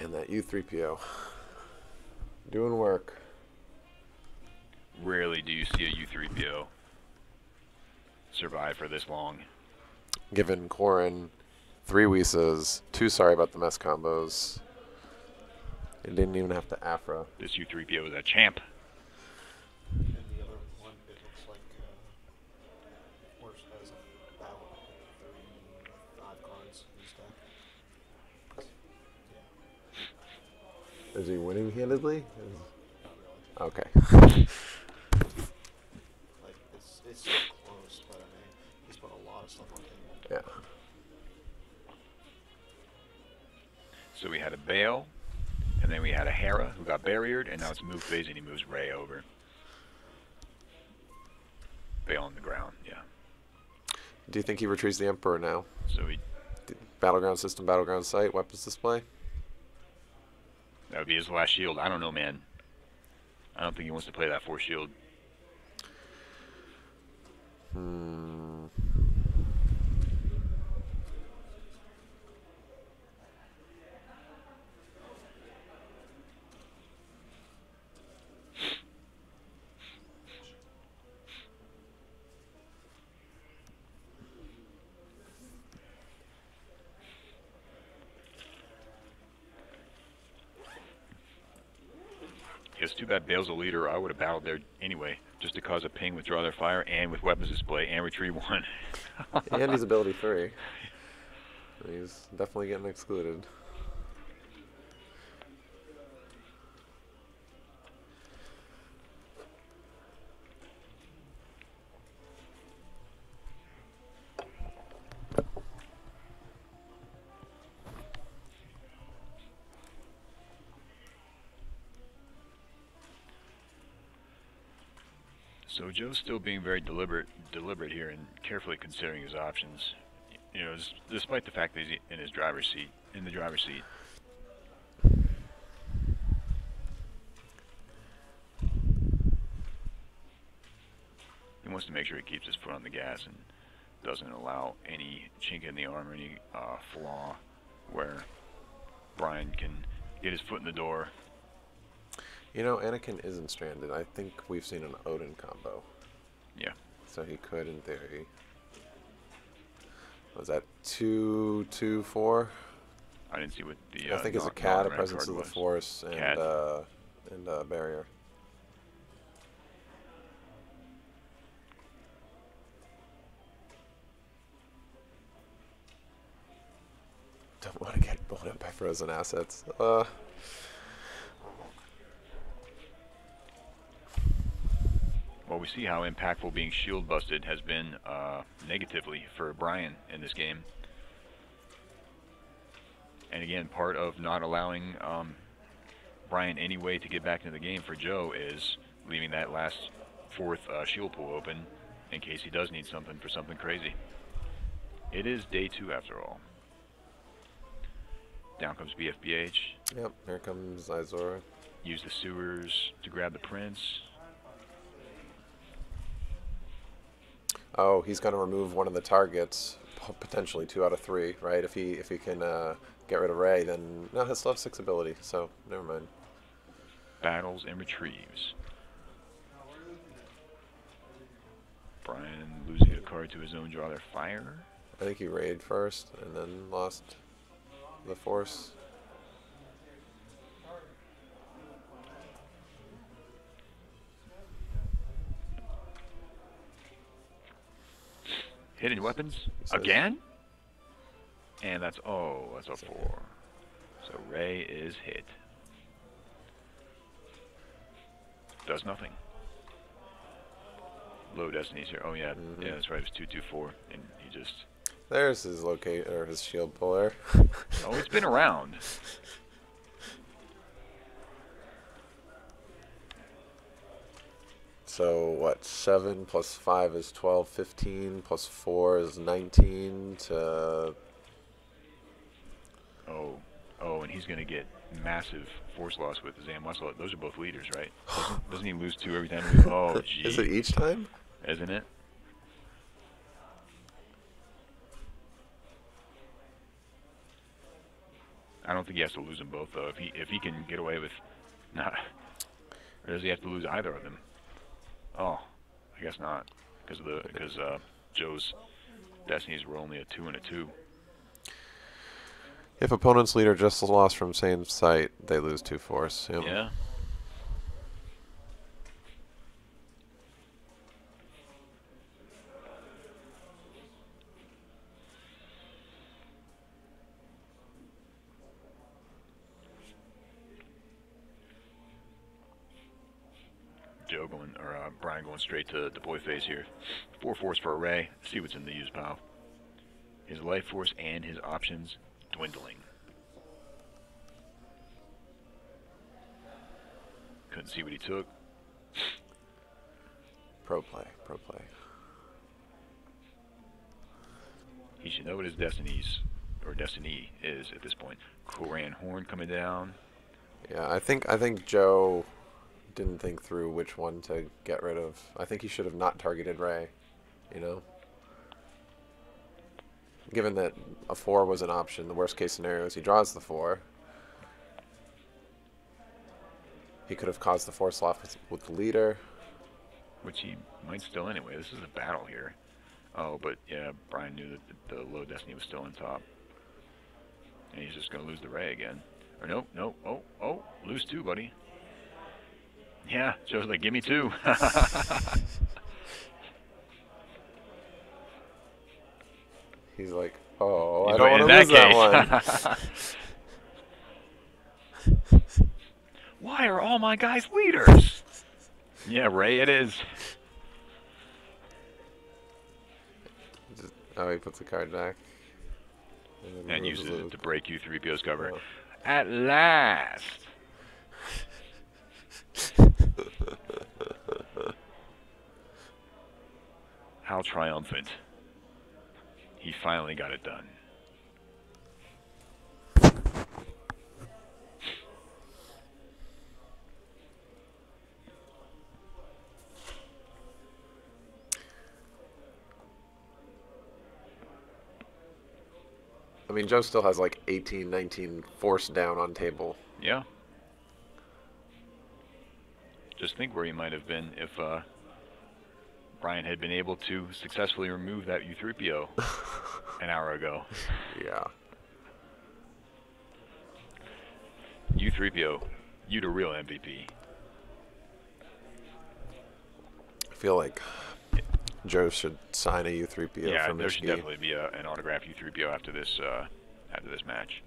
and And that U3PO. Doing work. Rarely do you see a U3PO survive for this long. Given Corrin 3 Wisas, 2 sorry about the mess combos. It didn't even have to Afra. This U3PO is a champ. And the other one, it looks like Horse has about 35 cards in his deck. Yeah. Is he winning handedly? Not really. Okay. Like, it's so close, but I mean, he's put a lot of stuff on the table. Yeah. So we had a Bale, and then we had a Hera who got barriered, and now it's move phase, and he moves Rey over. Bale on the ground, yeah. Do you think he retrieves the Emperor now? So he, Battleground system, battleground site, weapons display? that would be his last shield. I don't know, man. I don't think he wants to play that Force shield. It's too bad Bale's a leader. I would have battled there anyway, just to cause a ping, withdraw their fire, and with weapons display, and retrieve 1. And he's ability 3. He's definitely getting excluded. So Joe's still being very deliberate here and carefully considering his options. You know, despite the fact that he's in his driver's seat, He wants to make sure he keeps his foot on the gas and doesn't allow any chink in the armor, any flaw where Bryan can get his foot in the door. You know, Anakin isn't stranded. I think we've seen an Odin combo. Yeah. So he could, in theory. Was that 2/4? I didn't see what the. I think it's a cat, a presence of the Force, and a barrier. Don't want to get blown up by frozen assets. Well, we see how impactful being shield busted has been negatively for Bryan in this game. And again, part of not allowing Bryan any way to get back into the game for Joe is leaving that last 4th shield pool open in case he does need something for something crazy. It is day 2 after all. Down comes BFBH. Yep, here comes Izora. Use the sewers to grab the prince. Oh, he's going to remove one of the targets, potentially 2 out of 3, right? If he can get rid of Rey, then no, he'll still have 6 ability. So never mind. Battles and retrieves. Bryan losing a card to his own draw their fire. I think he raided first and then lost the Force. Hidden weapons again? And that's a 4. So Rey is hit. Does nothing. Low destinies here. Oh yeah, yeah, that's right. It was 2/4, and he just. There's his his shield puller. Oh, it's been around. So what? 7 plus 5 is 12, 15 plus 4 is 19 to. Oh, and he's gonna get massive force loss with Zam Muscle. Those are both leaders, right? Doesn't he lose 2 every time? Oh, gee. Is it each time? Isn't it? I don't think he has to lose them both though. If he can get away with, nah, or does he have to lose either of them? Oh, I guess not, because Joe's Destinies were only a 2 and a 2. If opponent's leader just lost from same site, they lose 2 force. Yep. Yeah. Joe going, or Bryan going straight to deploy phase here. 4 force for array. See what's in the use pile. His life force and his options dwindling. Couldn't see what he took. Pro play, pro play. He should know what his destiny is at this point. Koran Horn coming down. Yeah, I think Joe didn't think through which one to get rid of. I think he should have not targeted Ray, you know? Given that a 4 was an option, the worst case scenario is he draws the 4. He could have caused the 4 slot with the leader. Which he might still anyway. This is a battle here. Oh, but yeah, Bryan knew that the low destiny was still on top. And he's just going to lose the Ray again. Or nope, nope, oh, lose 2, buddy. Yeah, Joe's like, give me 2. He's like, oh, He's I don't want to lose that one. Why are all my guys leaders? Yeah, Ray, it is. Oh, he puts the card back. And uses it to break U3PO's cover. Oh. At last. How triumphant. He finally got it done. I mean, Joe still has like 18, 19 force down on table. Yeah. Just think where he might have been if Bryan had been able to successfully remove that U3PO an hour ago. Yeah. U3PO, you the real MVP. I feel like Joe should sign a U3PO Yeah, for there should Mischke. definitely be an autographed U3PO after this match.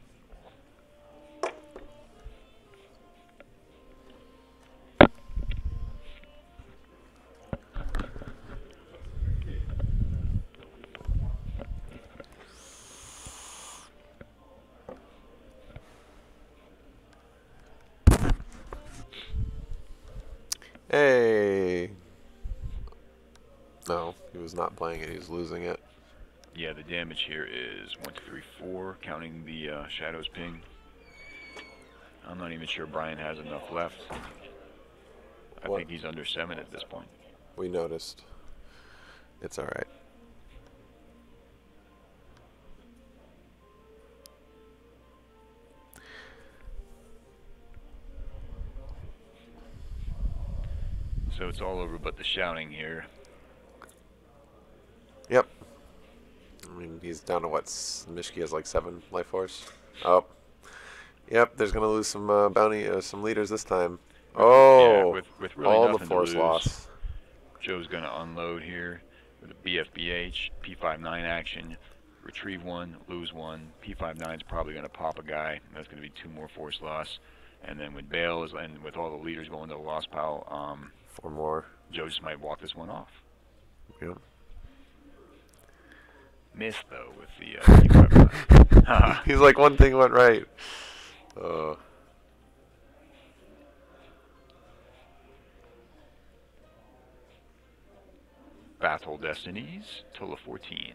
Hey. No, he was not playing it. He was losing it. Yeah, the damage here is 1, 2, 3, 4, counting the Shadows ping. I'm not even sure Bryan has enough left. I What? think he's under 7 at this point. We noticed. It's all right. So it's all over but the shouting here. Yep. I mean, he's down to what? Mischke has like 7 life force. Oh. Yep, there's going to lose some some leaders this time. Oh. Yeah, with really all nothing the to force lose. loss. Joe's going to unload here with a BFBH, P59 action, retrieve 1, lose 1. P59 is probably going to pop a guy. That's going to be 2 more force loss. And then with Bale and with all the leaders going to the loss pile, 4 more. Joe just might walk this one off. Yep. Missed though with the P59. He's like, one thing went right. Battle Destinies, total of 14.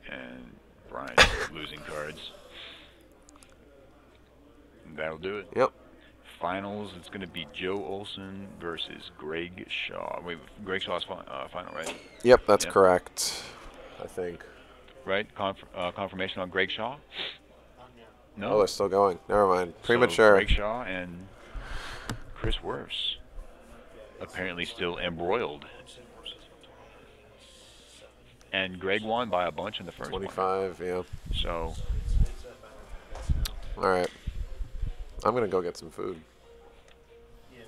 And Bryan losing cards. And that'll do it. Yep. Finals, it's going to be Joe Olson versus Greg Shaw. Wait, Greg Shaw's final, right? Yep, that's Yep. correct. I think. right? Confirmation on Greg Shaw? No. Oh, they're still going. Never mind. So Premature. Greg Shaw and Chris Worfs apparently still embroiled. And Greg won by a bunch in the first 25, one. yeah. So. All right. I'm going to go get some food. Yeah.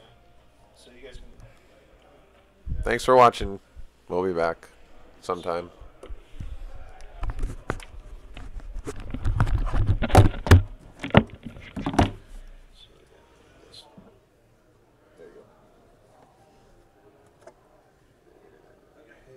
So you guys can. Thanks for watching. We'll be back sometime.